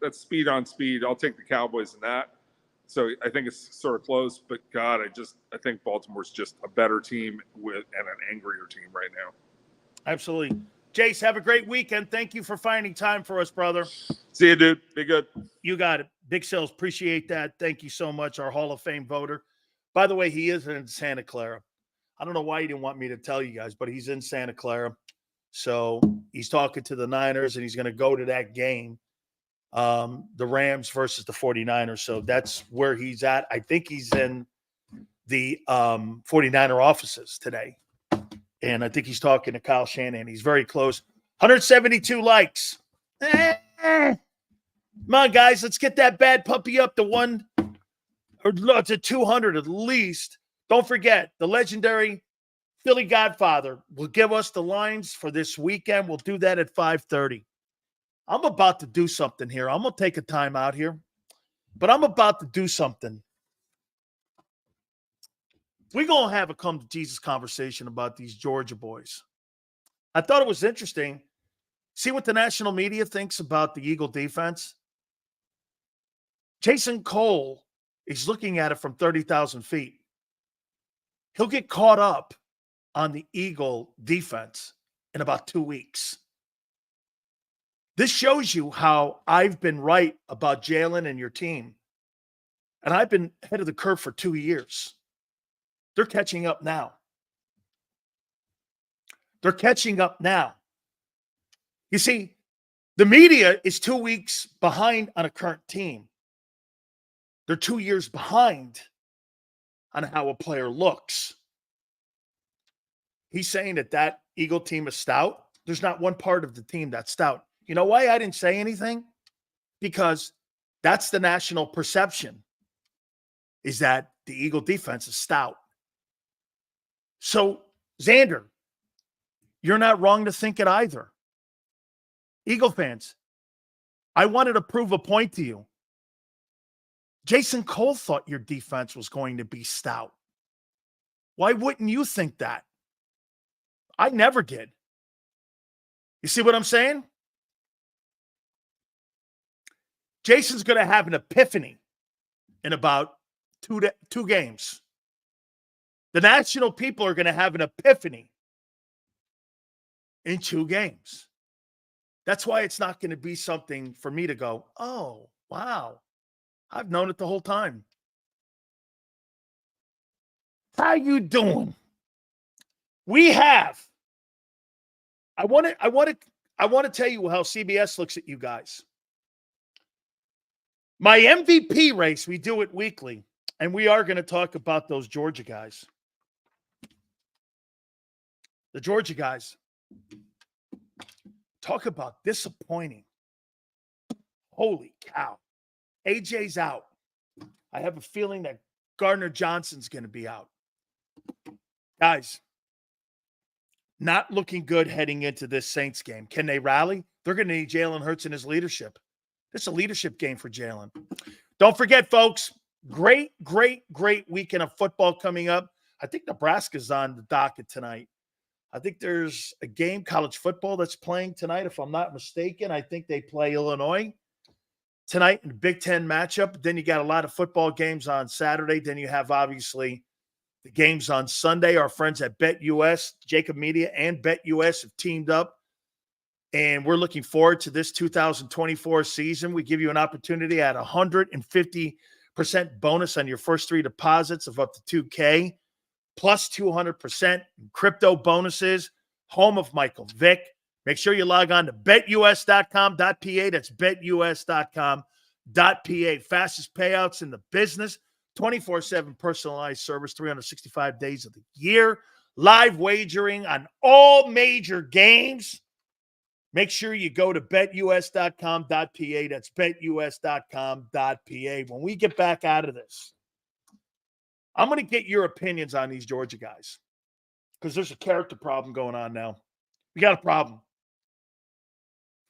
that's speed on speed. I'll take the Cowboys in that. So I think it's sort of close, but God, I think Baltimore's just a better team and an angrier team right now. Absolutely. Jace, have a great weekend. Thank you for finding time for us, brother. See you, dude. Be good. You got it. Big Sales, appreciate that. Thank you so much, our Hall of Fame voter. By the way, he is in Santa Clara. I don't know why he didn't want me to tell you guys, but he's in Santa Clara. So he's talking to the Niners, and he's going to go to that game, the Rams versus the 49ers. So that's where he's at. I think he's in the 49er offices today. And I think he's talking to Kyle Shanahan. He's very close. 172 likes. Come on, guys. Let's get that bad puppy up to 1 or to 200 at least. Don't forget, the legendary Philly Godfather will give us the lines for this weekend. We'll do that at 5:30. I'm about to do something here. I'm going to take a time out here, but I'm about to do something. We're going to have a come to Jesus conversation about these Georgia boys. I thought it was interesting. See what the national media thinks about the Eagle defense? Jason Cole is looking at it from 30,000 feet. He'll get caught up on the Eagle defense in about 2 weeks. This shows you how I've been right about Jalen and your team. And I've been ahead of the curve for 2 years. They're catching up now. They're catching up now. You see, the media is 2 weeks behind on a current team. They're 2 years behind on how a player looks. He's saying that Eagle team is stout. There's not one part of the team that's stout. You know why I didn't say anything? Because that's the national perception, is that the Eagle defense is stout. So, Xander, you're not wrong to think it either. Eagle fans, I wanted to prove a point to you. Jason Cole thought your defense was going to be stout. Why wouldn't you think that? I never did. You see what I'm saying? Jason's going to have an epiphany in about two games. The national people are going to have an epiphany in 2 games. That's why it's not going to be something for me to go, oh, wow, I've known it the whole time. How you doing? We have. I want to tell you how CBS looks at you guys. My MVP race, we do it weekly, and we are going to talk about those Georgia guys. The Georgia guys. Talk about disappointing. Holy cow. AJ's out. I have a feeling that Gardner Johnson's going to be out. Guys, not looking good heading into this Saints game. Can they rally? They're going to need Jalen Hurts and his leadership. This is a leadership game for Jalen. Don't forget, folks, great weekend of football coming up. I think Nebraska's on the docket tonight. I think there's a game, college football, that's playing tonight, if I'm not mistaken. I think they play Illinois tonight in the Big Ten matchup. Then you got a lot of football games on Saturday. Then you have, obviously, the games on Sunday. Our friends at BetUS, JAKIB Media, and BetUS have teamed up. And we're looking forward to this 2024 season. We give you an opportunity at 150% bonus on your first 3 deposits of up to $2K, plus 200% crypto bonuses, home of Michael Vick. Make sure you log on to betus.com.pa. That's betus.com.pa. Fastest payouts in the business, 24/7 personalized service, 365 days of the year, live wagering on all major games. Make sure you go to betus.com.pa. That's betus.com.pa. When we get back out of this, I'm going to get your opinions on these Georgia guys because there's a character problem going on now. We got a problem.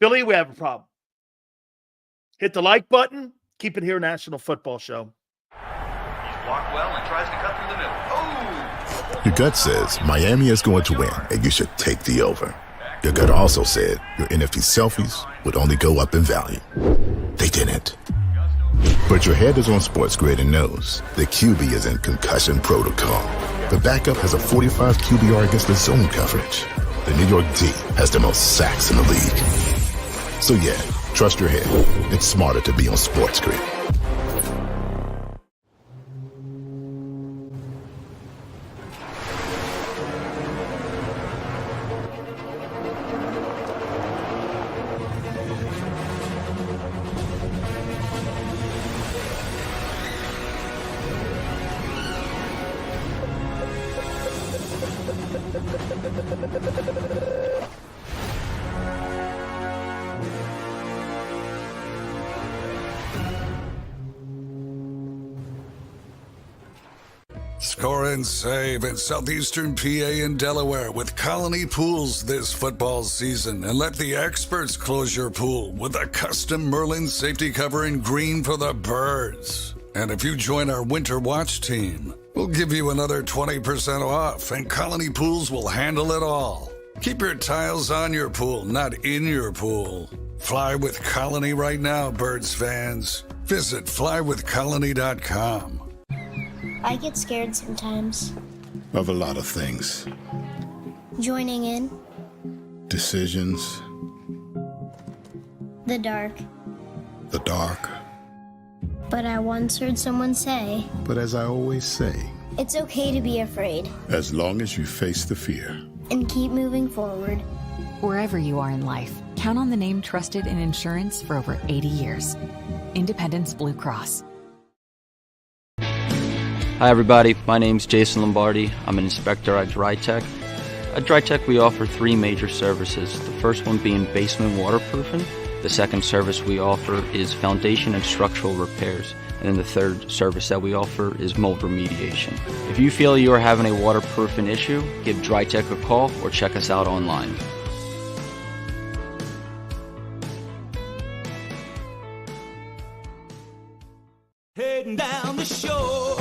Philly, we have a problem. Hit the like button. Keep it here, National Football Show. He's blocked well and tries to cut through the middle. Oh! Your gut says Miami is going to win, and you should take the over. Your gut also said your NFT selfies would only go up in value. They didn't. But your head is on Sports Grid and knows the QB is in concussion protocol. The backup has a 45 QBR against the zone coverage. The New York D has the most sacks in the league. So yeah, trust your head. It's smarter to be on Sports Grid. Score and save in southeastern PA and Delaware with Colony Pools this football season, and let the experts close your pool with a custom Merlin safety cover in green for the birds. And if you join our Winter Watch team, we'll give you another 20% off, and Colony Pools will handle it all. Keep your tiles on your pool, not in your pool. Fly with Colony right now, birds fans. Visit flywithcolony.com. I get scared sometimes. Of a lot of things. Joining in. Decisions. The dark. The dark. But I once heard someone say, But as I always say, it's okay to be afraid. as long as you face the fear. And keep moving forward. Wherever you are in life, count on the name trusted in insurance for over 80 years. Independence Blue Cross. Hi everybody, my name's Jason Lombardi. I'm an inspector at DryTech. At DryTech we offer three major services. The first one being basement waterproofing. The second service we offer is foundation and structural repairs. And then the third service that we offer is mold remediation. If you feel you are having a waterproofing issue, give DryTech a call or check us out online. Heading down the shore.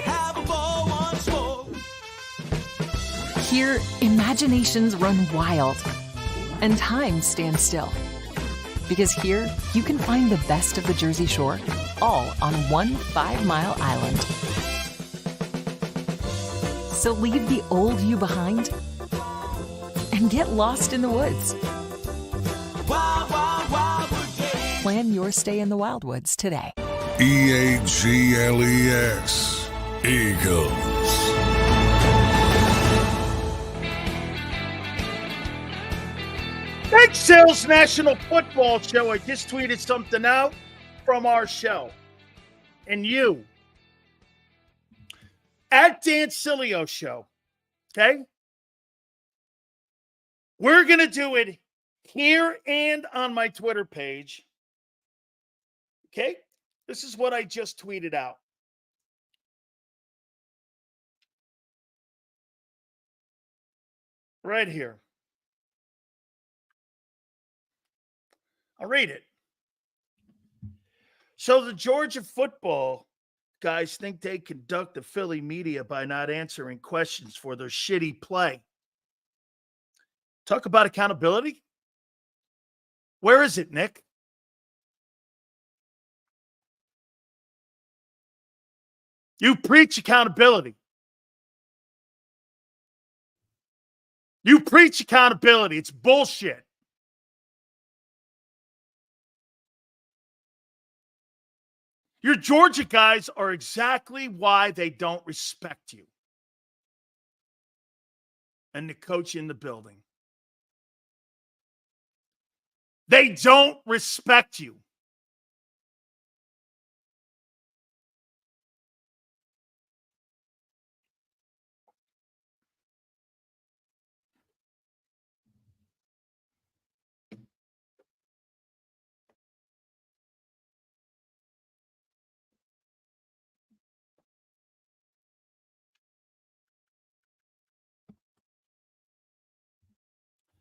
Have a ball once more. Here, imaginations run wild and time stands still. Because here, you can find the best of the Jersey Shore, all on one 5-mile island. So leave the old you behind and get lost in the woods. Wild, wild, wildwood. Plan your stay in the Wildwoods today. EAGLES. Eagles. Big Sales National Football Show. I just tweeted something out from our show. And you, at Dan Sileo Show, okay? We're going to do it here and on my Twitter page. Okay? This is what I just tweeted out. Right here. I'll read it. So the Georgia football guys think they conduct the Philly media by not answering questions for their shitty play. Talk about accountability. Where is it, Nick? You preach accountability. You preach accountability. It's bullshit. Your Georgia guys are exactly why they don't respect you. and the coach in the building. They don't respect you.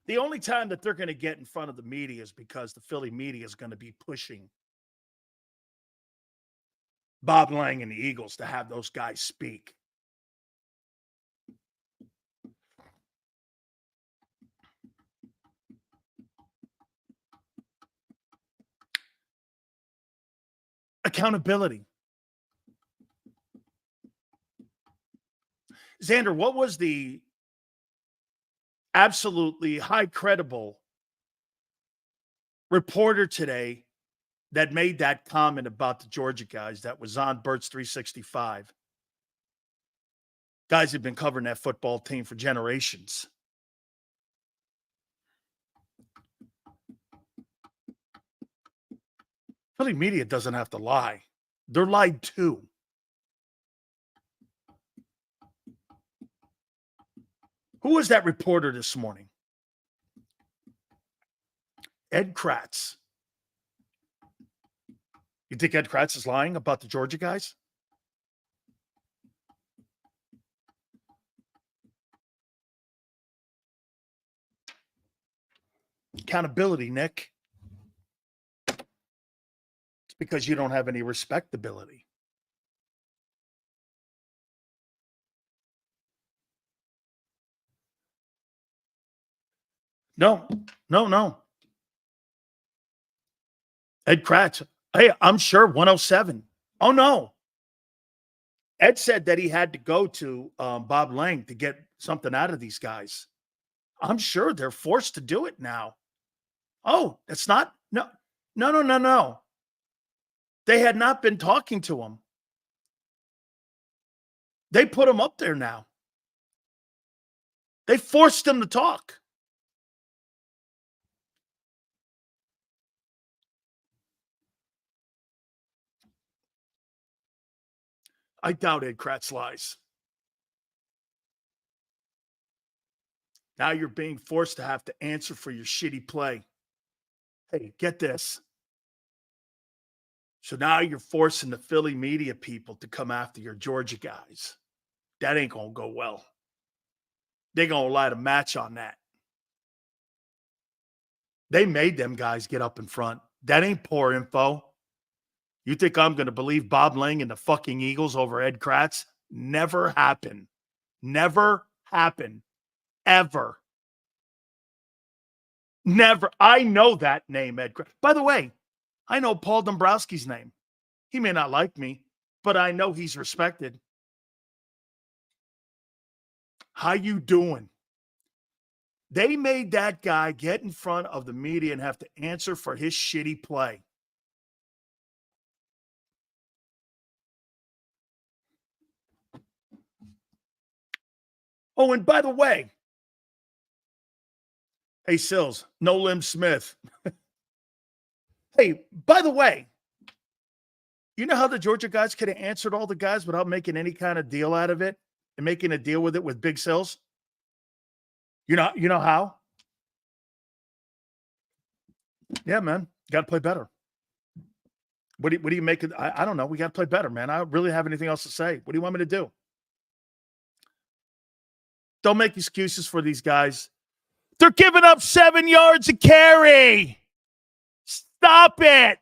The only time that they're going to get in front of the media is because the Philly media is going to be pushing Bob Lang and the Eagles to have those guys speak. Accountability. Xander, what was the absolutely high credible reporter today that made that comment about the Georgia guys that was on Bert's 365? Guys have been covering that football team for generations. Philly media doesn't have to lie. They're lied to. Who was that reporter this morning? Ed Kratz. You think Ed Kratz is lying about the Georgia guys? Accountability, Nick. It's because you don't have any respectability. No. Ed Kratz. Hey, I'm sure 107. Oh, no. Ed said that he had to go to Bob Lang to get something out of these guys. I'm sure they're forced to do it now. Oh, it's not? No. They had not been talking to him. They put him up there now. They forced him to talk. I doubt Ed Kratz lies. Now you're being forced to have to answer for your shitty play. Hey, get this. So now you're forcing the Philly media people to come after your Georgia guys. That ain't going to go well. They're going to light a match on that. They made them guys get up in front. That ain't poor info. You think I'm going to believe Bob Lang and the fucking Eagles over Ed Kratz? Never happen. Never happen. Ever. Never. I know that name, Ed Kratz. By the way, I know Paul Dombrowski's name. He may not like me, but I know he's respected. How you doing? They made that guy get in front of the media and have to answer for his shitty play. Oh, and by the way, hey, Sills, No Limb Smith. Hey, by the way, you know how the Georgia guys could have answered all the guys without making any kind of deal out of it and making a deal with it with Big Sills? You know how? Yeah, man. Got to play better. What do you make it? I don't know. We got to play better, man. I don't really have anything else to say. What do you want me to do? Don't make excuses for these guys. They're giving up 7 yards a carry. Stop it.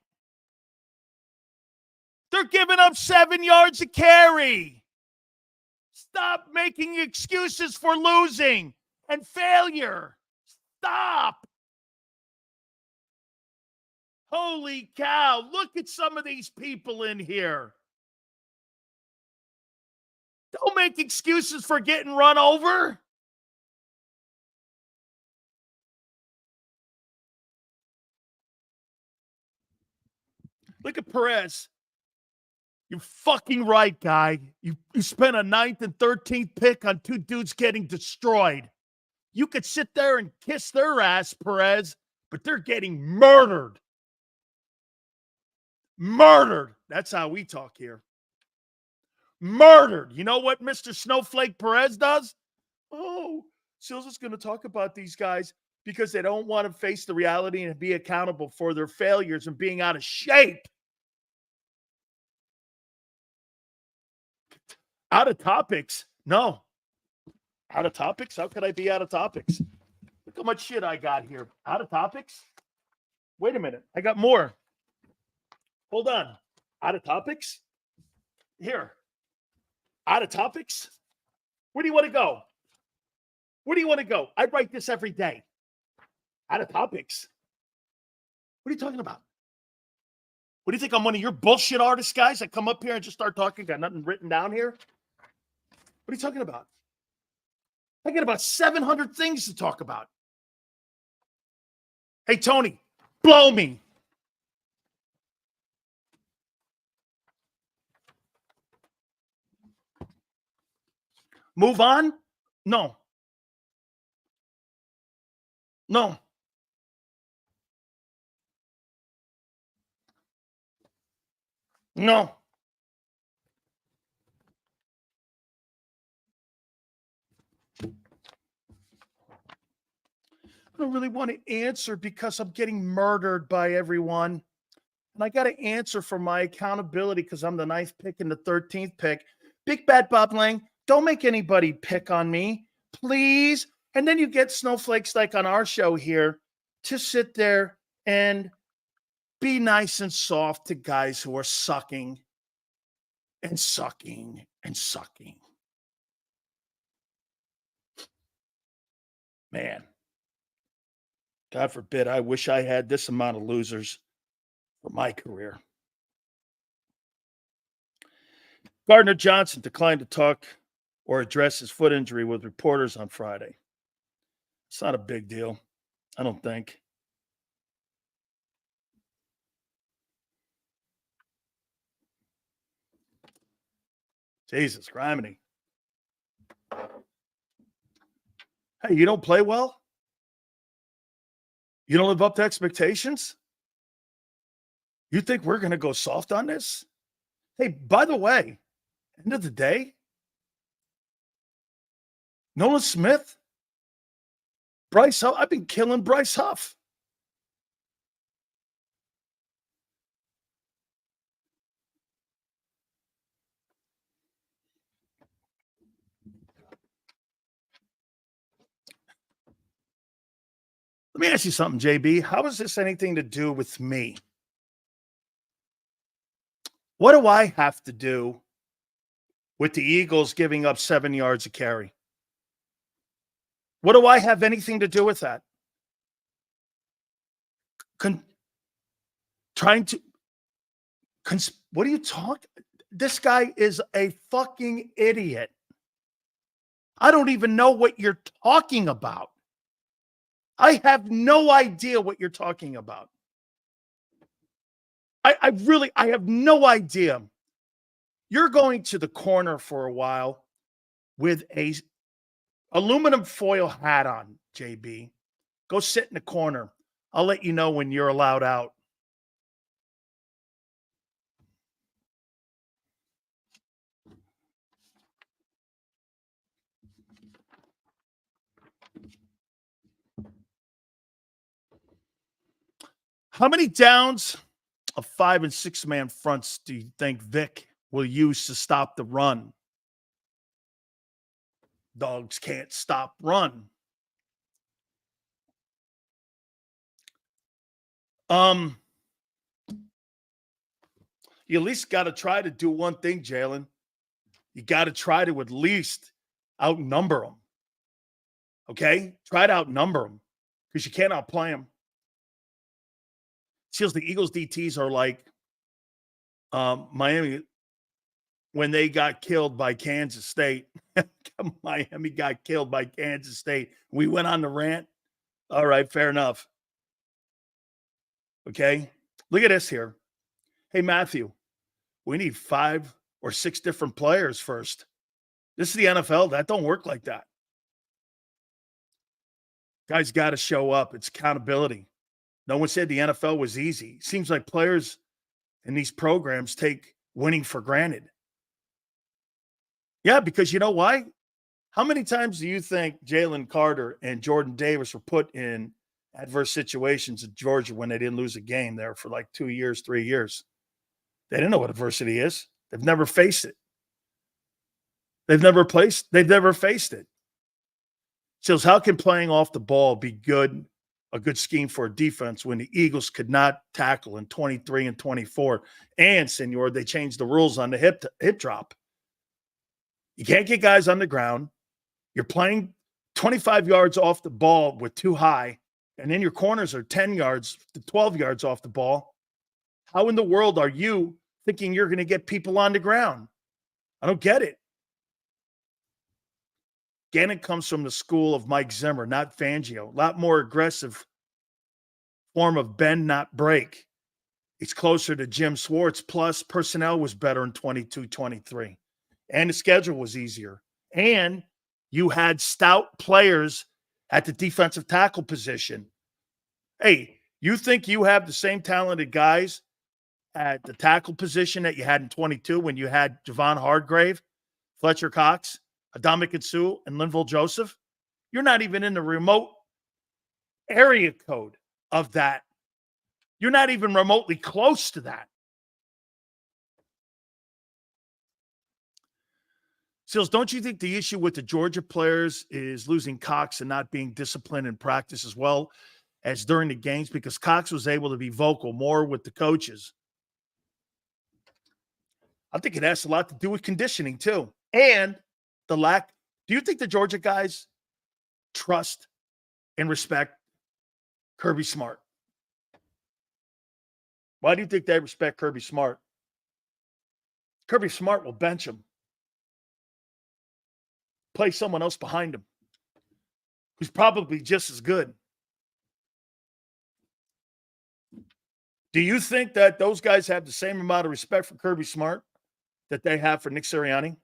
They're giving up 7 yards a carry. Stop making excuses for losing and failure. Stop. Holy cow. Look at some of these people in here. Don't make excuses for getting run over. Look at Perez. You're fucking right, guy. You spent a 9th and 13th pick on two dudes getting destroyed. You could sit there and kiss their ass, Perez, but they're getting murdered. Murdered. That's how we talk here. Murdered. You know what Mr. Snowflake Perez does? Oh, Sills is going to talk about these guys because they don't want to face the reality and be accountable for their failures and being out of shape. Out of topics? No. Out of topics? How could I be out of topics? Look how much shit I got here. Out of topics? Wait a minute. I got more. Hold on. Out of topics? Here. Out of topics? Where do you want to go? Where do you want to go? I write this every day. Out of topics? What are you talking about? What do you think? I'm one of your bullshit artist guys that come up here and just start talking? Got nothing written down here? What are you talking about? I got about 700 things to talk about. Hey, Tony, blow me. Move on? No. No. No. I don't really want to answer because I'm getting murdered by everyone. And I got to answer for my accountability because I'm the 9th pick and the 13th pick. Big Bad Bob Lang, don't make anybody pick on me, please. And then you get snowflakes like on our show here to sit there and be nice and soft to guys who are sucking and sucking and sucking. Man, God forbid, I wish I had this amount of losers for my career. Gardner Johnson declined to talk or address his foot injury with reporters on Friday. It's not a big deal, I don't think. Jesus, criminy. Hey, you don't play well? You don't live up to expectations? You think we're going to go soft on this? Hey, by the way, end of the day, Nolan Smith, Bryce Huff, I've been killing Bryce Huff. Let me ask you something, JB. How has this anything to do with me? What do I have to do with the Eagles giving up 7 yards a carry? What do I have anything to do with that? What are you talking? This guy is a fucking idiot. I don't even know what you're talking about. I have no idea what you're talking about. I have no idea. You're going to the corner for a while with a aluminum foil hat on, JB. Go sit in the corner. I'll let you know when you're allowed out. How many downs of 5 and 6 man fronts do you think Vic will use to stop the run? Dogs can't stop run. You at least got to try to do one thing, Jalen. You got to try to at least outnumber them. Okay? Try to outnumber them because you can't outplay them. Seals, the Eagles DTs are like Miami when they got killed by Kansas State. Miami got killed by Kansas State. We went on the rant. All right, fair enough. Okay, look at this here. Hey, Matthew, we need 5 or 6 different players first. This is the NFL. That don't work like that. Guys got to show up. It's accountability. No one said the NFL was easy. Seems like players in these programs take winning for granted. Yeah, because you know why? How many times do you think Jalen Carter and Jordan Davis were put in adverse situations at Georgia when they didn't lose a game there for like 2 years, 3 years? They didn't know what adversity is. They've never faced it. They've never faced it. So how can playing off the ball be a good scheme for a defense when the Eagles could not tackle in 23 and 24? And, Senor, they changed the rules on the hip drop. You can't get guys on the ground. You're playing 25 yards off the ball with too high, and then your corners are 10 yards to 12 yards off the ball. How in the world are you thinking you're going to get people on the ground? I don't get it. Gannon comes from the school of Mike Zimmer, not Fangio. A lot more aggressive form of bend, not break. It's closer to Jim Schwartz. Plus, personnel was better in 22-23. And the schedule was easier. And you had stout players at the defensive tackle position. Hey, you think you have the same talented guys at the tackle position that you had in 22 when you had Javon Hargrave, Fletcher Cox, Adama Sue, and Linval Joseph? You're not even in the remote area code of that. You're not even remotely close to that. Sills, don't you think the issue with the Georgia players is losing Cox and not being disciplined in practice as well as during the games? Because Cox was able to be vocal more with the coaches. I think it has a lot to do with conditioning too. And the lack. Do you think the Georgia guys trust and respect Kirby Smart? Why do you think they respect Kirby Smart? Kirby Smart will bench him. Play someone else behind him who's probably just as good. Do you think that those guys have the same amount of respect for Kirby Smart that they have for Nick Sirianni?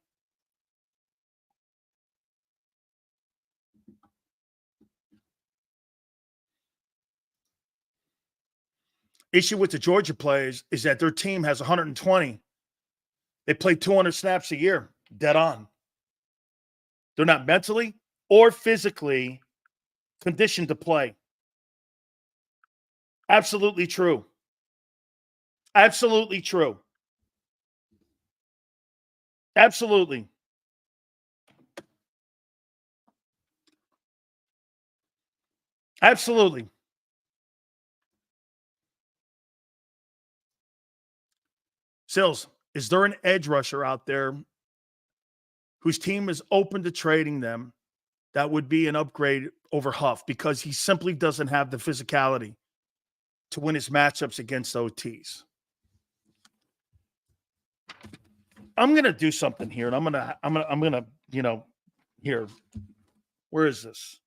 Issue with the Georgia players is that their team has 120. They play 200 snaps a year, dead on. They're not mentally or physically conditioned to play. Absolutely true. Absolutely true. Absolutely. Absolutely. Sills, is there an edge rusher out there whose team is open to trading them that would be an upgrade over Huff because he simply doesn't have the physicality to win his matchups against OTs? I'm going to do something here, and I'm going to, here. Where is this?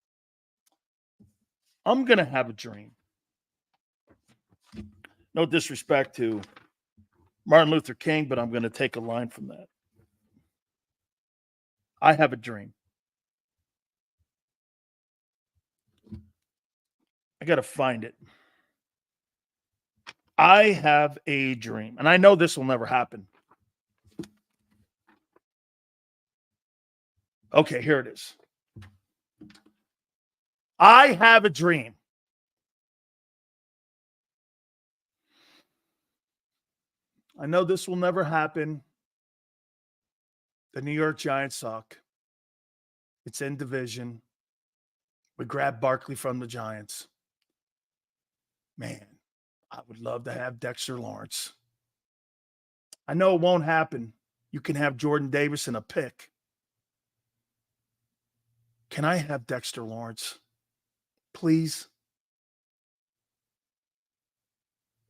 I'm going to have a dream. No disrespect to Martin Luther King, but I'm going to take a line from that. I have a dream. I got to find it. I have a dream, and I know this will never happen. Okay, here it is. I have a dream. I know this will never happen. The New York Giants suck. It's in division. We grabbed Barkley from the Giants. Man, I would love to have Dexter Lawrence. I know it won't happen. You can have Jordan Davis in a pick. Can I have Dexter Lawrence? Please?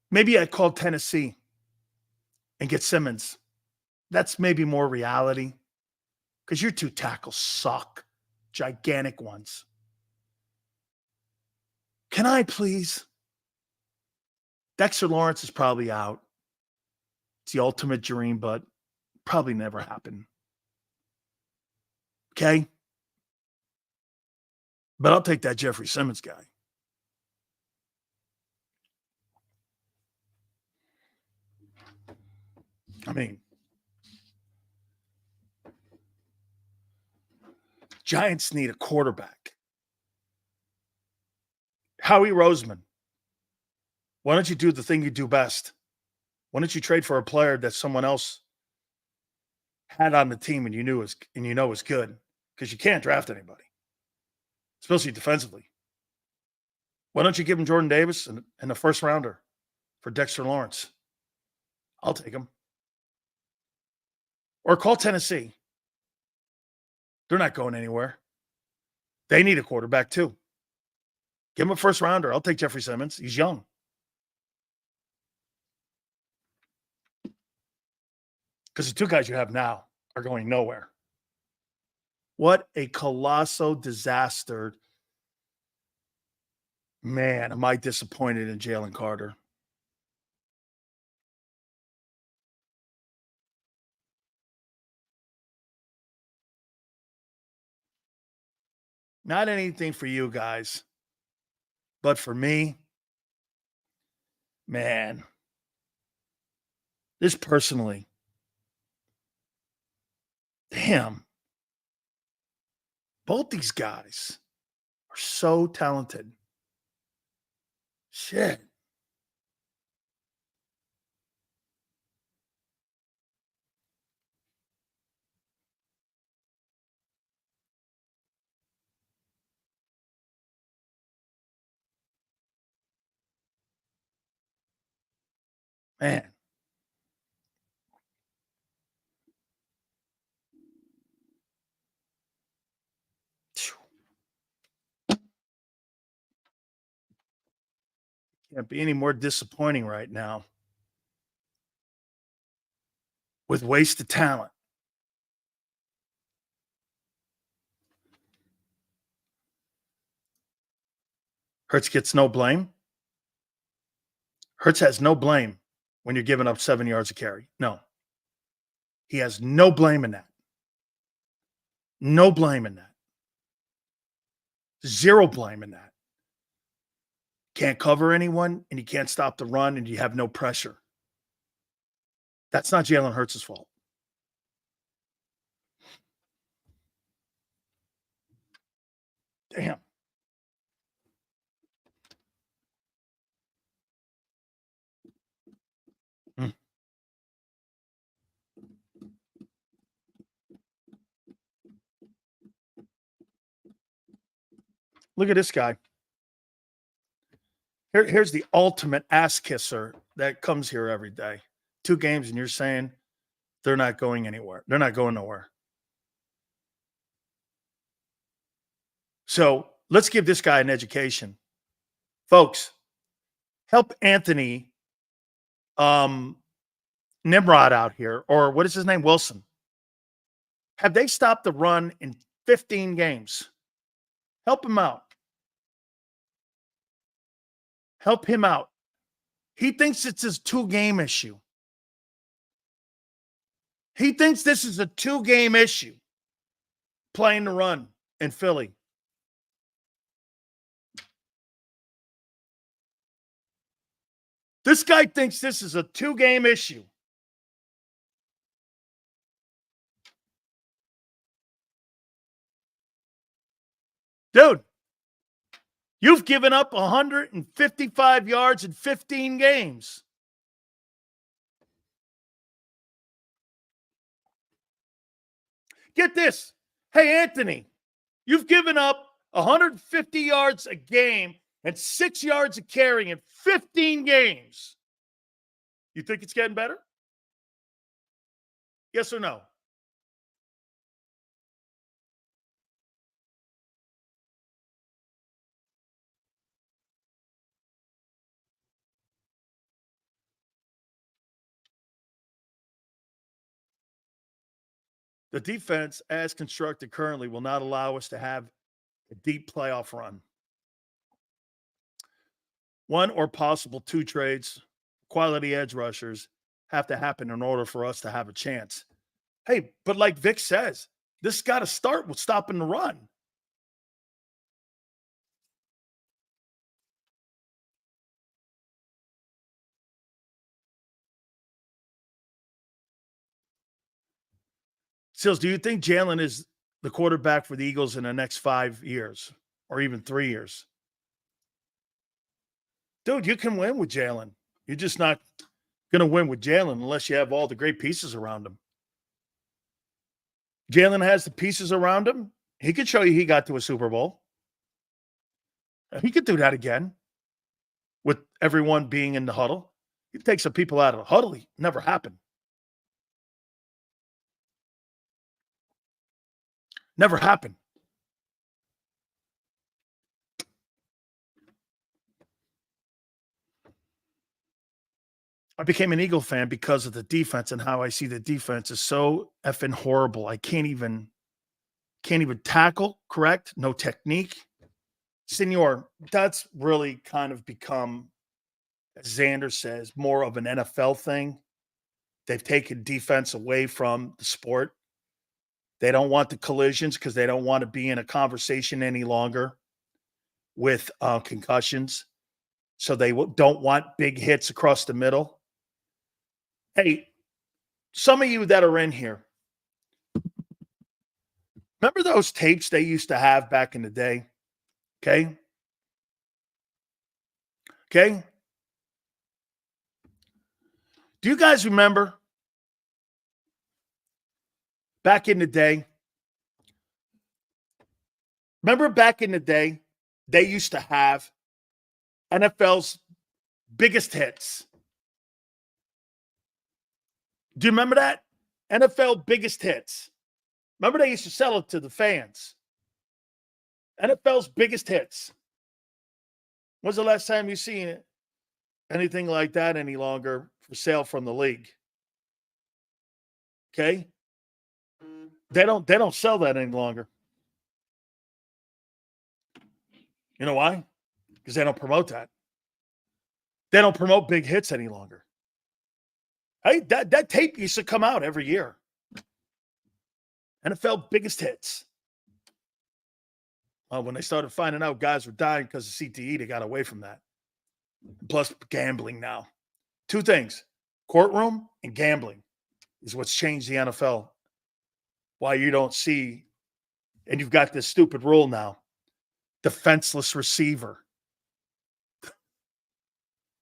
Maybe I'd call Tennessee and get Simmons. That's maybe more reality because your two tackles suck. Gigantic ones. Can I please? Dexter Lawrence is probably out. It's the ultimate dream, but probably never happen. Okay? But I'll take that Jeffrey Simmons guy. I mean, Giants need a quarterback. Howie Roseman, why don't you do the thing you do best? Why don't you trade for a player that someone else had on the team and you know is good? Because you can't draft anybody, especially defensively. Why don't you give him Jordan Davis and a first rounder for Dexter Lawrence? I'll take him. Or call Tennessee. They're not going anywhere. They need a quarterback too. Give him a first rounder. I'll take Jeffrey Simmons. He's young. Because the two guys you have now are going nowhere. What a colossal disaster. Man, am I disappointed in Jalen Carter. Not anything for you guys, but for me, man, this personally, damn, both these guys are so talented. Shit. Man. Can't be any more disappointing right now with wasted talent. Hurts gets no blame. Hurts has no blame when you're giving up 7 yards of carry. No. He has no blame in that. No blame in that. Zero blame in that. Can't cover anyone, and you can't stop the run, and you have no pressure. That's not Jalen Hurts' fault. Damn. Look at this guy. Here's the ultimate ass kisser that comes here every day. 2 games, and you're saying they're not going anywhere. They're not going nowhere. So let's give this guy an education. Folks, help Anthony Nimrod out here, or what is his name? Wilson. Have they stopped the run in 15 games? Help him out. Help him out. He thinks it's his 2-game issue. He thinks this is a 2-game issue, playing the run in Philly. This guy thinks this is a 2-game issue. Dude, you've given up 155 yards in 15 games. Get this. Hey, Anthony, you've given up 150 yards a game and 6 yards of carry in 15 games. You think it's getting better? Yes or no? The defense, as constructed currently, will not allow us to have a deep playoff run. 1 or possible 2 trades, quality edge rushers, have to happen in order for us to have a chance. Hey, but like Vic says, this got to start with stopping the run. Sills, do you think Jalen is the quarterback for the Eagles in the next 5 years or even 3 years? Dude, you can win with Jalen. You're just not going to win with Jalen unless you have all the great pieces around him. Jalen has the pieces around him. He could show you he got to a Super Bowl. He could do that again with everyone being in the huddle. He could take some people out of the huddle. It never happened. Never happened. I became an Eagle fan because of the defense and how I see the defense is so effing horrible. I can't even tackle, correct? No technique. Senor, that's really kind of become, as Xander says, more of an NFL thing. They've taken defense away from the sport. They don't want the collisions because they don't want to be in a conversation any longer with concussions. So they don't want big hits across the middle. Hey, some of you that are in here, remember those tapes they used to have back in the day? Okay? Okay? Do you guys remember back in the day? Remember back in the day, they used to have NFL's biggest hits. Do you remember that? NFL biggest hits. Remember they used to sell it to the fans. NFL's biggest hits. When's the last time you seen anything like that any longer for sale from the league? Okay? They don't sell that any longer. You know why? Because they don't promote that. They don't promote big hits any longer. Hey, that tape used to come out every year. NFL biggest hits. When they started finding out guys were dying because of CTE, they got away from that. Plus gambling now. Two things, courtroom and gambling is what's changed the NFL. Why you don't see, and you've got this stupid rule now, defenseless receiver.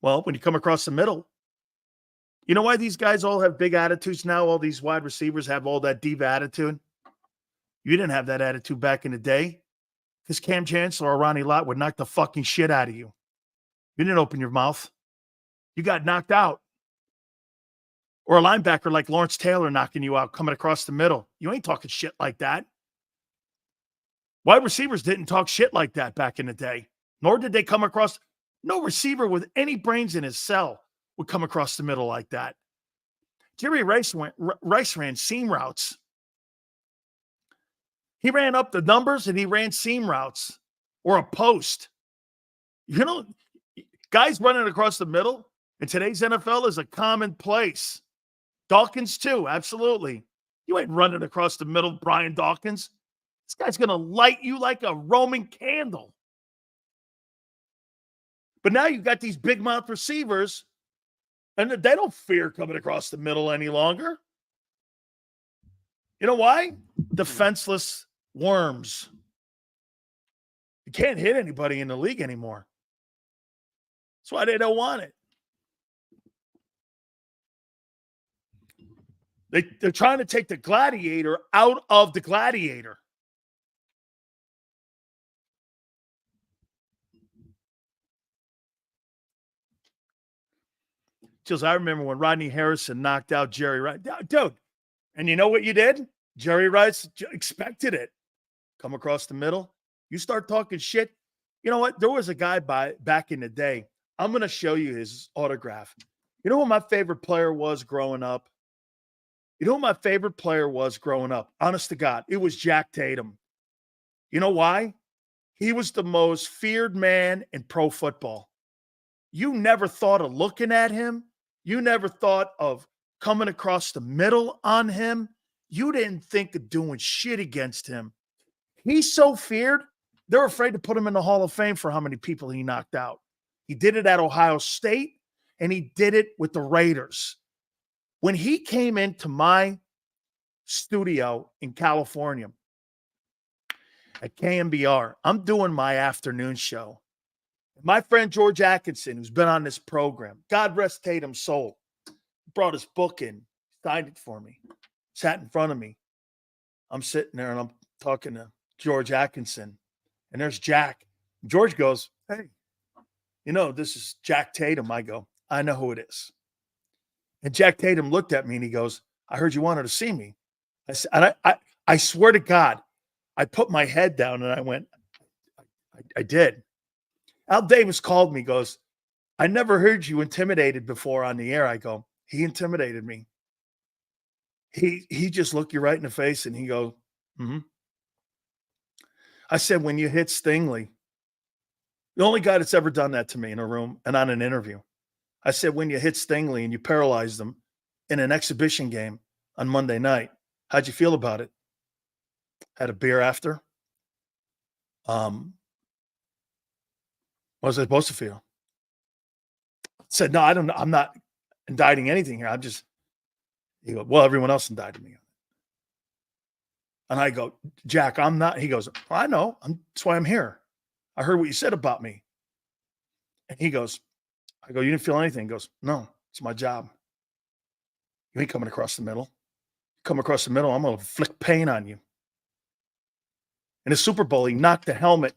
Well, when you come across the middle, you know why these guys all have big attitudes now? All these wide receivers have all that diva attitude. You didn't have that attitude back in the day because Cam Chancellor or Ronnie Lott would knock the fucking shit out of you. You didn't open your mouth. You got knocked out. Or a linebacker like Lawrence Taylor knocking you out, coming across the middle. You ain't talking shit like that. Wide receivers didn't talk shit like that back in the day. Nor did they come across. No receiver with any brains in his cell would come across the middle like that. Jerry Rice ran seam routes. He ran up the numbers and he ran seam routes or a post. You know, guys running across the middle in today's NFL is a commonplace. Dawkins too, absolutely. You ain't running across the middle, Brian Dawkins. This guy's going to light you like a Roman candle. But now you've got these big mouth receivers, and they don't fear coming across the middle any longer. You know why? Defenseless worms. You can't hit anybody in the league anymore. That's why they don't want it. They're trying to take the gladiator out of the gladiator. Just I remember when Rodney Harrison knocked out Jerry Rice. Dude, and you know what you did? Jerry Rice expected it. Come across the middle. You start talking shit. You know what? There was a guy back in the day. I'm going to show you his autograph. You know what my favorite player was growing up? You know what my favorite player was growing up? Honest to God, it was Jack Tatum. You know why? He was the most feared man in pro football. You never thought of looking at him. You never thought of coming across the middle on him. You didn't think of doing shit against him. He's so feared, they're afraid to put him in the Hall of Fame for how many people he knocked out. He did it at Ohio State, and he did it with the Raiders. When he came into my studio in California at KMBR. I'm doing my afternoon show. My friend George Atkinson, who's been on this program, God rest Tatum's soul, brought his book in, signed it for me, sat in front of me. I'm sitting there and I'm talking to George Atkinson, and there's Jack. George goes, "Hey, this is Jack Tatum." I go, "I know who it is." And Jack Tatum looked at me and he goes, "I heard you wanted to see me." I swear to God, I put my head down and I went, I did. Al Davis called me, goes, "I never heard you intimidated before on the air." I go, "He intimidated me." He just looked you right in the face and he goes, "Mm-hmm." I said, "When you hit Stingley," the only guy that's ever done that to me in a room and on an interview. I said, "When you hit Stingley and you paralyzed him in an exhibition game on Monday night, how'd you feel about it?" Had a beer after. What was I supposed to feel? Said, "No, I don't know. I'm not indicting anything here. He goes, "Well, everyone else indicted me." And I go, "Jack, I'm not." He goes, "I know. That's why I'm here. I heard what you said about me." And he goes, I go, "You didn't feel anything?" He goes, "No, it's my job. You ain't coming across the middle. Come across the middle, I'm going to flick paint on you." In the Super Bowl, he knocked the helmet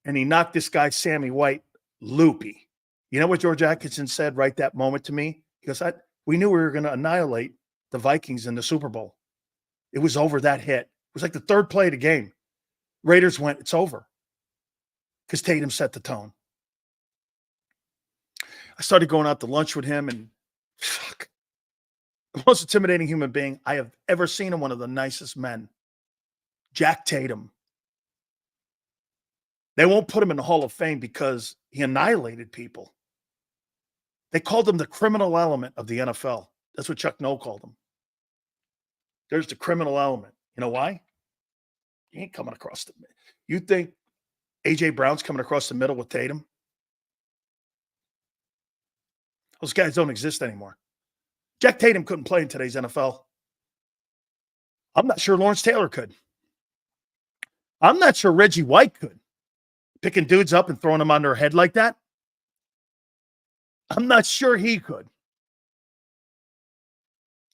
and he knocked this guy, Sammy White, loopy. You know what George Atkinson said right that moment to me? He goes, "We knew we were going to annihilate the Vikings in the Super Bowl. It was over that hit. It was like the third play of the game. Raiders went, it's over." Because Tatum set the tone. I started going out to lunch with him, and the most intimidating human being I have ever seen, and one of the nicest men, Jack Tatum. They won't put him in the Hall of Fame because he annihilated people. They called him the criminal element of the NFL. That's what Chuck Noll called him. There's the criminal element. You know why? He ain't coming across the middle. You think A.J. Brown's coming across the middle with Tatum? Those guys don't exist anymore. Jack Tatum couldn't play in today's NFL. I'm not sure Lawrence Taylor could. I'm not sure Reggie White could. Picking dudes up and throwing them on their head like that. I'm not sure he could.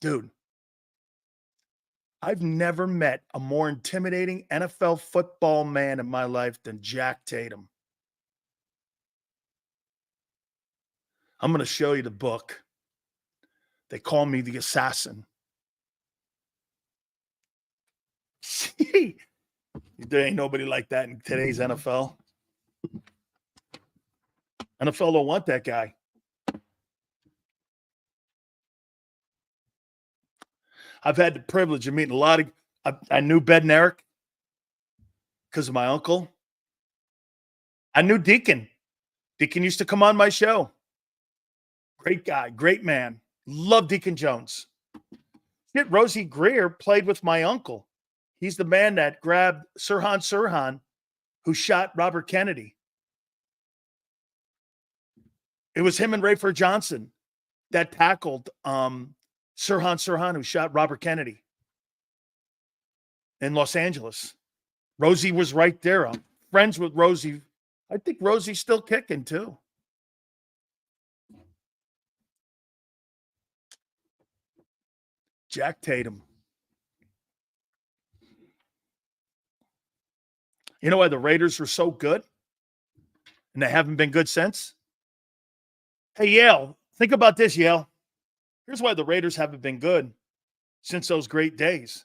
Dude, I've never met a more intimidating NFL football man in my life than Jack Tatum. I'm going to show you the book. They call me the assassin. There ain't nobody like that in today's NFL. NFL don't want that guy. I've had the privilege of meeting a lot of, I knew Bednarik because of my uncle. I knew Deacon. Deacon used to come on my show. Great guy, great man. Love Deacon Jones. Shit, Rosie Greer played with my uncle. He's the man that grabbed Sirhan, who shot Robert Kennedy. It was him and Rayford Johnson that tackled Sirhan, who shot Robert Kennedy in Los Angeles. Rosie was right there. I'm friends with Rosie. I think Rosie's still kicking too. Jack Tatum. You know why the Raiders were so good? And they haven't been good since? Hey, Yale, think about this, Yale. Here's why the Raiders haven't been good since those great days.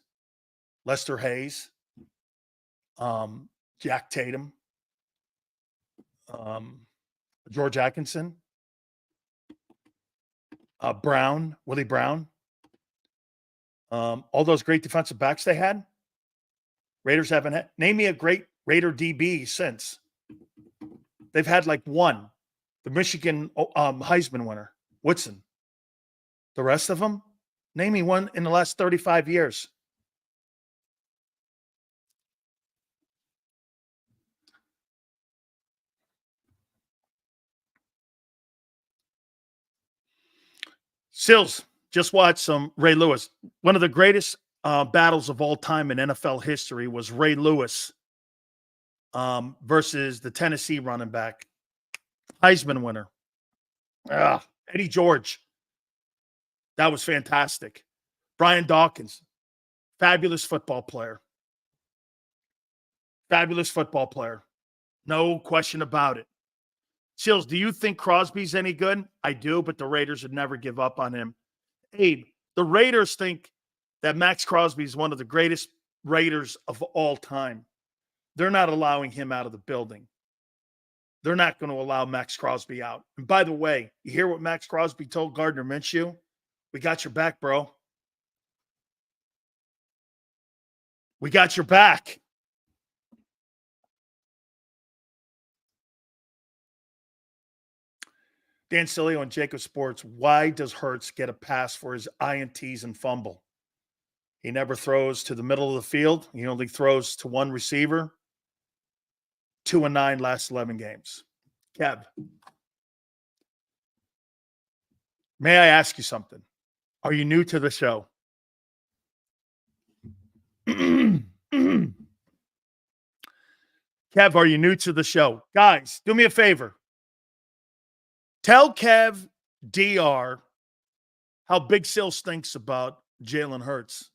Lester Hayes, Jack Tatum, George Atkinson, Willie Brown, all those great defensive backs they had. Raiders haven't had. Name me a great Raider DB since. They've had like one, the Michigan Heisman winner, Woodson. The rest of them, name me one in the last 35 years. Sills, just watch some Ray Lewis. One of the greatest battles of all time in NFL history was Ray Lewis versus the Tennessee running back, Heisman winner, Eddie George. That was fantastic. Brian Dawkins, fabulous football player. Fabulous football player. No question about it. Seals, do you think Crosby's any good? I do, but the Raiders would never give up on him. Abe, the Raiders think that Max Crosby is one of the greatest Raiders of all time. They're not allowing him out of the building. They're not going to allow Max Crosby out. And by the way, you hear what Max Crosby told Gardner Minshew? We got your back, bro. We got your back. Dan Sileo on JAKIB Sports. Why does Hurts get a pass for his INTs and fumble? He never throws to the middle of the field. He only throws to one receiver. 2-9 last 11 games. Kev, may I ask you something? Are you new to the show? Kev, are you new to the show? Guys, do me a favor. Tell Kev DR how Big Sills thinks about Jalen Hurts.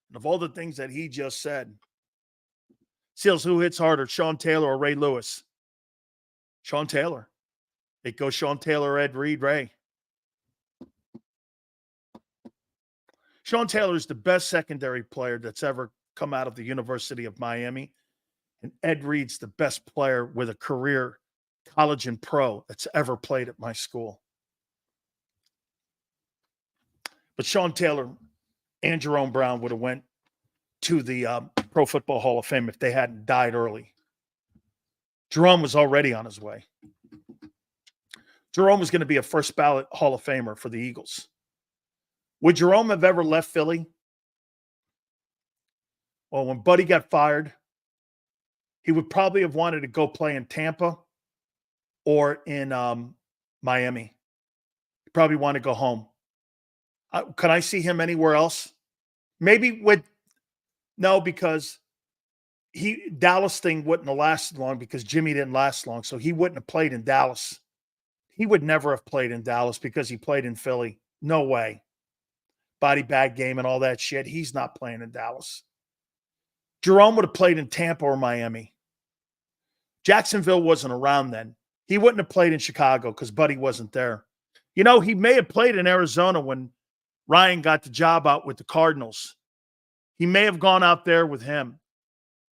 And of all the things that he just said, Seals, who hits harder, Sean Taylor or Ray Lewis? Sean Taylor. It goes Sean Taylor, Ed Reed, Ray. Sean Taylor is the best secondary player that's ever come out of the University of Miami. And Ed Reed's the best player with a career, college and pro, that's ever played at my school. But Sean Taylor and Jerome Brown would have went to the Pro Football Hall of Fame if they hadn't died early. Jerome was already on his way. Jerome was going to be a first ballot Hall of Famer for the Eagles. Would Jerome have ever left Philly? Well, when Buddy got fired, he would probably have wanted to go play in Tampa or in Miami. He probably wanted to go home. Could I see him anywhere else? Maybe no, because Dallas thing wouldn't have lasted long because Jimmy didn't last long, so he wouldn't have played in Dallas. He would never have played in Dallas because he played in Philly. No way. Body bag game and all that shit. He's not playing in Dallas. Jerome would have played in Tampa or Miami. Jacksonville wasn't around then. He wouldn't have played in Chicago because Buddy wasn't there. You know, he may have played in Arizona when Ryan got the job out with the Cardinals. He may have gone out there with him.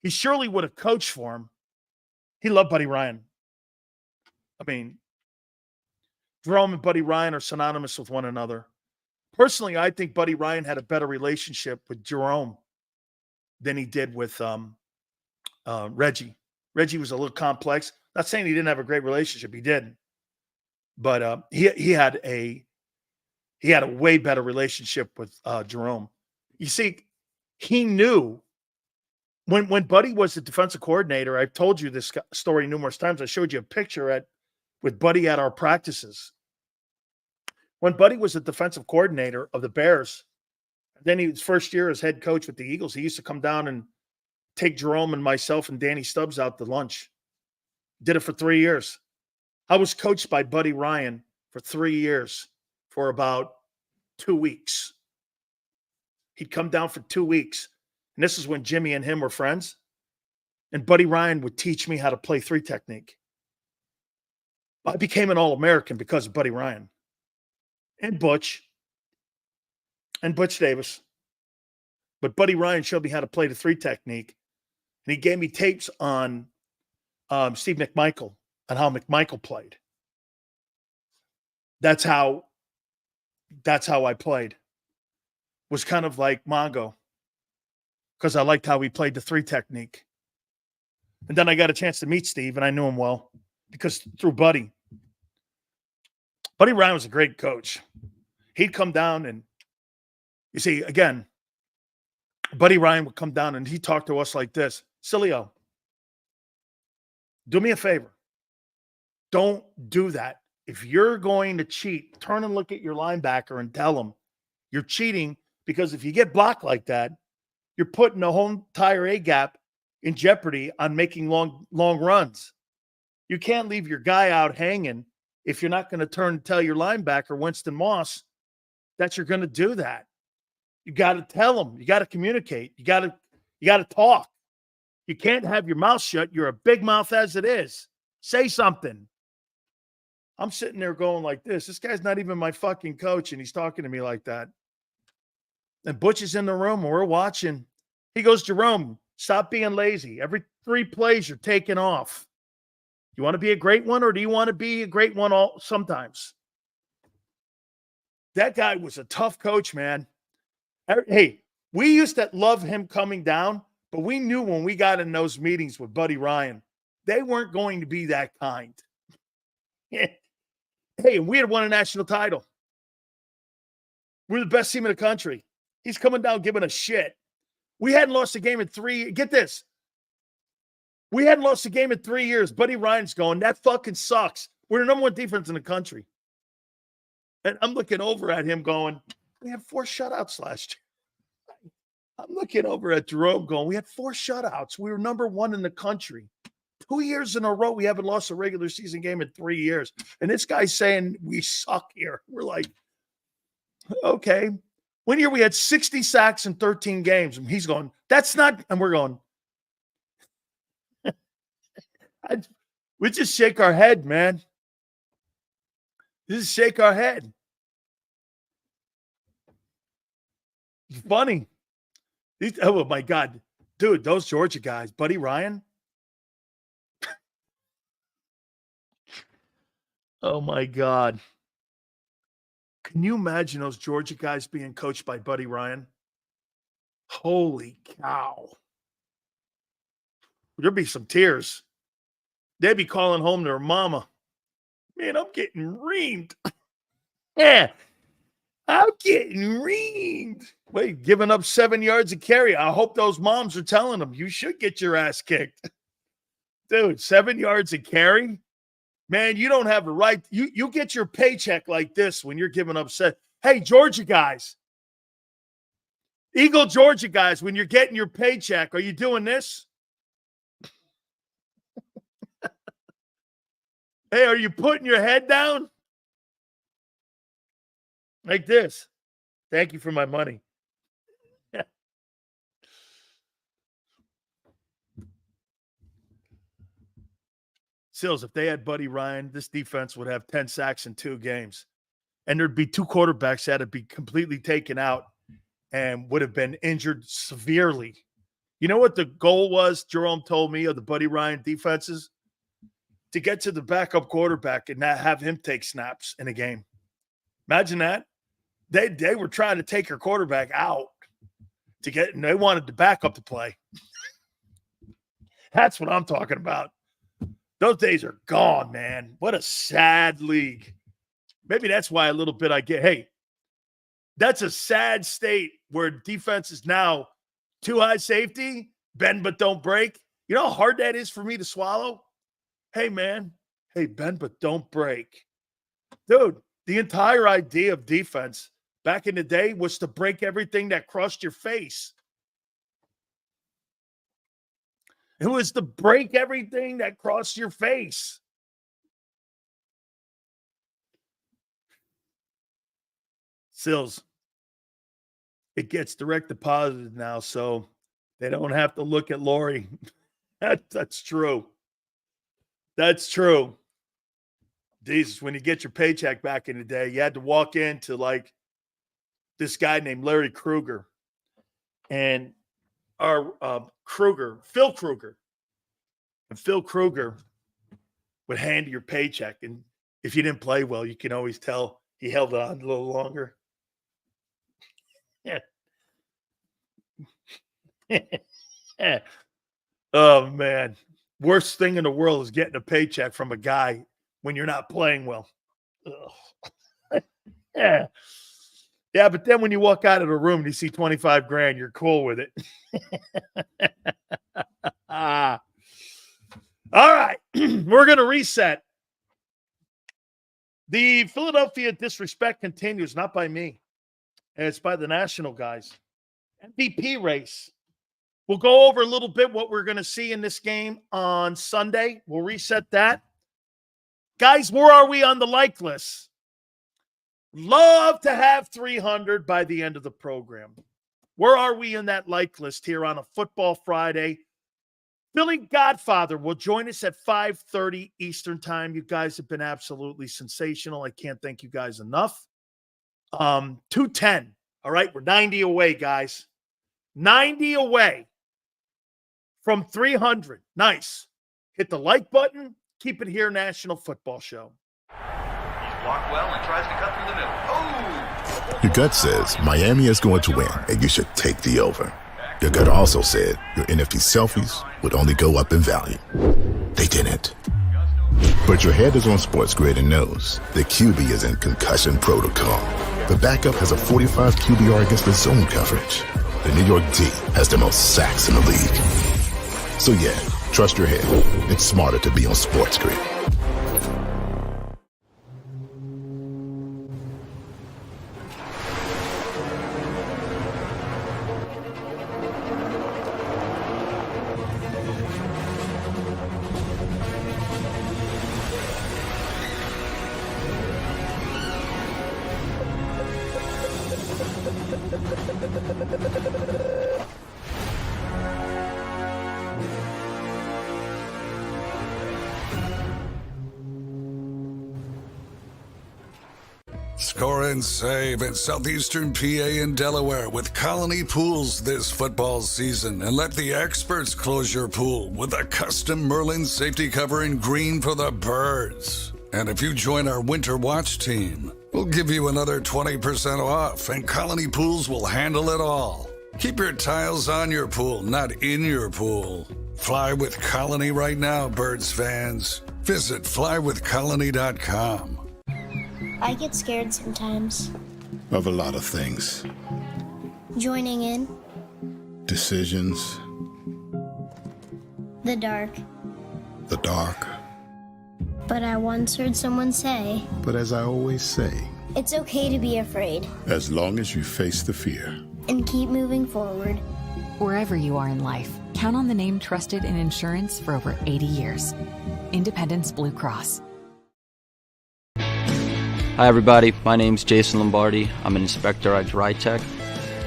He surely would have coached for him. He loved Buddy Ryan. I mean, Jerome and Buddy Ryan are synonymous with one another. Personally, I think Buddy Ryan had a better relationship with Jerome than he did with Reggie. Reggie was a little complex. Not saying he didn't have a great relationship. He did. But he had a way better relationship with Jerome. You see, he knew when Buddy was the defensive coordinator. I've told you this story numerous times. I showed you a picture with Buddy at our practices. When Buddy was the defensive coordinator of the Bears, then his first year as head coach with the Eagles, he used to come down and take Jerome and myself and Danny Stubbs out to lunch. Did it for 3 years. I was coached by Buddy Ryan for 3 years for about 2 weeks. He'd come down for 2 weeks. And this is when Jimmy and him were friends. And Buddy Ryan would teach me how to play three technique. I became an All-American because of Buddy Ryan. And Butch Davis. But Buddy Ryan showed me how to play the three technique. And he gave me tapes on Steve McMichael and how McMichael played. That's how I played. Was kind of like Mongo. Because I liked how he played the three technique. And then I got a chance to meet Steve, and I knew him well. Because through Buddy. Buddy Ryan was a great coach. He'd come down and, you see, again, Buddy Ryan would come down and he'd talk to us like this. Sileo, do me a favor. Don't do that. If you're going to cheat, turn and look at your linebacker and tell him you're cheating, because if you get blocked like that, you're putting the whole entire A gap in jeopardy on making long runs. You can't leave your guy out hanging if you're not going to turn and tell your linebacker, Winston Moss, that you're going to do that. You got to tell him. You got to communicate. You got to talk. You can't have your mouth shut. You're a big mouth as it is. Say something. I'm sitting there going like this. This guy's not even my fucking coach, and he's talking to me like that. And Butch is in the room, and we're watching. He goes, Jerome, stop being lazy. Every 3 plays, you're taking off. You want to be a great one, or do you want to be a great one sometimes? That guy was a tough coach, man. Hey, we used to love him coming down, but we knew when we got in those meetings with Buddy Ryan, they weren't going to be that kind. Hey, we had won a national title. We're the best team in the country. He's coming down giving us shit. We hadn't lost a game in 3. Get this. We hadn't lost a game in 3 years. Buddy Ryan's going, that fucking sucks. We're the number 1 defense in the country. And I'm looking over at him going, we had 4 shutouts last year. I'm looking over at Jerome going, we had 4 shutouts. We were number 1 in the country. 2 years in a row, we haven't lost a regular season game in 3 years. And this guy's saying we suck here. We're like, okay. One year we had 60 sacks in 13 games. And he's going, that's not, and we're going, we just shake our head, man. Just shake our head. It's funny. Oh, my God. Dude, those Georgia guys, Buddy Ryan. Oh, my God. Can you imagine those Georgia guys being coached by Buddy Ryan? Holy cow. There'd be some tears. They'd be calling home to their mama. Man, I'm getting reamed. Yeah, I'm getting reamed. Wait, giving up 7 yards of carry. I hope those moms are telling them, you should get your ass kicked. Dude, 7 yards of carry? Man, you don't have a right. You get your paycheck like this when you're giving up. Hey, Georgia guys. Eagle Georgia guys, when you're getting your paycheck, are you doing this? Hey, are you putting your head down? Like this. Thank you for my money. Yeah. Sills, if they had Buddy Ryan, this defense would have 10 sacks in 2 games. And there'd be 2 quarterbacks that would be completely taken out and would have been injured severely. You know what the goal was, Jerome told me, of the Buddy Ryan defenses? To get to the backup quarterback and not have him take snaps in a game. Imagine that. They were trying to take your quarterback out to get, and they wanted the backup to play. That's what I'm talking about. Those days are gone, man. What a sad league. Maybe that's why a little bit I get, hey, that's a sad state where defense is now too high safety, bend but don't break. You know how hard that is for me to swallow? Hey, man. Hey, bend but don't break. Dude, the entire idea of defense back in the day was to break everything that crossed your face. It was to break everything that crossed your face. Sills, it gets direct deposited now, so they don't have to look at Lori. That's true. That's true. Jesus, when you get your paycheck back in the day, you had to walk into like this guy named Larry Kruger and our Phil Kruger. And Phil Kruger would hand you your paycheck. And if you didn't play well, you can always tell he held on a little longer. Yeah. Oh, man. Worst thing in the world is getting a paycheck from a guy when you're not playing well. Yeah. Yeah, but then when you walk out of the room and you see 25 grand, you're cool with it. All right. We're going to reset. The Philadelphia disrespect continues, not by me. And it's by the national guys. MVP race. We'll go over a little bit what we're going to see in this game on Sunday. We'll reset that. Guys, where are we on the like list? Love to have 300 by the end of the program. Where are we in that like list here on a Football Friday? Philly Godfather will join us at 5:30 Eastern Time. You guys have been absolutely sensational. I can't thank you guys enough. 210. All right, we're 90 away, guys. 90 away from 300. Nice. Hit the like button. Keep it here, National Football Show. He's blocked well and tries to cut through the middle. Oh! Your gut says Miami is going to win, and you should take the over. Your gut also said your NFT selfies would only go up in value. They didn't. But your head is on Sports Grid and knows the QB is in concussion protocol. The backup has a 45 QBR against the zone coverage. The New York D has the most sacks in the league. So yeah, trust your head. It's smarter to be on Sports Grid. Score and save at Southeastern PA and Delaware with Colony Pools this football season, and let the experts close your pool with a custom Merlin safety cover in green for the birds. And if you join our Winter Watch team, we'll give you another 20% off, and Colony Pools will handle it all. Keep your tiles on your pool, not in your pool. Fly with Colony right now, birds fans. Visit flywithcolony.com. I get scared sometimes. Of a lot of things. Joining in. Decisions. The dark. The dark. But I once heard someone say, But as I always say, it's okay to be afraid. as long as you face the fear. And keep moving forward. Wherever you are in life, count on the name trusted in insurance for over 80 years. Independence Blue Cross. Hi everybody, my name's Jason Lombardi. I'm an inspector at DryTech.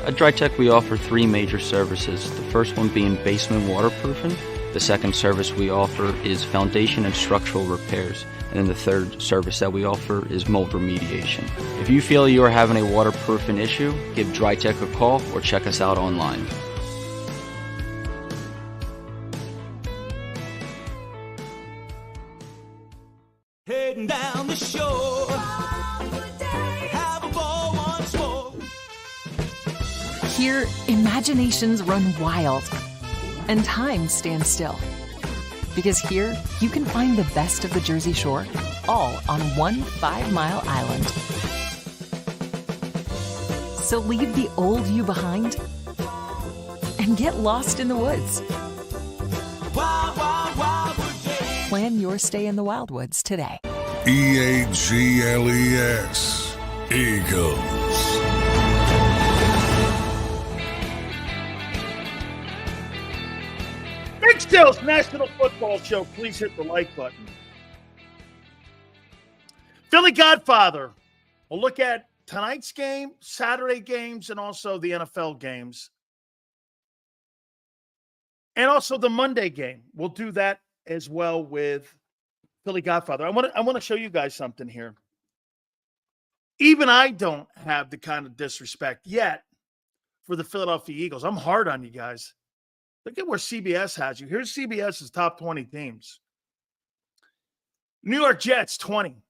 At DryTech we offer three major services, the first one being basement waterproofing. The second service we offer is foundation and structural repairs. And then the third service that we offer is mold remediation. If you feel you are having a waterproofing issue, give DryTech a call or check us out online. Heading down the shore. Have a ball once more. Here, imaginations run wild and time stands still. Because here, you can find the best of the Jersey Shore, all on one 5-mile island. So leave the old you behind and get lost in the woods. Wild, wild, wildwood day. Plan your stay in the Wildwoods today. EAGLES. Eagles. Big Stills National Football Show. Please hit the like button. Philly Godfather. We'll look at tonight's game, Saturday games, and also the NFL games. And also the Monday game. We'll do that as well with Philly Godfather. I want to show you guys something here. Even I don't have the kind of disrespect yet for the Philadelphia Eagles. I'm hard on you guys. Look at where CBS has you. Here's CBS's top 20 teams. New York Jets, 20.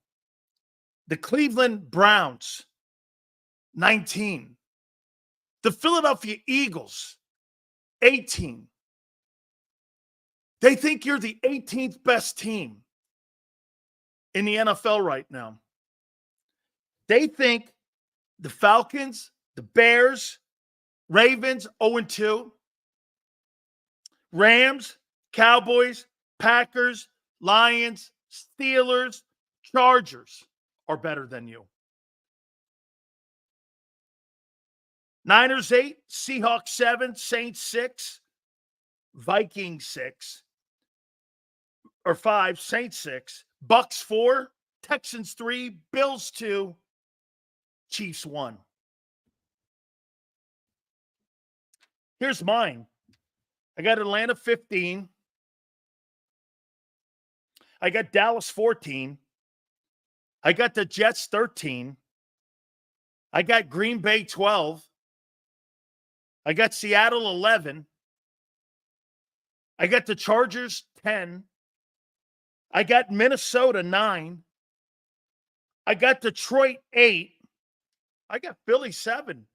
The Cleveland Browns, 19. The Philadelphia Eagles, 18. They think you're the 18th best team in the NFL right now. They think the Falcons, the Bears, Ravens, 0-2. Rams, Cowboys, Packers, Lions, Steelers, Chargers are better than you. Niners 8, Seahawks 7, Saints 6, Vikings 6 or 5, Saints 6, Bucks 4, Texans 3, Bills 2, Chiefs 1. Here's mine. I got Atlanta 15. I got Dallas 14. I got the Jets 13. I got Green Bay 12. I got Seattle 11. I got the Chargers 10. I got Minnesota 9. I got Detroit 8. I got Philly 7.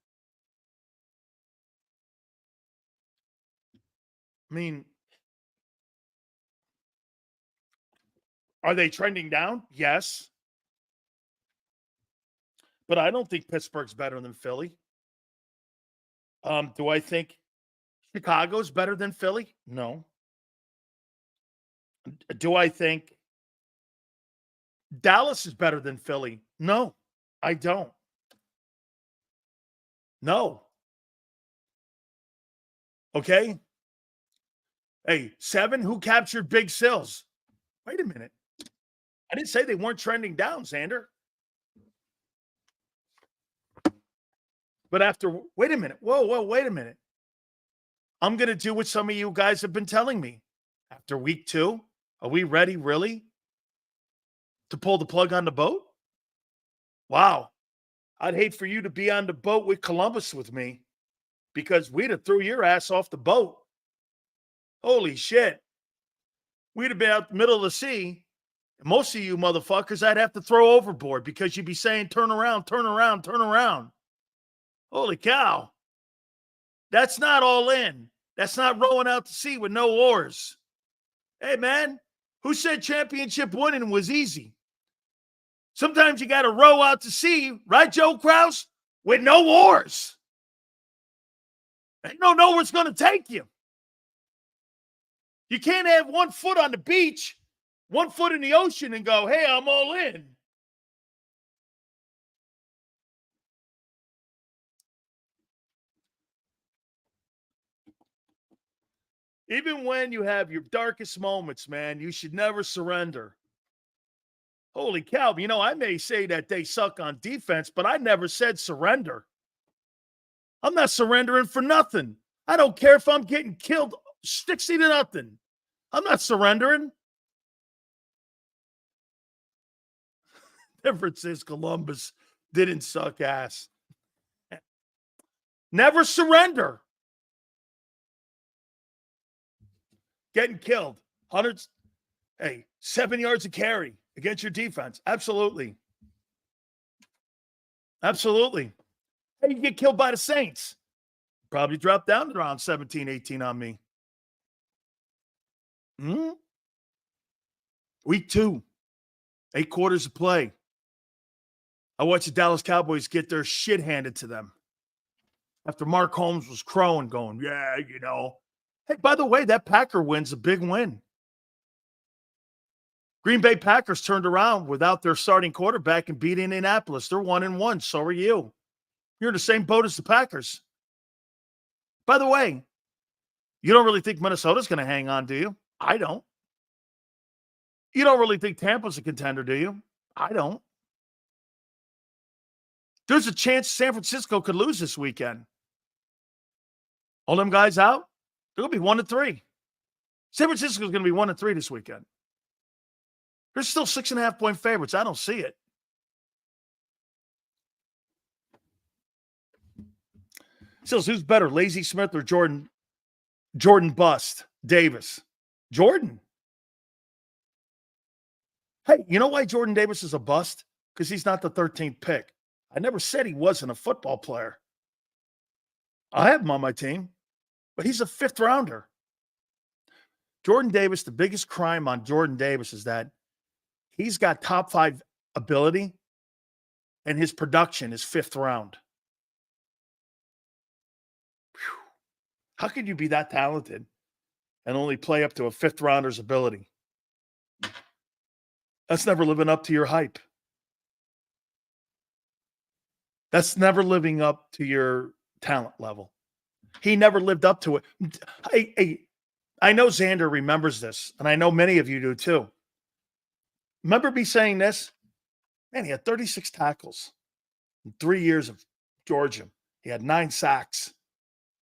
I mean, are they trending down? Yes. But I don't think Pittsburgh's better than Philly. Do I think Chicago's better than Philly? No. Do I think Dallas is better than Philly? No, I don't. No. Okay. Hey, 7, who captured Big Sills? Wait a minute. I didn't say they weren't trending down, Xander. But after, wait a minute. Whoa, wait a minute. I'm going to do what some of you guys have been telling me. After week 2, are we ready, really, to pull the plug on the boat? Wow. I'd hate for you to be on the boat with Columbus with me because we'd have threw your ass off the boat. Holy shit. We'd have been out the middle of the sea. And most of you motherfuckers I'd have to throw overboard because you'd be saying, turn around, turn around, turn around. Holy cow. That's not all in. That's not rowing out to sea with no oars. Hey, man, who said championship winning was easy? Sometimes you got to row out to sea, right, Joe Krause? With no oars. You don't know where it's going to take you. You can't have 1 foot on the beach, 1 foot in the ocean and go, hey, I'm all in. Even when you have your darkest moments, man, you should never surrender. Holy cow. You know, I may say that they suck on defense, but I never said surrender. I'm not surrendering for nothing. I don't care if I'm getting killed 60-0. I'm not surrendering. Difference is Columbus didn't suck ass. Never surrender. Getting killed. Hundreds. Hey, 7 yards of carry against your defense. Absolutely. Absolutely. Hey, you get killed by the Saints. Probably drop down to around 17, 18 on me. Week 2. 8 quarters of play. I watched the Dallas Cowboys get their shit handed to them. After Mark Holmes was crowing, going, yeah, you know. Hey, by the way, that Packer win's a big win. Green Bay Packers turned around without their starting quarterback and beat Indianapolis. They're 1-1. So are you. You're in the same boat as the Packers. By the way, you don't really think Minnesota's going to hang on, do you? I don't. You don't really think Tampa's a contender, do you? I don't. There's a chance San Francisco could lose this weekend. All them guys out, they're going to be 1-3. San Francisco's going to be 1-3 this weekend. They're still 6.5-point favorites. I don't see it. Sills, who's better, Lazy Smith or Jordan Bust Davis? Jordan. Hey, you know why Jordan Davis is a bust? Because he's not the 13th pick. I never said he wasn't a football player. I have him on my team, but he's a 5th rounder. Jordan Davis, the biggest crime on Jordan Davis is that he's got top 5 ability, and his production is 5th round. Whew. How could you be that talented and only play up to a 5th rounder's ability? That's never living up to your hype. That's never living up to your talent level. He never lived up to it. Hey, I know Xander remembers this, and I know many of you do too. Remember me saying this? Man, he had 36 tackles in 3 years of Georgia. He had 9 sacks.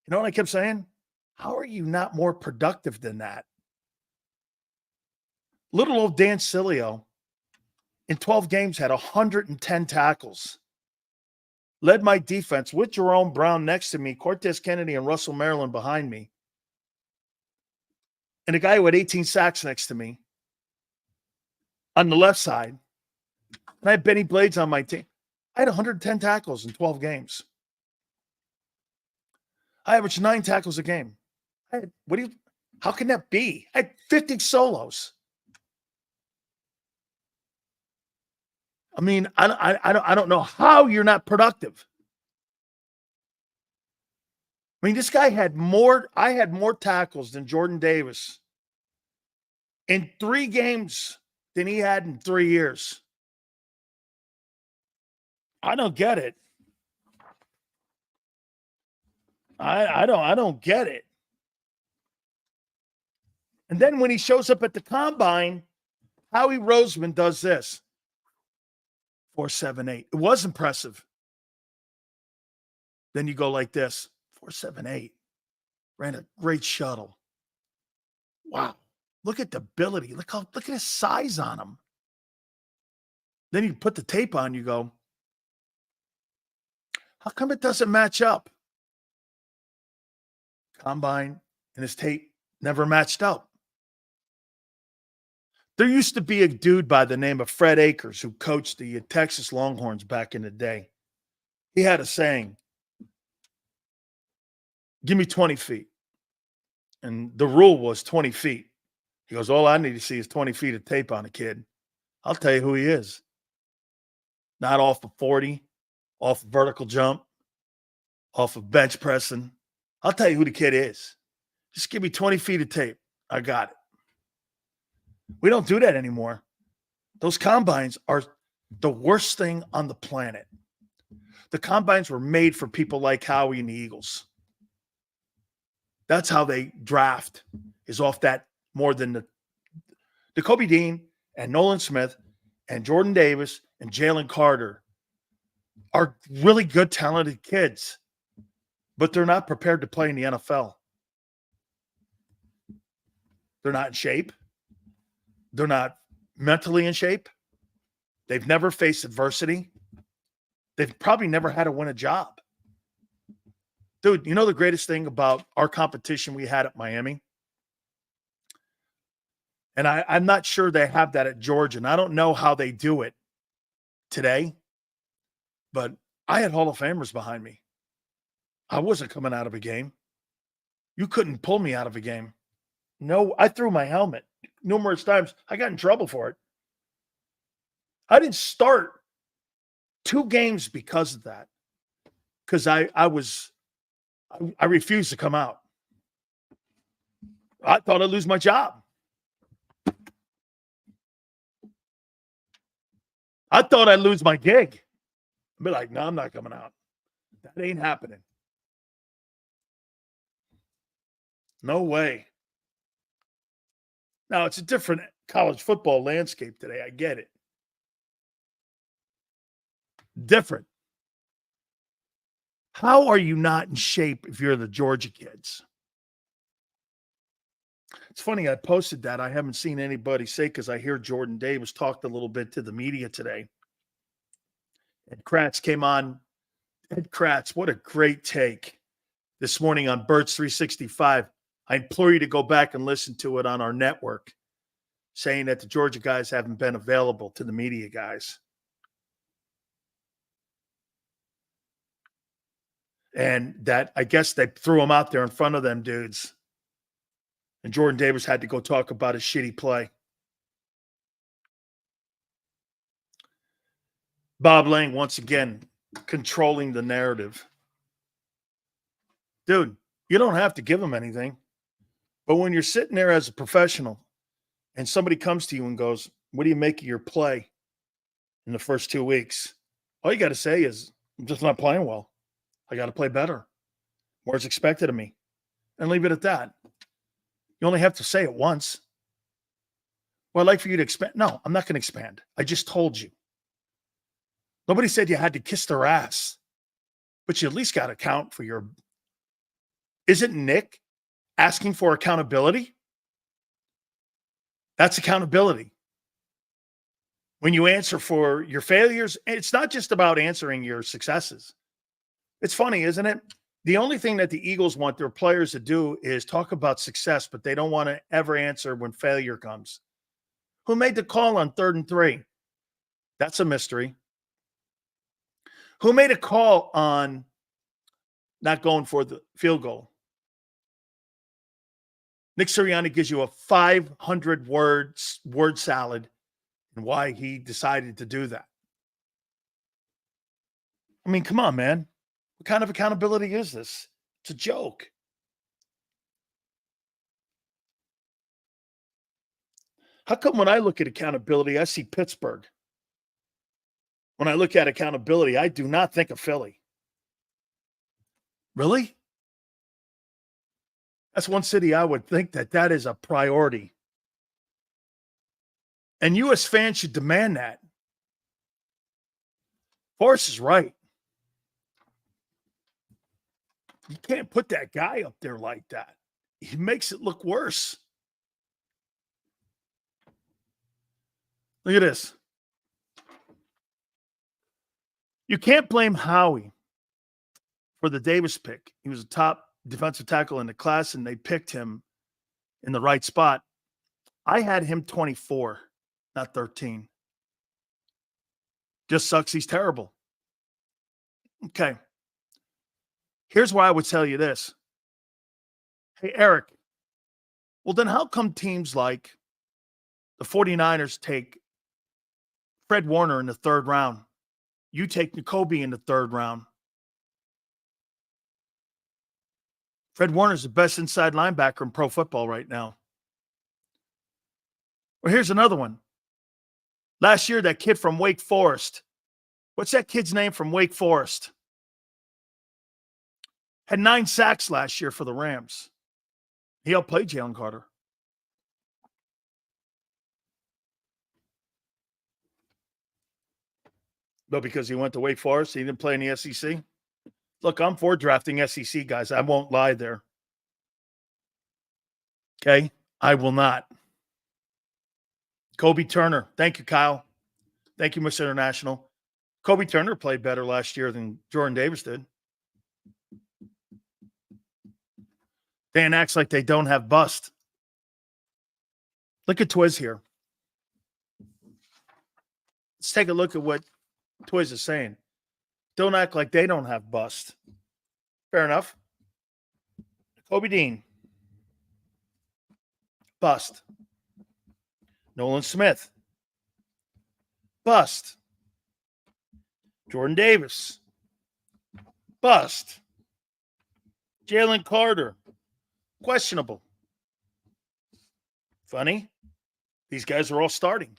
You know what I kept saying? How are you not more productive than that? Little old Dan Sileo in 12 games had 110 tackles. Led my defense with Jerome Brown next to me, Cortez Kennedy and Russell Maryland behind me. And a guy who had 18 sacks next to me on the left side. And I had Benny Blades on my team. I had 110 tackles in 12 games. I averaged 9 tackles a game. How can that be? I had 50 solos. I mean, I don't know how you're not productive. I mean, this guy had I had more tackles than Jordan Davis in 3 games than he had in 3 years. I don't get it. I don't get it. And then when he shows up at the combine, Howie Roseman does this. 4.78. It was impressive. Then you go like this. 4.78. Ran a great shuttle. Wow. Look at the ability. Look at his size on him. Then you put the tape on, you go, how come it doesn't match up? Combine and his tape never matched up. There used to be a dude by the name of Fred Akers who coached the Texas Longhorns back in the day. He had a saying, give me 20 feet. And the rule was 20 feet. He goes, all I need to see is 20 feet of tape on a kid. I'll tell you who he is. Not off of 40, off of vertical jump, off of bench pressing. I'll tell you who the kid is. Just give me 20 feet of tape. I got it. We don't do that anymore. Those combines are the worst thing on the planet. The combines were made for people like Howie and the Eagles. That's how they draft, is off that more than the Kobe Dean and Nolan Smith and Jordan Davis and Jalen Carter are really good, talented kids, but they're not prepared to play in the NFL. They're not in shape. They're not mentally in shape. They've never faced adversity. They've probably never had to win a job. Dude, you know the greatest thing about our competition we had at Miami? And I'm not sure they have that at Georgia, and I don't know how they do it today, but I had Hall of Famers behind me. I wasn't coming out of a game. You couldn't pull me out of a game. No, I threw my helmet numerous times. I got in trouble for it. I didn't start 2 games because of that, because I refused to come out. I thought I'd lose my job. I thought I'd lose my gig. I'd be like, no, I'm not coming out. That ain't happening. No way. Now, it's a different college football landscape today. I get it. Different. How are you not in shape if you're the Georgia kids? It's funny, I posted that. I haven't seen anybody say, because I hear Jordan Davis talked a little bit to the media today. Ed Kratz came on. Ed Kratz, what a great take this morning on Birds 365. I implore you to go back and listen to it on our network, saying that the Georgia guys haven't been available to the media guys. And that, I guess they threw him out there in front of them dudes. And Jordan Davis had to go talk about his shitty play. Bob Lang, once again, controlling the narrative. Dude, you don't have to give him anything. But when you're sitting there as a professional and somebody comes to you and goes, what do you make of your play in the first 2 weeks? All you got to say is, I'm just not playing well. I got to play better. More is expected of me. And leave it at that. You only have to say it once. Well, I'd like for you to expand. No, I'm not going to expand. I just told you. Nobody said you had to kiss their ass, but you at least got to account for your. Isn't Nick asking for accountability? That's accountability. When you answer for your failures, it's not just about answering your successes. It's funny, isn't it? The only thing that the Eagles want their players to do is talk about success, but they don't want to ever answer when failure comes. Who made the call on 3rd and 3? That's a mystery. Who made a call on not going for the field goal? Nick Sirianni gives you a 500 word salad and why he decided to do that. I mean, come on, man. What kind of accountability is this? It's a joke. How come when I look at accountability, I see Pittsburgh? When I look at accountability, I do not think of Philly. Really? That's one city I would think that is a priority. And U.S. fans should demand that. Forrest is right. You can't put that guy up there like that. He makes it look worse. Look at this. You can't blame Howie for the Davis pick. He was a top defensive tackle in the class, and they picked him in the right spot. I had him 24, not 13. Just sucks. He's terrible. Okay. Here's why I would tell you this. Hey, Eric, well, then how come teams like the 49ers take Fred Warner in the 3rd round? You take N'Kobe in the 3rd round. Fred Warner's the best inside linebacker in pro football right now. Well, here's another one. Last year, that kid from Wake Forest. What's that kid's name from Wake Forest? Had 9 sacks last year for the Rams. He outplayed Jalen Carter. But because he went to Wake Forest, he didn't play in the SEC. Look, I'm for drafting SEC guys. I won't lie there. Okay? I will not. Kobe Turner. Thank you, Kyle. Thank you, Mr. International. Kobe Turner played better last year than Jordan Davis did. Dan acts like they don't have bust. Look at Twiz here. Let's take a look at what Twiz is saying. Don't act like they don't have bust. Fair enough. Kobe Dean. Bust. Nolan Smith. Bust. Jordan Davis. Bust. Jalen Carter. Questionable. Funny. These guys are all starting.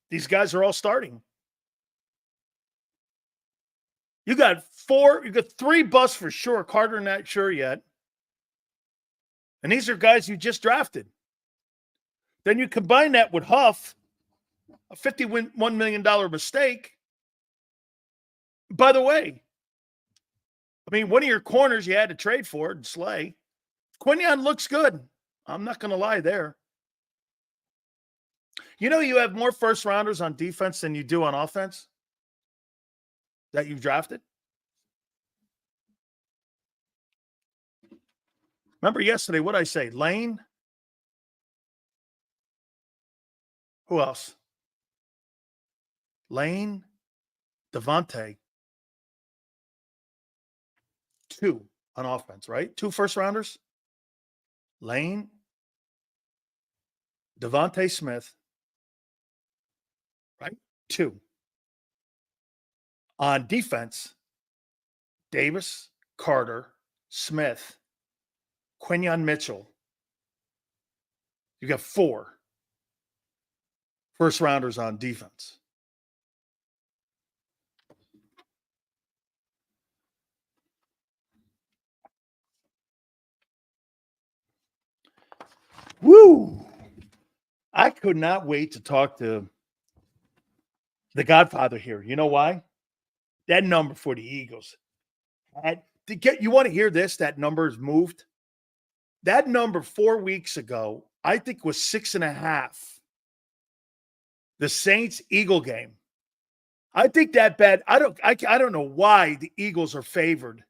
These guys are all starting. You got 3 busts for sure. Carter not sure yet. And these are guys you just drafted. Then you combine that with Huff, a $51 million mistake. By the way, I mean, one of your corners you had to trade for, and Slay. Quinion looks good. I'm not going to lie there. You know, you have more first rounders on defense than you do on offense that you've drafted. Remember yesterday, what did I say? Lane? Who else? Lane, Devontae. 2 on offense, right? 2 first rounders. Lane, Devontae Smith, right? 2. On defense, Davis, Carter, Smith, Quinion Mitchell. You got 4 first rounders on defense. Woo! I could not wait to talk to the Godfather here. You know why? That number for the Eagles. You want to hear this? That number has moved. That number 4 weeks ago, I think, was 6.5. The Saints-Eagle game. I think that bet. I don't know why the Eagles are favored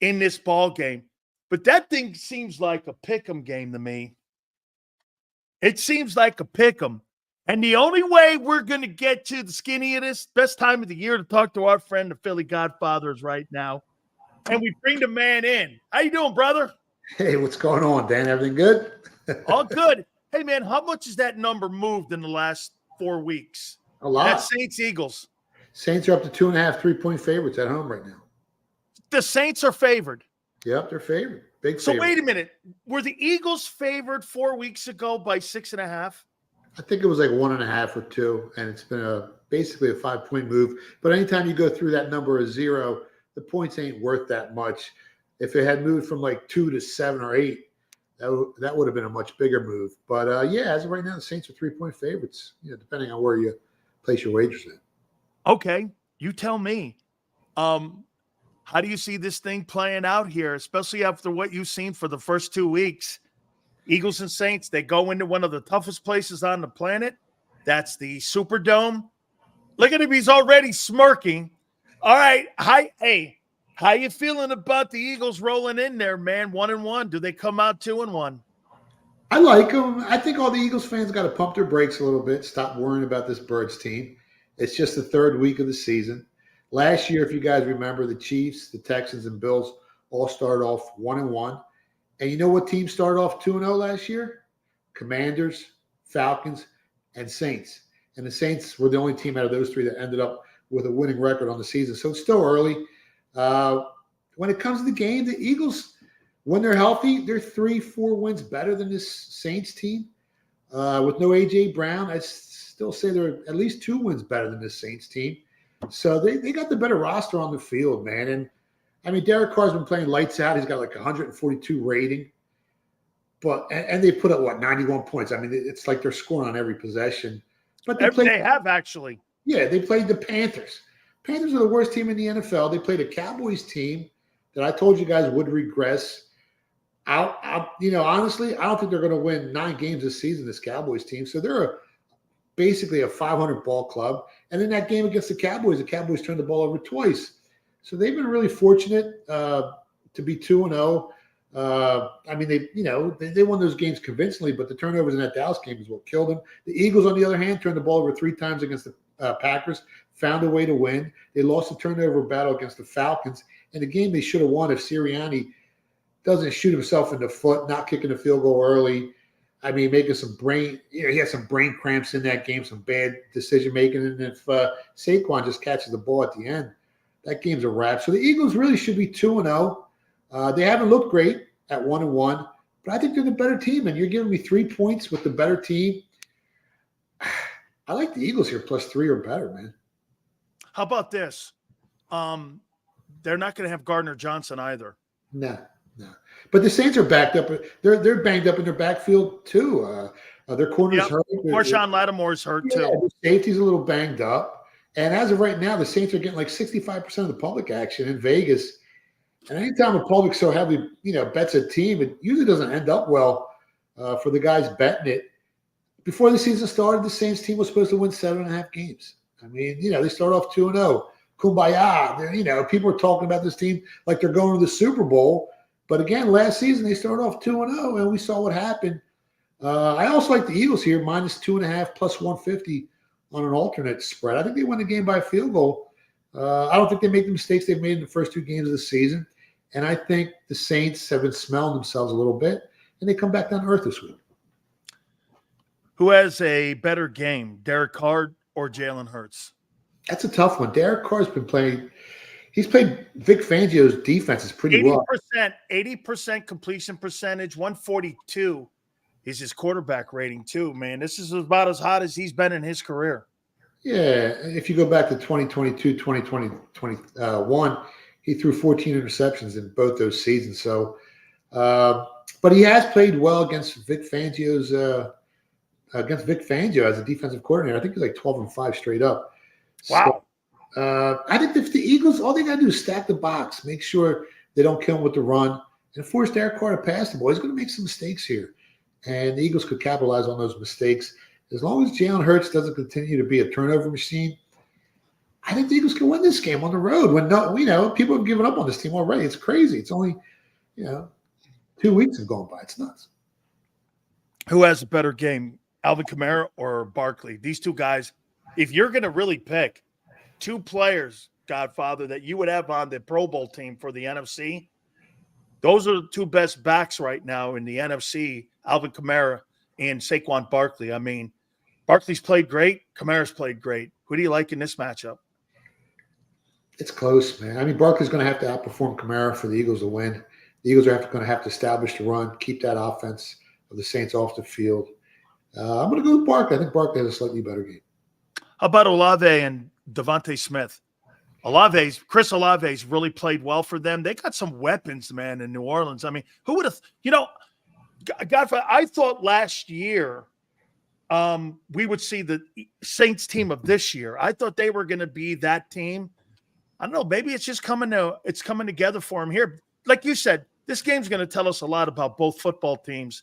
in this ball game, but that thing seems like a pick'em game to me. It seems like a pick'em. And the only way we're going to get to the skinny of this, best time of the year to talk to our friend, the Philly Godfather, is right now. And we bring the man in. How you doing, brother? Hey, what's going on, Dan? Everything good? All good. Hey, man, how much has that number moved in the last 4 weeks? A lot. That Saints-Eagles. Saints are up to 2.5 3-point favorites at home right now. The Saints are favored. Yep, they're favored. Big So favorite. wait a minute. Were the Eagles favored 4 weeks ago by 6.5? I think it was like 1.5 or 2, and it's been basically a 5-point move. But anytime you go through that number of 0, the points ain't worth that much. If it had moved from like 2 to 7 or 8, that would have been a much bigger move. But yeah, as of right now, the Saints are 3-point favorites. Depending on where you place your wagers in. Okay, you tell me. How do you see this thing playing out here, especially after what you've seen for the first 2 weeks? Eagles and Saints, they go into one of the toughest places on the planet. That's the Superdome. Look at him. He's already smirking. All right. Hey, how you feeling about the Eagles rolling in there, man? 1-1. Do they come out 2-1? I like them. I think all the Eagles fans got to pump their brakes a little bit, stop worrying about this Birds team. It's just the third week of the season. Last year, if you guys remember, the Chiefs, the Texans, and Bills all started off 1-1. And you know what team started off 2-0 last year? Commanders, Falcons, and Saints. And the Saints were the only team out of those three that ended up with a winning record on the season. So it's still early. When it comes to the game, the Eagles, when they're healthy, they're 3-4 wins better than this Saints team. With no A.J. Brown, I still say they're at least 2 wins better than this Saints team. So they got the better roster on the field, man. And I mean, Derek Carr's been playing lights out. He's got like 142 rating. And they put up, 91 points. I mean, it's like they're scoring on every possession. But they have, actually. Yeah, they played the Panthers. Panthers are the worst team in the NFL. They played a Cowboys team that I told you guys would regress. Honestly, I don't think they're going to win 9 games this season, this Cowboys team. So they're basically a 500 ball club. And in that game against the Cowboys turned the ball over twice. So they've been really fortunate to be 2-0. I mean, they won those games convincingly, but the turnovers in that Dallas game is what killed them. The Eagles, on the other hand, turned the ball over 3 times against the Packers, found a way to win. They lost the turnover battle against the Falcons. And the game they should have won if Sirianni doesn't shoot himself in the foot, not kicking a field goal early. I mean, making some he had some brain cramps in that game, some bad decision making. And if Saquon just catches the ball at the end, that game's a wrap. So the Eagles really should be 2-0. They haven't looked great at 1-1, but I think they're the better team. And you're giving me 3 points with the better team. I like the Eagles here +3 or better, man. How about this? They're not going to have Gardner Johnson either. No. But the Saints are backed up. They're banged up in their backfield too. Their corners hurt. Marshawn Lattimore's hurt too. The safety's a little banged up. And as of right now, the Saints are getting like 65% of the public action in Vegas. And anytime the public so heavily, bets a team, it usually doesn't end up well for the guys betting it. Before the season started, the Saints team was supposed to win 7.5 games. I mean, they start off 2-0. Kumbaya. People are talking about this team like they're going to the Super Bowl. But again, last season, they started off 2-0, and we saw what happened. I also like the Eagles here, -2.5, +150 on an alternate spread. I think they win the game by a field goal. I don't think they make the mistakes they've made in the first 2 games of the season. And I think the Saints have been smelling themselves a little bit, and they come back down to earth this week. Who has a better game, Derek Carr or Jalen Hurts? That's a tough one. Derek Carr's been playing – he's played Vic Fangio's defenses pretty well. 80% completion percentage, 142 is his quarterback rating too, man. This is about as hot as he's been in his career. Yeah, if you go back to 2022, 2021, he threw 14 interceptions in both those seasons. So But he has played well against Vic Fangio's as a defensive coordinator. I think he's like 12-5 straight up. Wow. So, I think if the Eagles, all they got to do is stack the box, make sure they don't kill him with the run, and force Derek Carr to pass the ball. He's going to make some mistakes here, and the Eagles could capitalize on those mistakes. As long as Jalen Hurts doesn't continue to be a turnover machine, I think the Eagles can win this game on the road. People have given up on this team already. It's crazy. It's only, 2 weeks have gone by. It's nuts. Who has a better game, Alvin Kamara or Barkley? These two guys, if you're going to really pick two players, Godfather, that you would have on the Pro Bowl team for the NFC, those are the two best backs right now in the NFC, Alvin Kamara and Saquon Barkley. I mean, Barkley's played great. Kamara's played great. Who do you like in this matchup? It's close, man. I mean, Barkley's going to have to outperform Kamara for the Eagles to win. The Eagles are going to have to establish the run, keep that offense of the Saints off the field. I'm going to go with Barkley. I think Barkley has a slightly better game. How about Olave and Devontae Smith? Chris Olave's really played well for them. They got some weapons, man, in New Orleans. I mean, who would have, Godfather, I thought last year we would see the Saints team of this year. I thought they were going to be that team. I don't know. Maybe it's just coming together for them here. Like you said, this game's going to tell us a lot about both football teams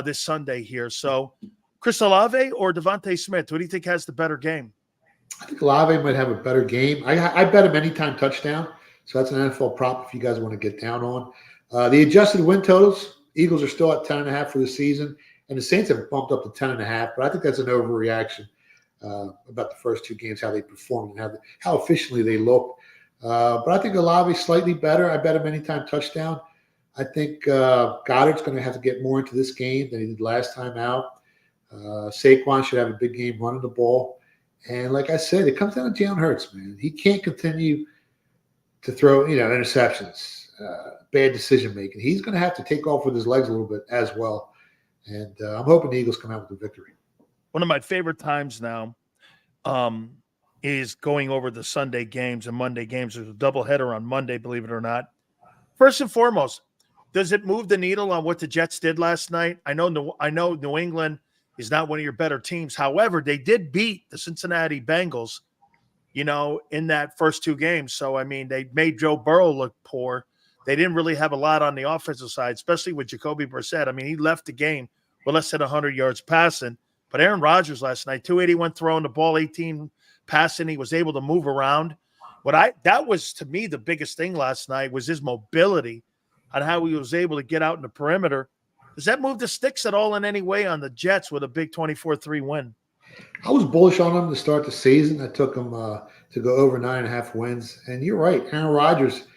this Sunday here. So, Chris Olave or Devontae Smith, who do you think has the better game? I think Olave might have a better game. I bet him anytime touchdown. So that's an NFL prop if you guys want to get down on. The adjusted win totals, Eagles are still at 10.5 for the season, and the Saints have bumped up to 10.5. But I think that's an overreaction about the first two games, how they performed and how efficiently they look. But I think Olave's slightly better. I bet him anytime touchdown. I think Goddard's going to have to get more into this game than he did last time out. Saquon should have a big game running the ball. And like I said, it comes down to Jalen Hurts, man. He can't continue to throw, interceptions, bad decision-making. He's going to have to take off with his legs a little bit as well. And I'm hoping the Eagles come out with a victory. One of my favorite times now is going over the Sunday games and Monday games. There's a doubleheader on Monday, believe it or not. First and foremost, does it move the needle on what the Jets did last night? I know New England is not one of your better teams. However, they did beat the Cincinnati Bengals, in that first two games. So, I mean, they made Joe Burrow look poor. They didn't really have a lot on the offensive side, especially with Jacoby Brissett. I mean, he left the game with less than 100 yards passing. But Aaron Rodgers last night, 281 throwing the ball, 18 passing. He was able to move around. That was, to me, the biggest thing last night was his mobility on how he was able to get out in the perimeter. Does that move the sticks at all in any way on the Jets with a big 24-3 win? I was bullish on them to start the season. I took them to go over 9.5 wins. And you're right, Aaron Rodgers,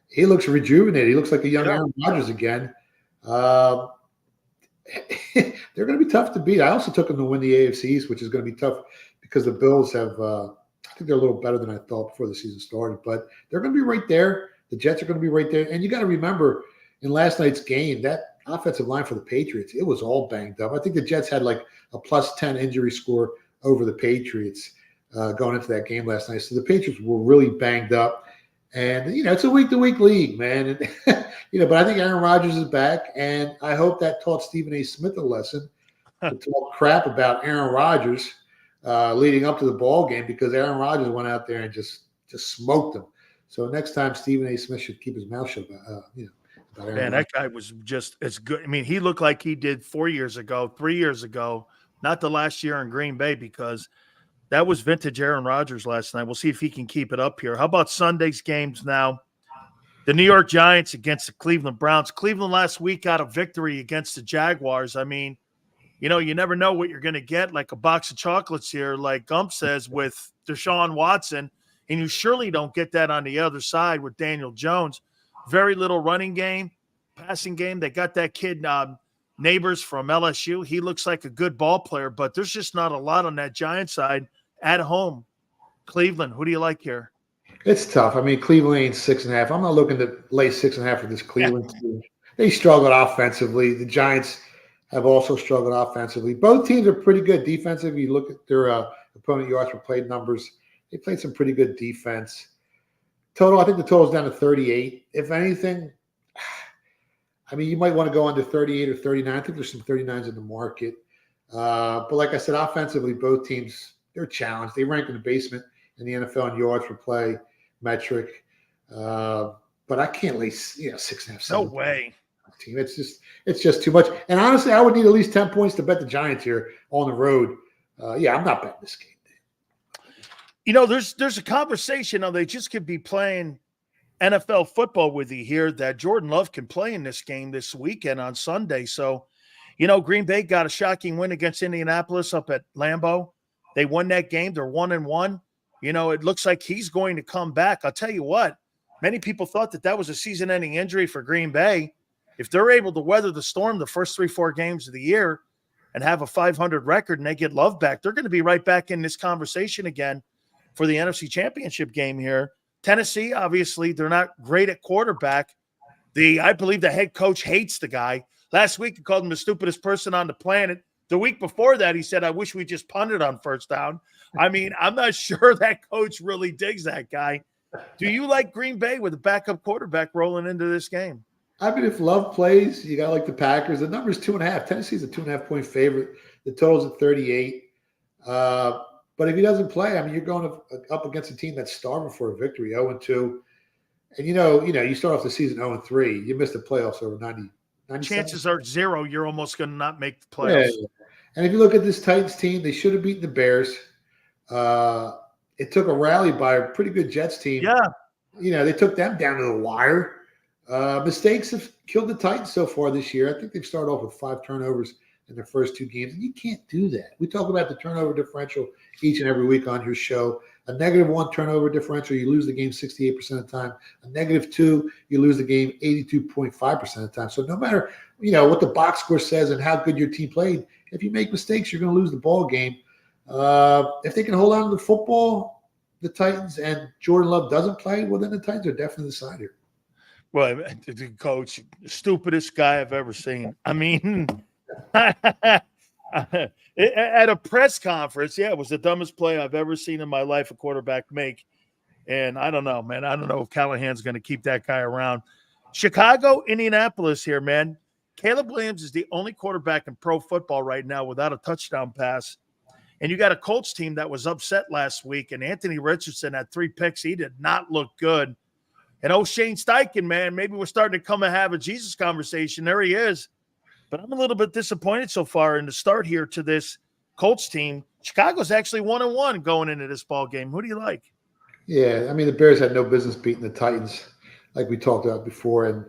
he looks rejuvenated. He looks like a young Aaron Rodgers again. They're going to be tough to beat. I also took them to win the AFC East, which is going to be tough because the Bills have I think they're a little better than I thought before the season started. But they're going to be right there. The Jets are going to be right there. And you got to remember, in last night's game, that offensive line for the Patriots, it was all banged up. I think the Jets had like a +10 injury score over the Patriots going into that game last night. So the Patriots were really banged up. And, it's a week-to-week league, man. And, but I think Aaron Rodgers is back, and I hope that taught Stephen A. Smith a lesson to talk crap about Aaron Rodgers leading up to the ball game, because Aaron Rodgers went out there and just smoked them. So next time, Stephen A. Smith should keep his mouth shut about Aaron Rodgers. That guy was just as good. I mean, he looked like he did 3 years ago, not the last year in Green Bay, because that was vintage Aaron Rodgers last night. We'll see if he can keep it up here. How about Sunday's games now? The New York Giants against the Cleveland Browns. Cleveland last week got a victory against the Jaguars. I mean, you never know what you're going to get, like a box of chocolates here, like Gump says, with Deshaun Watson. And you surely don't get that on the other side with Daniel Jones. Very little running game, passing game. They got that kid Neighbors from LSU. He looks like a good ball player, but there's just not a lot on that Giants side at home. Cleveland, who do you like here? It's tough. I mean, Cleveland ain't 6.5. I'm not looking to lay 6.5 for this Cleveland team. They struggled offensively. The Giants have also struggled offensively. Both teams are pretty good defensive. You look at their opponent yards per play numbers. They played some pretty good defense. I think the total is down to 38. If anything, I mean, you might want to go under 38 or 39. I think there's some 39s in the market. But like I said, offensively, both teams, they're challenged. They rank in the basement in the NFL in yards per play metric. But I can't lay 6.5. No way. Team. It's just too much. And honestly, I would need at least 10 points to bet the Giants here on the road. I'm not betting this game. There's a conversation. They just could be playing NFL football with you here that Jordan Love can play in this game this weekend on Sunday. So, Green Bay got a shocking win against Indianapolis up at Lambeau. They won that game. They're 1-1. It looks like he's going to come back. I'll tell you what, many people thought that was a season-ending injury for Green Bay. If they're able to weather the storm the first 3-4 games of the year and have a 500 record and they get Love back, they're going to be right back in this conversation again for the NFC Championship game here. Tennessee, obviously, they're not great at quarterback. I believe the head coach hates the guy. Last week, he called him the stupidest person on the planet. The week before that, he said, I wish we just punted on first down. I mean, I'm not sure that coach really digs that guy. Do you like Green Bay with a backup quarterback rolling into this game? I mean, if Love plays, you got to like the Packers. The number's 2.5. Tennessee's a 2.5-point favorite. The total's at 38. But if he doesn't play, I mean, you're going up against a team that's starving for a victory, 0-2. And, you start off the season 0-3. You missed the playoffs over 90. Chances are 0 you're almost going to not make the playoffs. Yeah. And if you look at this Titans team, they should have beaten the Bears. It took a rally by a pretty good Jets team. Yeah. They took them down to the wire. Mistakes have killed the Titans so far this year. I think they've started off with 5 turnovers in their first 2 games. And you can't do that. We talk about the turnover differential each and every week on your show. A -1 turnover differential, you lose the game 68% of the time. A -2, you lose the game 82.5% of the time. So no matter, what the box score says and how good your team played, if you make mistakes, you're going to lose the ball game. If they can hold on to the football, the Titans, and Jordan Love doesn't play, well, then the Titans are definitely the side here. Well, the coach, stupidest guy I've ever seen. I mean, at a press conference, it was the dumbest play I've ever seen in my life a quarterback make. And I don't know, man. I don't know if Callahan's going to keep that guy around. Chicago, Indianapolis here, man. Caleb Williams is the only quarterback in pro football right now without a touchdown pass. And you got a Colts team that was upset last week, and Anthony Richardson had 3 picks. He did not look good. And Shane Steichen, man, maybe we're starting to come and have a Jesus conversation. There he is. But I'm a little bit disappointed so far in the start here to this Colts team. Chicago's actually 1-1 going into this ball game. Who do you like? Yeah, I mean, the Bears had no business beating the Titans like we talked about before. And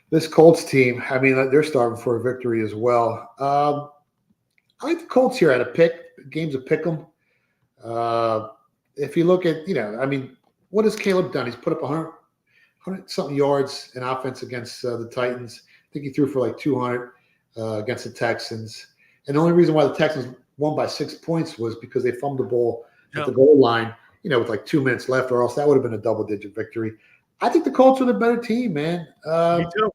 this Colts team, I mean, they're starving for a victory as well. I like the Colts here at a pick. Game's a pick 'em. If you look at, what has Caleb done? He's put up 100-something yards in offense against the Titans. I think he threw for like 200 against the Texans. And the only reason why the Texans won by 6 points was because they fumbled the ball at the goal line, with like 2 minutes left, or else that would have been a double-digit victory. I think the Colts are the better team, man. Me too.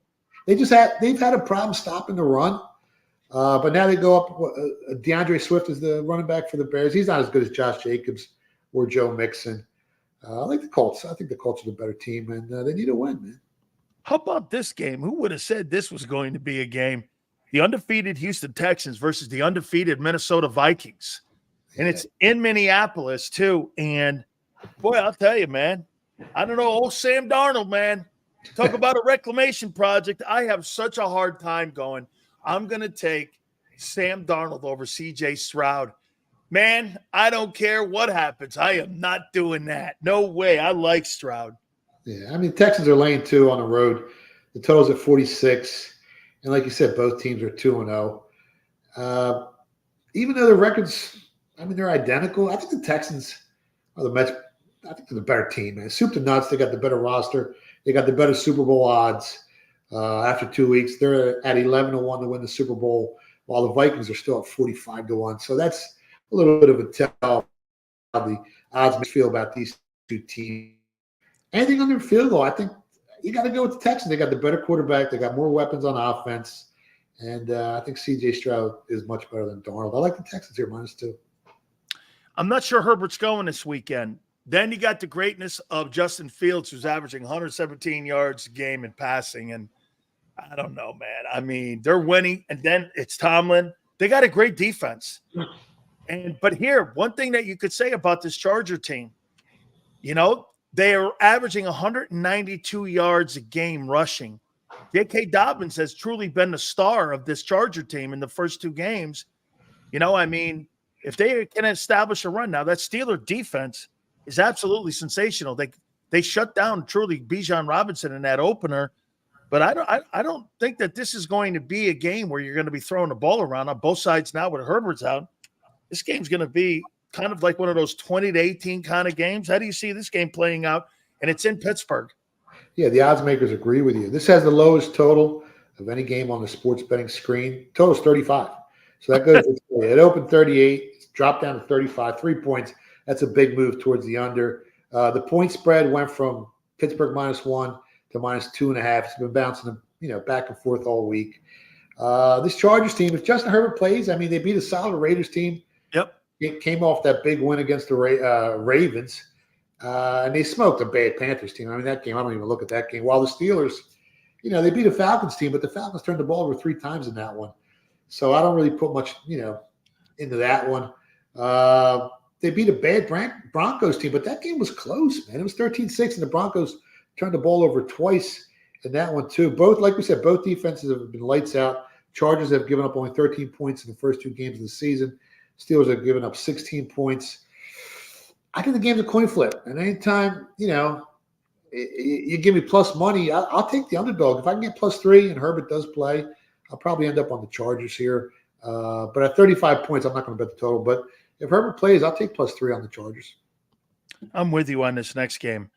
They've had a problem stopping the run, but now they go up. DeAndre Swift is the running back for the Bears. He's not as good as Josh Jacobs or Joe Mixon. I like the Colts. I think the Colts are the better team, and they need a win, man. How about this game? Who would have said this was going to be a game? The undefeated Houston Texans versus the undefeated Minnesota Vikings. And it's in Minneapolis, too. And, boy, I'll tell you, man, I don't know, old Sam Darnold, man. Talk about a reclamation project. I have such a hard time going, I'm going to take Sam Darnold over C.J. Stroud. Man, I don't care what happens. I am not doing that. No way. I like Stroud. Yeah, I mean, Texans are laying 2 on the road. The total's at 46. And like you said, both teams are 2-0. Even though the records, they're identical, I think the Texans are I think they're the better team, man. Soup to nuts, they got the better roster. They got the better Super Bowl odds. After 2 weeks, they're at 11-1 to win the Super Bowl, while the Vikings are still at 45-1. So that's a little bit of a tell how the odds may feel about these 2 teams. Anything under field goal, I think you got to go with the Texans. They got the better quarterback. They got more weapons on offense. And I think C.J. Stroud is much better than Darnold. I like the Texans here, -2. I'm not sure Herbert's going this weekend. Then you got the greatness of Justin Fields, who's averaging 117 yards a game in passing. And I don't know, man. I mean, they're winning, and then it's Tomlin. They got a great defense. But here, one thing that you could say about this Charger team, they are averaging 192 yards a game rushing. J.K. Dobbins has truly been the star of this Charger team in the first 2 games. I mean, if they can establish a run now, that Steeler defense is absolutely sensational. They shut down truly Bijan Robinson in that opener. But I don't think that this is going to be a game where you're going to be throwing the ball around on both sides now with Herbert's out. This game's going to be kind of like one of those 20-18 kind of games. How do you see this game playing out? And it's in Pittsburgh. Yeah, the odds makers agree with you. This has the lowest total of any game on the sports betting screen. Total's 35. So that goes – it opened 38. It's dropped down to 35. 3 points. That's a big move towards the under. The point spread went from Pittsburgh -1 to -2.5. It's been bouncing, back and forth all week. This Chargers team, if Justin Herbert plays, I mean, they beat a solid Raiders team. Yep. It came off that big win against the Ravens, and they smoked a bad Panthers team. I mean, that game, I don't even look at that game. While the Steelers, they beat a Falcons team, but the Falcons turned the ball over 3 times in that one. So I don't really put much, into that one. They beat a bad Broncos team, but that game was close, man. It was 13-6, and the Broncos turned the ball over twice in that one too. Both, like we said, both defenses have been lights out. Chargers have given up only 13 points in the first 2 games of the season. Steelers have given up 16 points. I think the game's a coin flip. And anytime, you give me plus money, I'll take the underdog. If I can get +3 and Herbert does play, I'll probably end up on the Chargers here. But at 35 points, I'm not going to bet the total. But if Herbert plays, I'll take +3 on the Chargers. I'm with you on this next game.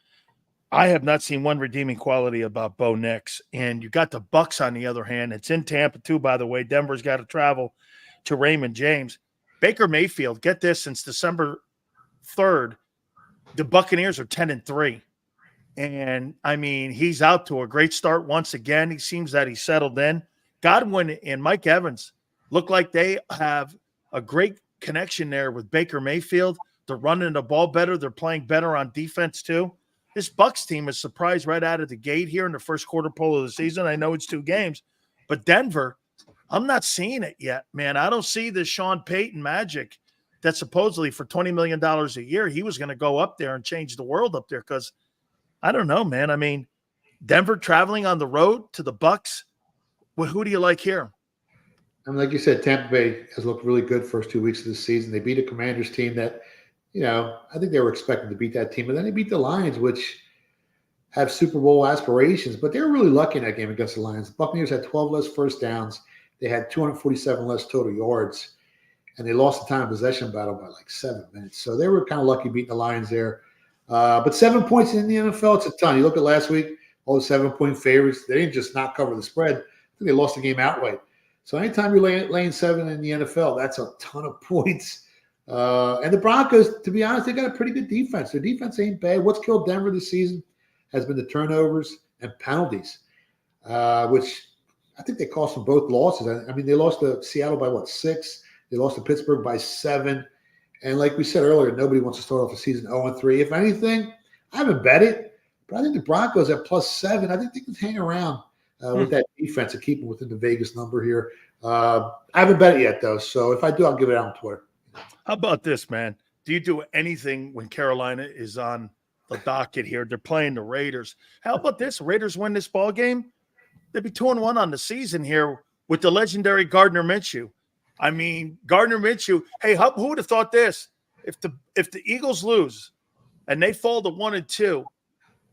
I have not seen one redeeming quality about Bo Nix. And you got the Bucs on the other hand. It's in Tampa too, by the way. Denver's got to travel to Raymond James. Baker Mayfield, get this, since December 3rd, the Buccaneers are 10-3. And, I mean, he's out to a great start once again. He seems that he's settled in. Godwin and Mike Evans look like they have a great connection there with Baker Mayfield. They're running the ball better. They're playing better on defense too. This Bucs team is surprised right out of the gate here in the first quarter pole of the season. I know it's 2 games, but Denver, I'm not seeing it yet, man. I don't see the Sean Payton magic that supposedly for $20 million a year, he was going to go up there and change the world up there because I don't know, man. I mean, Denver traveling on the road to the Bucs. Well, who do you like here? And like you said, Tampa Bay has looked really good first 2 weeks of the season. They beat a Commanders team that, I think they were expecting to beat that team. But then they beat the Lions, which have Super Bowl aspirations. But they were really lucky in that game against the Lions. The Buccaneers had 12 less first downs. They had 247 less total yards. And they lost the time of possession battle by like 7 minutes. So they were kind of lucky beating the Lions there. But 7 points in the NFL, it's a ton. You look at last week, all the 7-point favorites, they didn't just not cover the spread. I think they lost the game outright. So anytime you're laying 7 in the NFL, that's a ton of points. And the Broncos, to be honest, they got a pretty good defense. Their defense ain't bad. What's killed Denver this season has been the turnovers and penalties, which I think they cost them both losses. I mean, they lost to Seattle by 6? They lost to Pittsburgh by 7. And like we said earlier, nobody wants to start off the season 0-3. If anything, I haven't bet it, but I think the Broncos at +7, I think they can hang around with that defense and keep them within the Vegas number here. I haven't bet it yet, though. So if I do, I'll give it out on Twitter. How about this, man? Do you do anything when Carolina is on the docket here? They're playing the Raiders. How about this? Raiders win this ball game. They'd be 2-1 on the season here with the legendary Gardner Minshew. I mean, Gardner Minshew. Hey, who would have thought this? If the Eagles lose and they fall to 1-2,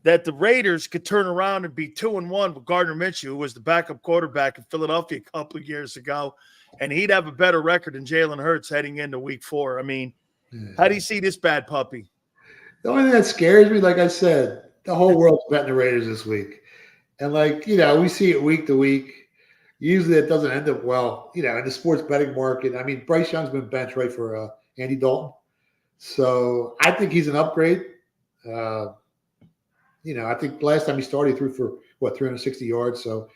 that the Raiders could turn around and be 2-1 with Gardner Minshew, who was the backup quarterback in Philadelphia a couple of years ago, and he'd have a better record than Jalen Hurts heading into Week 4. I mean, how do you see this bad puppy? The only thing that scares me, like I said, the whole world's betting the Raiders this week. And we see it week to week. Usually it doesn't end up well, in the sports betting market. I mean, Bryce Young's been benched, right, for Andy Dalton. So I think he's an upgrade. I think last time he started, he threw for, 360 yards. So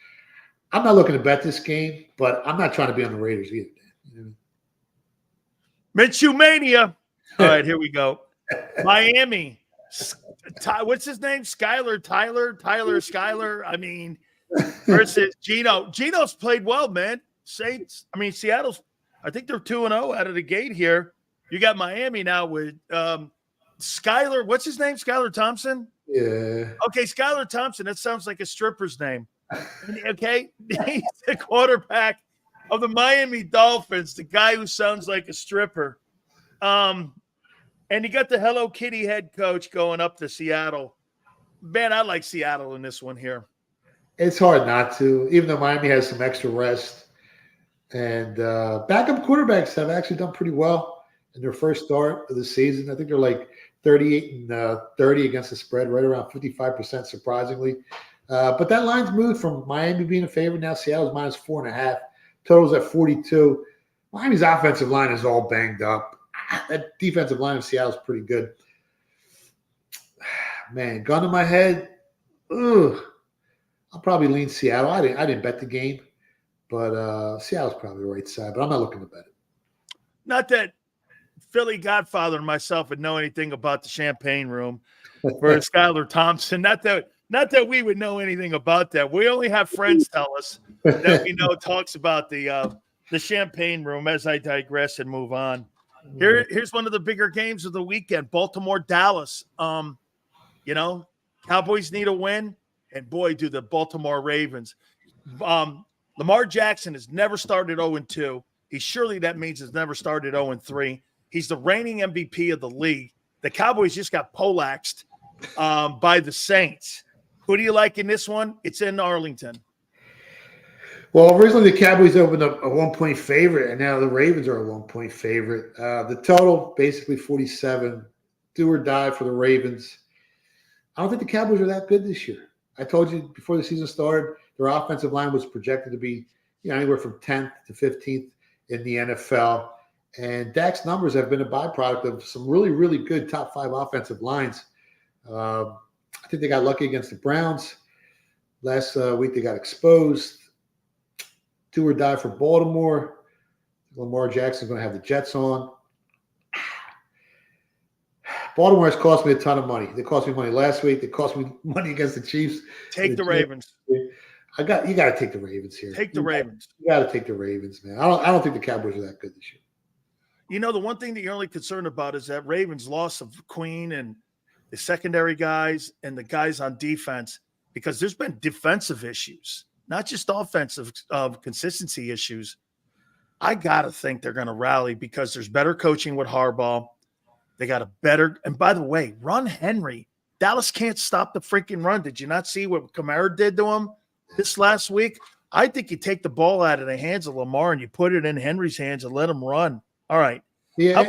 I'm not looking to bet this game, but I'm not trying to be on the Raiders either. Minshew Mania. All right, here we go. Miami. What's his name? Tyler. I mean, versus Gino. Gino's played well, man. Seattle's, I think they're 2-0 out of the gate here. You got Miami now with Skylar. What's his name? Skylar Thompson? Yeah. Okay, Skylar Thompson. That sounds like a stripper's name. Okay? He's the quarterback of the Miami Dolphins, the guy who sounds like a stripper. And you got the Hello Kitty head coach going up to Seattle. Man, I like Seattle in this one here. It's hard not to, even though Miami has some extra rest. And backup quarterbacks have actually done pretty well in their first start of the season. I think they're like 38 and 30 against the spread, right around 55%, surprisingly. But that line's moved from Miami being a favorite. Now Seattle's minus 4.5. Total's at 42. Miami's offensive line is all banged up. That defensive line of Seattle's pretty good. Man, gun to my head. Ugh. I'll probably lean Seattle. I didn't bet the game, but Seattle's probably the right side. But I'm not looking to bet it. Not that Philly Godfather and myself would know anything about the champagne room for Skylar Thompson. Not that we would know anything about that. We only have friends tell us that we know talks about the champagne room. As I digress and move on, here's one of the bigger games of the weekend: Baltimore, Dallas. Cowboys need a win, and boy, do the Baltimore Ravens. Lamar Jackson has never started 0-2. That means he's never started 0-3. He's the reigning MVP of the league. The Cowboys just got poleaxed by the Saints. Who do you like in this one? It's in Arlington. Well, originally the Cowboys opened up a 1-point favorite, and now the Ravens are a 1-point favorite. The total, basically 47. Do or die for the Ravens. I don't think the Cowboys are that good this year. I told you before the season started, their offensive line was projected to be anywhere from 10th to 15th in the NFL. And Dak's numbers have been a byproduct of some really, really good top 5 offensive lines. I think they got lucky against the Browns. Last week they got exposed. Do or die for Baltimore. Lamar Jackson's going to have the Jets on. Baltimore has cost me a ton of money. They cost me money last week. They cost me money against the Chiefs. Take the Ravens. You got to take the Ravens here. Take the Ravens. You got to take the Ravens, man. I don't think the Cowboys are that good this year. The one thing that you're only concerned about is that Ravens loss of Queen and the secondary guys and the guys on defense, because there's been defensive issues, not just offensive consistency issues. I got to think they're going to rally because there's better coaching with Harbaugh. They got a better – and by the way, run Henry. Dallas can't stop the freaking run. Did you not see what Kamara did to him this last week? I think you take the ball out of the hands of Lamar and you put it in Henry's hands and let him run. All right. Yeah,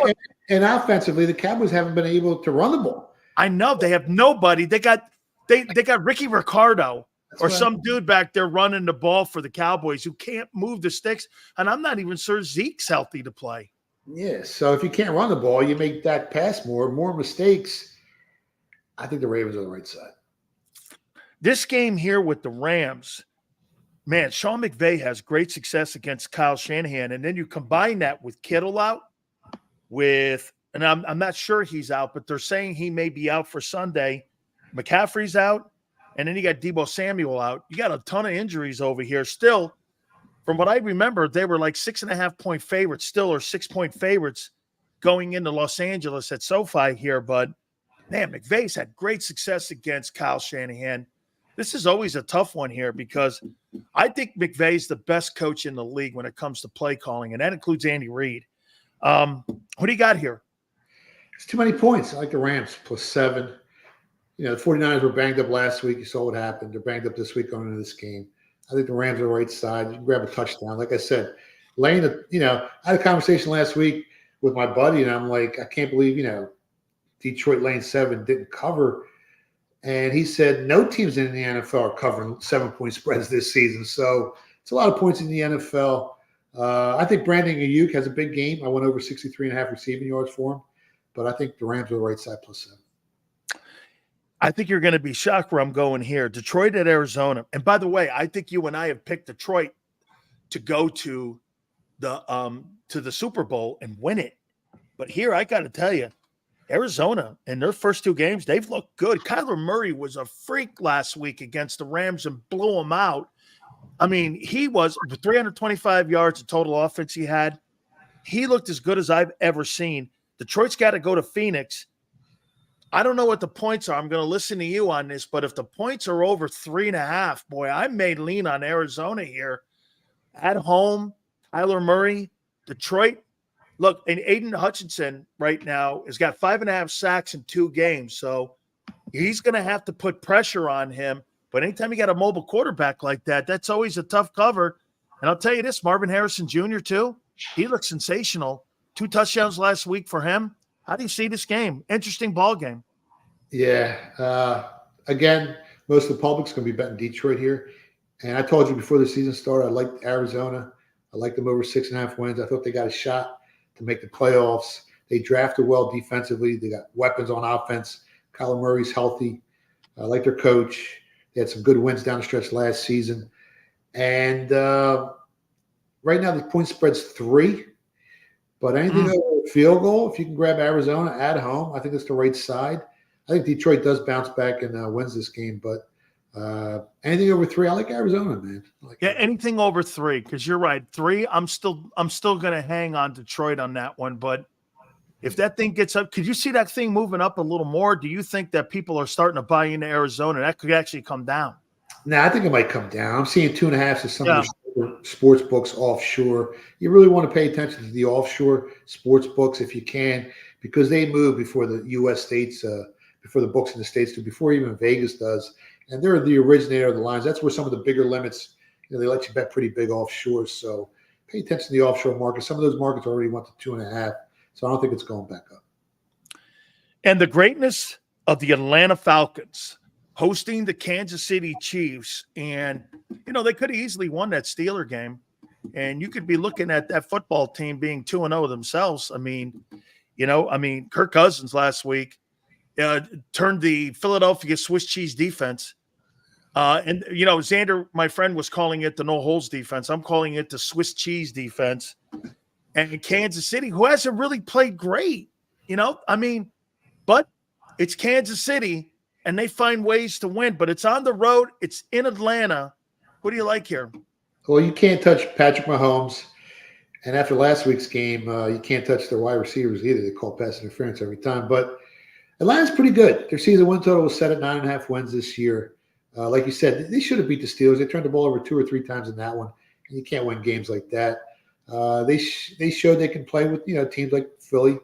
and offensively, the Cowboys haven't been able to run the ball. I know. They have nobody. They got Ricky Ricardo or some dude back there running the ball for the Cowboys who can't move the sticks, and I'm not even sure Zeke's healthy to play. Yeah, so if you can't run the ball, you make that pass more mistakes. I think the Ravens are on the right side. This game here with the Rams, man, Sean McVay has great success against Kyle Shanahan, and then you combine that with Kittle out, and I'm not sure he's out, but they're saying he may be out for Sunday. McCaffrey's out, and then you got Deebo Samuel out. You got a ton of injuries over here still. From what I remember, they were like 6.5-point favorites still, or 6-point favorites going into Los Angeles at SoFi here. But, man, McVay's had great success against Kyle Shanahan. This is always a tough one here because I think McVay's the best coach in the league when it comes to play calling, and that includes Andy Reid. What do you got here? It's too many points. I like the Rams +7. The 49ers were banged up last week. You saw what happened. They're banged up this week going into this game. I think the Rams are the right side. You can grab a touchdown. Like I said, I had a conversation last week with my buddy, and I'm like, I can't believe, Detroit lane 7 didn't cover. And he said no teams in the NFL are covering 7-point spreads this season. So it's a lot of points in the NFL. I think Brandon Ayuk has a big game. I went over 63.5 receiving yards for him. But I think the Rams are the right side +7. I think you're going to be shocked where I'm going here. Detroit at Arizona. And by the way, I think you and I have picked Detroit to go to the Super Bowl and win it. But here, I got to tell you, Arizona, in their first 2 games, they've looked good. Kyler Murray was a freak last week against the Rams and blew them out. I mean, he was 325 yards of total offense he had. He looked as good as I've ever seen. Detroit's got to go to Phoenix. I don't know what the points are. I'm going to listen to you on this, but if the points are over 3.5, boy, I may lean on Arizona here. At home, Kyler Murray, Detroit. Look, and Aiden Hutchinson right now has got 5.5 sacks in 2 games, so he's going to have to put pressure on him. But anytime you got a mobile quarterback like that, that's always a tough cover. And I'll tell you this, Marvin Harrison Jr. too, he looks sensational. 2 touchdowns last week for him. How do you see this game? Interesting ball game. Yeah. Again, most of the public's going to be betting Detroit here. And I told you before the season started, I liked Arizona. I liked them over 6.5 wins. I thought they got a shot to make the playoffs. They drafted well defensively. They got weapons on offense. Kyler Murray's healthy. I like their coach. They had some good wins down the stretch last season. And right now the point spread's 3. But anything over a field goal, if you can grab Arizona at home, I think it's the right side. I think Detroit does bounce back and wins this game. But anything over 3, I like Arizona, man. Anything over 3, because you're right. 3, I'm still going to hang on Detroit on that one. But if that thing gets up, could you see that thing moving up a little more? Do you think that people are starting to buy into Arizona? That could actually come down. No, I think it might come down. I'm seeing 2.5 as some of the sports books offshore. You really want to pay attention to the offshore sports books if you can, because they move before the U.S. states, before the books in the states do, before even Vegas does. And they're the originator of the lines. That's where some of the bigger limits, they let you bet pretty big offshore. So pay attention to the offshore market. Some of those markets already went to 2.5. So I don't think it's going back up. And the greatness of the Atlanta Falcons hosting the Kansas City Chiefs. And, they could have easily won that Steeler game. And you could be looking at that football team being 2-0 themselves. I mean, Kirk Cousins last week turned the Philadelphia Swiss cheese defense. Xander, my friend, was calling it the no holes defense. I'm calling it the Swiss cheese defense. And Kansas City, who hasn't really played great, but it's Kansas City and they find ways to win, but it's on the road. It's in Atlanta. What do you like here? Well, you can't touch Patrick Mahomes. And after last week's game, you can't touch their wide receivers either. They call pass interference every time. But Atlanta's pretty good. Their season win total was set at 9.5 wins this year. Like you said, they should have beat the Steelers. They turned the ball over 2 or 3 times in that one. And you can't win games like that. They showed they can play with teams like Philly.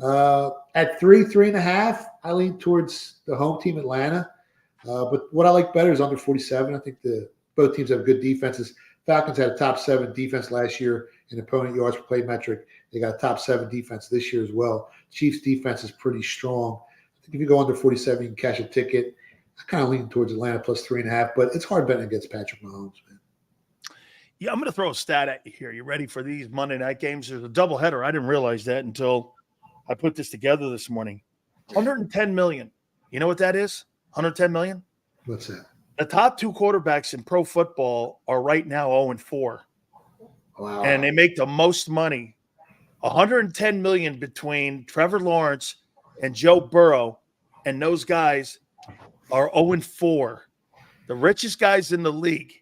At 3.5, I lean towards the home team Atlanta. But what I like better is under 47. I think both teams have good defenses. Falcons had a top 7 defense last year in opponent yards per play metric. They got a top 7 defense this year as well. Chiefs defense is pretty strong. I think if you go under 47, you can cash a ticket. I kind of lean towards Atlanta plus 3.5, but it's hard betting against Patrick Mahomes, man. Yeah, I'm going to throw a stat at you here. You ready for these Monday night games? There's a doubleheader. I didn't realize that until I put this together this morning. 110 million. You know what that is? 110 million? What's that? The top 2 quarterbacks in pro football are right now 0-4. Wow. And they make the most money. 110 million between Trevor Lawrence and Joe Burrow, and those guys are 0-4. The richest guys in the league.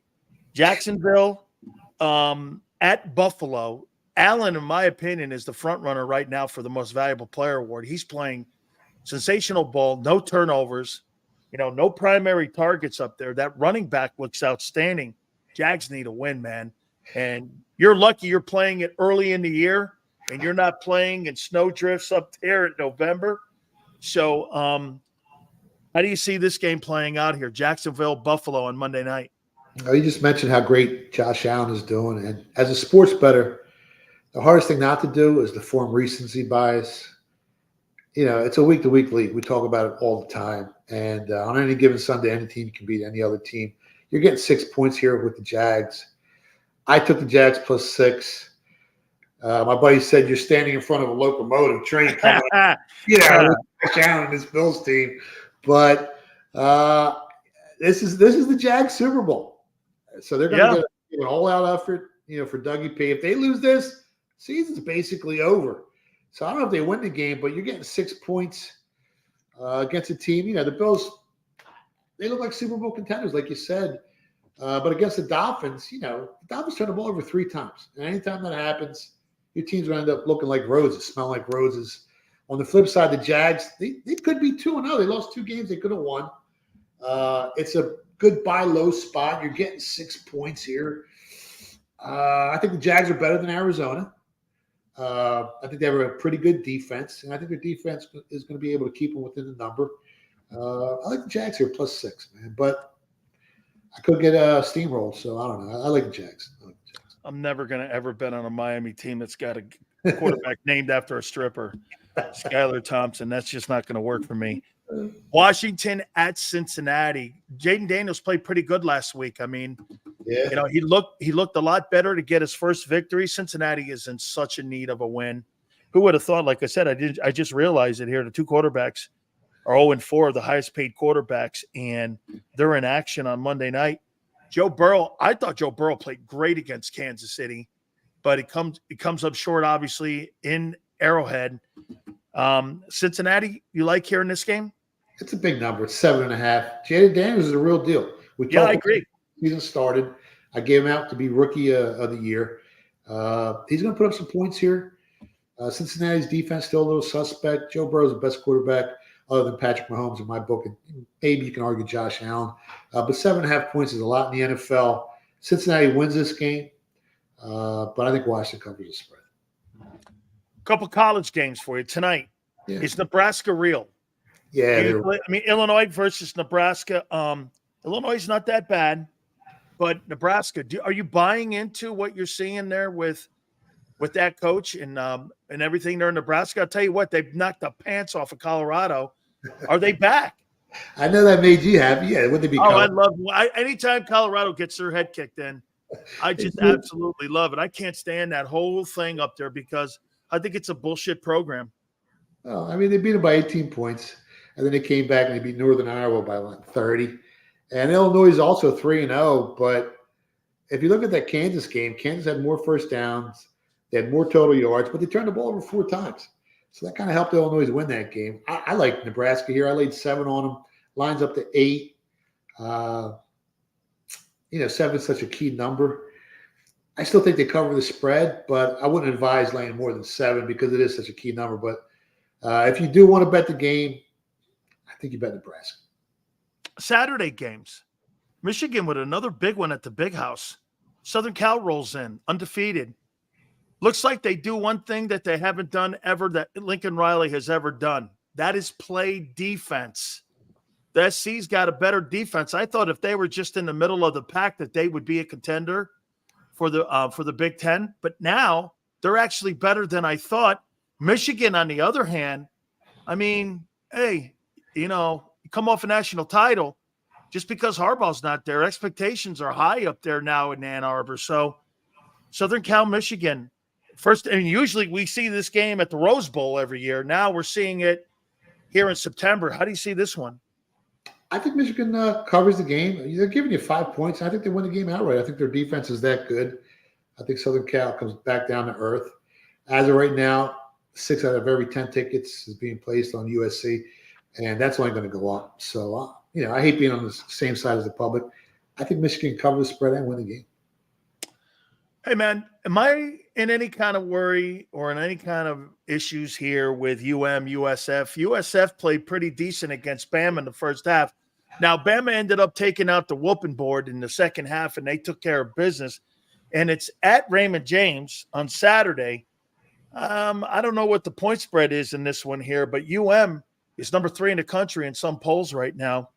Jacksonville at Buffalo. Allen, in my opinion, is the front runner right now for the most valuable player award. He's playing sensational ball, no turnovers, no primary targets up there. That running back looks outstanding. Jags need a win, man. And you're lucky you're playing it early in the year and you're not playing in snow drifts up there in November. So how do you see this game playing out here? Jacksonville, Buffalo on Monday night. You just mentioned how great Josh Allen is doing. And as a sports bettor, the hardest thing not to do is to form recency bias. It's a week-to-week league. We talk about it all the time. And on any given Sunday, any team can beat any other team. You're getting 6 points here with the Jags. I took the Jags plus 6. My buddy said you're standing in front of a locomotive train coming up. Josh Allen and his Bills team. But this is the Jags Super Bowl. So they're going to give an all-out effort, for Dougie P. If they lose this, season's basically over. So I don't know if they win the game, but you're getting 6 points against a team. The Bills, they look like Super Bowl contenders, like you said. But against the Dolphins, the Dolphins turn the ball over 3 times. And anytime that happens, your team's going to end up looking like roses, smelling like roses. On the flip side, the Jags, they could be 2-0. They lost 2 games they could have won. It's a good buy low spot. You're getting 6 points here. I think the Jags are better than Arizona. I think they have a pretty good defense, and I think their defense is going to be able to keep them within the number. I like the Jags here +6, man, but I could get steamrolled, so I don't know. I like the Jags. I'm never going to ever bet on a Miami team that's got a quarterback named after a stripper, Skylar Thompson. That's just not going to work for me. Washington at Cincinnati. Jaden Daniels played pretty good last week. I mean, he looked a lot better to get his first victory. Cincinnati is in such a need of a win. Who would have thought? Like I said, I just realized it here. The 2 quarterbacks are 0-4, the highest paid quarterbacks, and they're in action on Monday night. Joe Burrow, I thought Joe Burrow played great against Kansas City, but it comes up short, obviously, in Arrowhead. Cincinnati, you like here in this game? It's a big number. It's 7.5. Jaden Daniels is a real deal. I agree. Season started. I gave him out to be rookie of the year. He's going to put up some points here. Cincinnati's defense still a little suspect. Joe Burrow's the best quarterback other than Patrick Mahomes in my book. And maybe you can argue Josh Allen. But 7.5 points is a lot in the NFL. Cincinnati wins this game, but I think Washington covers the spread. A couple college games for you tonight. Yeah. Is Nebraska real? Yeah. Illinois versus Nebraska. Illinois is not that bad, but Nebraska, are you buying into what you're seeing there with that coach and everything there in Nebraska? I'll tell you what, they've knocked the pants off of Colorado. Are they back? I know that made you happy. Yeah, would they be? Anytime Colorado gets their head kicked in, I just absolutely love it. I can't stand that whole thing up there because I think it's a bullshit program. Oh, I mean, they beat them by 18 points, and then they came back and they beat Northern Iowa by like 30. And Illinois is also 3-0. But if you look at that Kansas game, Kansas had more first downs, they had more total yards, but they turned the ball over 4 times. So that kind of helped Illinois win that game. I like Nebraska here. I laid 7 on them. Lines up to 8. 7 is such a key number. I still think they cover the spread, but I wouldn't advise laying more than 7 because it is such a key number. But if you do want to bet the game, I think you bet Nebraska. Saturday games. Michigan with another big one at the Big House. Southern Cal rolls in, undefeated. Looks like they do one thing that they haven't done ever, that Lincoln Riley has ever done. That is play defense. The SC's got a better defense. I thought if they were just in the middle of the pack that they would be a contender for the Big Ten. But now they're actually better than I thought. Michigan, on the other hand, I mean, hey, you come off a national title. Just because Harbaugh's not there, expectations are high up there now in Ann Arbor. So Southern Cal, Michigan. First, usually we see this game at the Rose Bowl every year. Now we're seeing it here in September. How do you see this one? I think Michigan covers the game. They're giving you 5 points. I think they win the game outright. I think their defense is that good. I think Southern Cal comes back down to earth. As of right now, 6 out of every 10 tickets is being placed on USC, and that's only going to go up. So, I hate being on the same side as the public. I think Michigan covers the spread and win the game. Hey, man, am I in any kind of worry or in any kind of issues here with USF? USF played pretty decent against Bama in the first half. Now, Bama ended up taking out the whooping board in the second half, and they took care of business. And it's at Raymond James on Saturday. I don't know what the point spread is in this one here, but is number 3 in the country in some polls right now.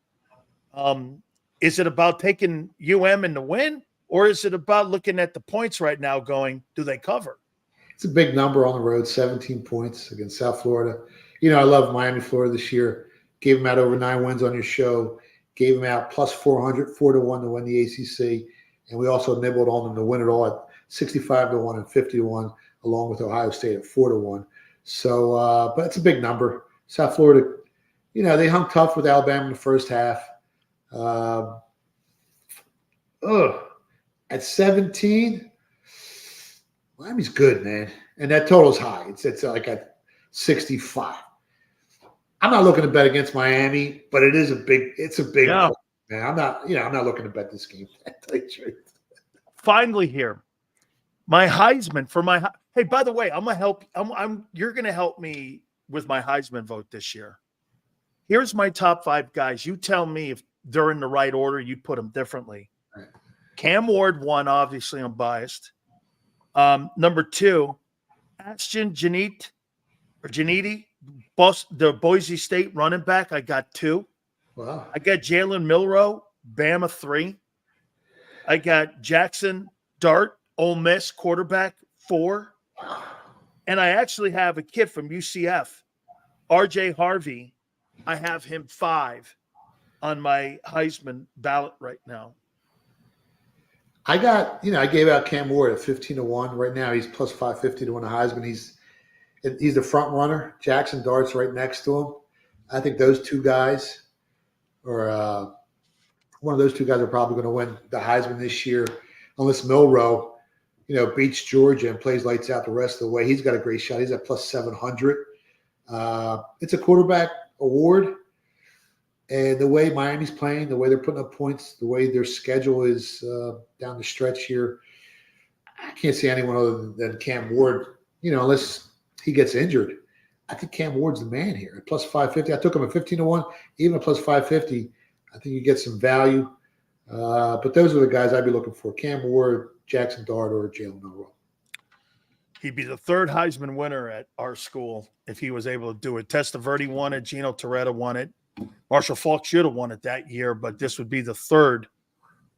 Is it about taking in the win? Or is it about looking at the points right now going, do they cover? It's a big number on the road, 17 points against South Florida. I love Miami, Florida this year. Gave them out over 9 wins on your show. Gave them out plus 400, 4-1 to win the ACC. And we also nibbled on them to win it all at 65-1 and 50-1, along with Ohio State at 4-1. So, but it's a big number. South Florida, they hung tough with Alabama in the first half. At 17, Miami's good, man. And that total's high. It's like at 65. I'm not looking to bet against Miami, but it's a big, yeah. man. Yeah, I'm not looking to bet this game. To tell you the truth. Finally here, my Heisman for my – hey, by the way, I'm going to help – you're going to help me with my Heisman vote this year. Here's my top 5 guys. You tell me if they're in the right order. You'd put them differently. Right. Cam Ward, 1, obviously I'm biased. Number 2, Ashton Janiti, the Boise State running back. I got 2. Wow. I got Jalen Milroe, Bama, 3. I got Jackson Dart, Ole Miss quarterback, 4. And I actually have a kid from UCF, RJ Harvey. I have him 5 on my Heisman ballot right now. I gave out Cam Ward at 15-1. Right now he's plus 550 to win a Heisman. He's the front runner. Jackson Dart's right next to him. I think those 2 guys are one of those 2 guys are probably going to win the Heisman this year, unless Milroe, beats Georgia and plays lights out the rest of the way. He's got a great shot. He's at plus 700. It's a quarterback award. And the way Miami's playing, the way they're putting up points, the way their schedule is down the stretch here, I can't see anyone other than Cam Ward, unless he gets injured. I think Cam Ward's the man here at plus 550. I took him at 15-1, even at plus 550. I think you get some value. But those are the guys I'd be looking for: Cam Ward, Jackson Dart, or Jalen Milroe. He'd be the 3rd Heisman winner at our school if he was able to do it. Testaverde won it. Gino Torretta won it. Marshall Faulk should have won it that year, but this would be the 3rd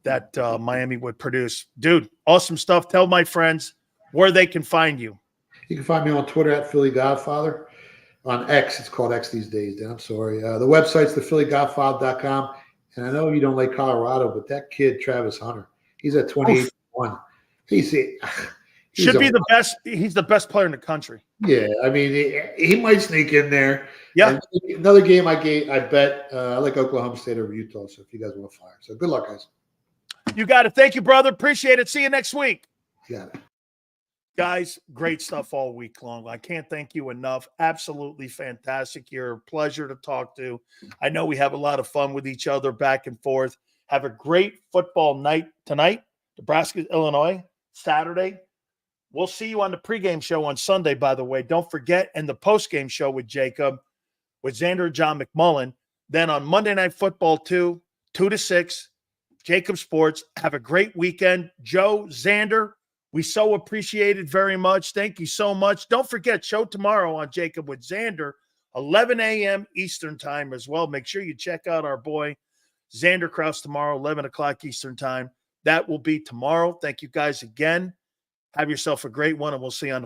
that Miami would produce. Dude, awesome stuff. Tell my friends where they can find you. You can find me on Twitter at Philly Godfather. On X, it's called X these days, Dan. I'm sorry. The website's thephillygodfather.com. And I know you don't like Colorado, but that kid, Travis Hunter, he's at 28-1. He's should be the best. He's the best player in the country. Yeah, I mean, he might sneak in there. Yeah. And another game I bet I like Oklahoma State over Utah. So if you guys want to fire, so good luck, guys. You got it. Thank you, brother. Appreciate it. See you next week. You got it. Guys, great stuff all week long. I can't thank you enough. Absolutely fantastic. You're a pleasure to talk to. I know we have a lot of fun with each other back and forth. Have a great football night tonight. Nebraska, Illinois, Saturday. We'll see you on the pregame show on Sunday, by the way. Don't forget, and the postgame show with Jacob, with Xander and John McMullen. Then on Monday Night Football, 2 to 6, JAKIB Sports. Have a great weekend. Joe, Xander, we so appreciate it very much. Thank you so much. Don't forget, show tomorrow on JAKIB with Xander, 11 a.m. Eastern time as well. Make sure you check out our boy, Xander Kraus, tomorrow, 11 o'clock Eastern time. That will be tomorrow. Thank you guys again. Have yourself a great one, and we'll see you on the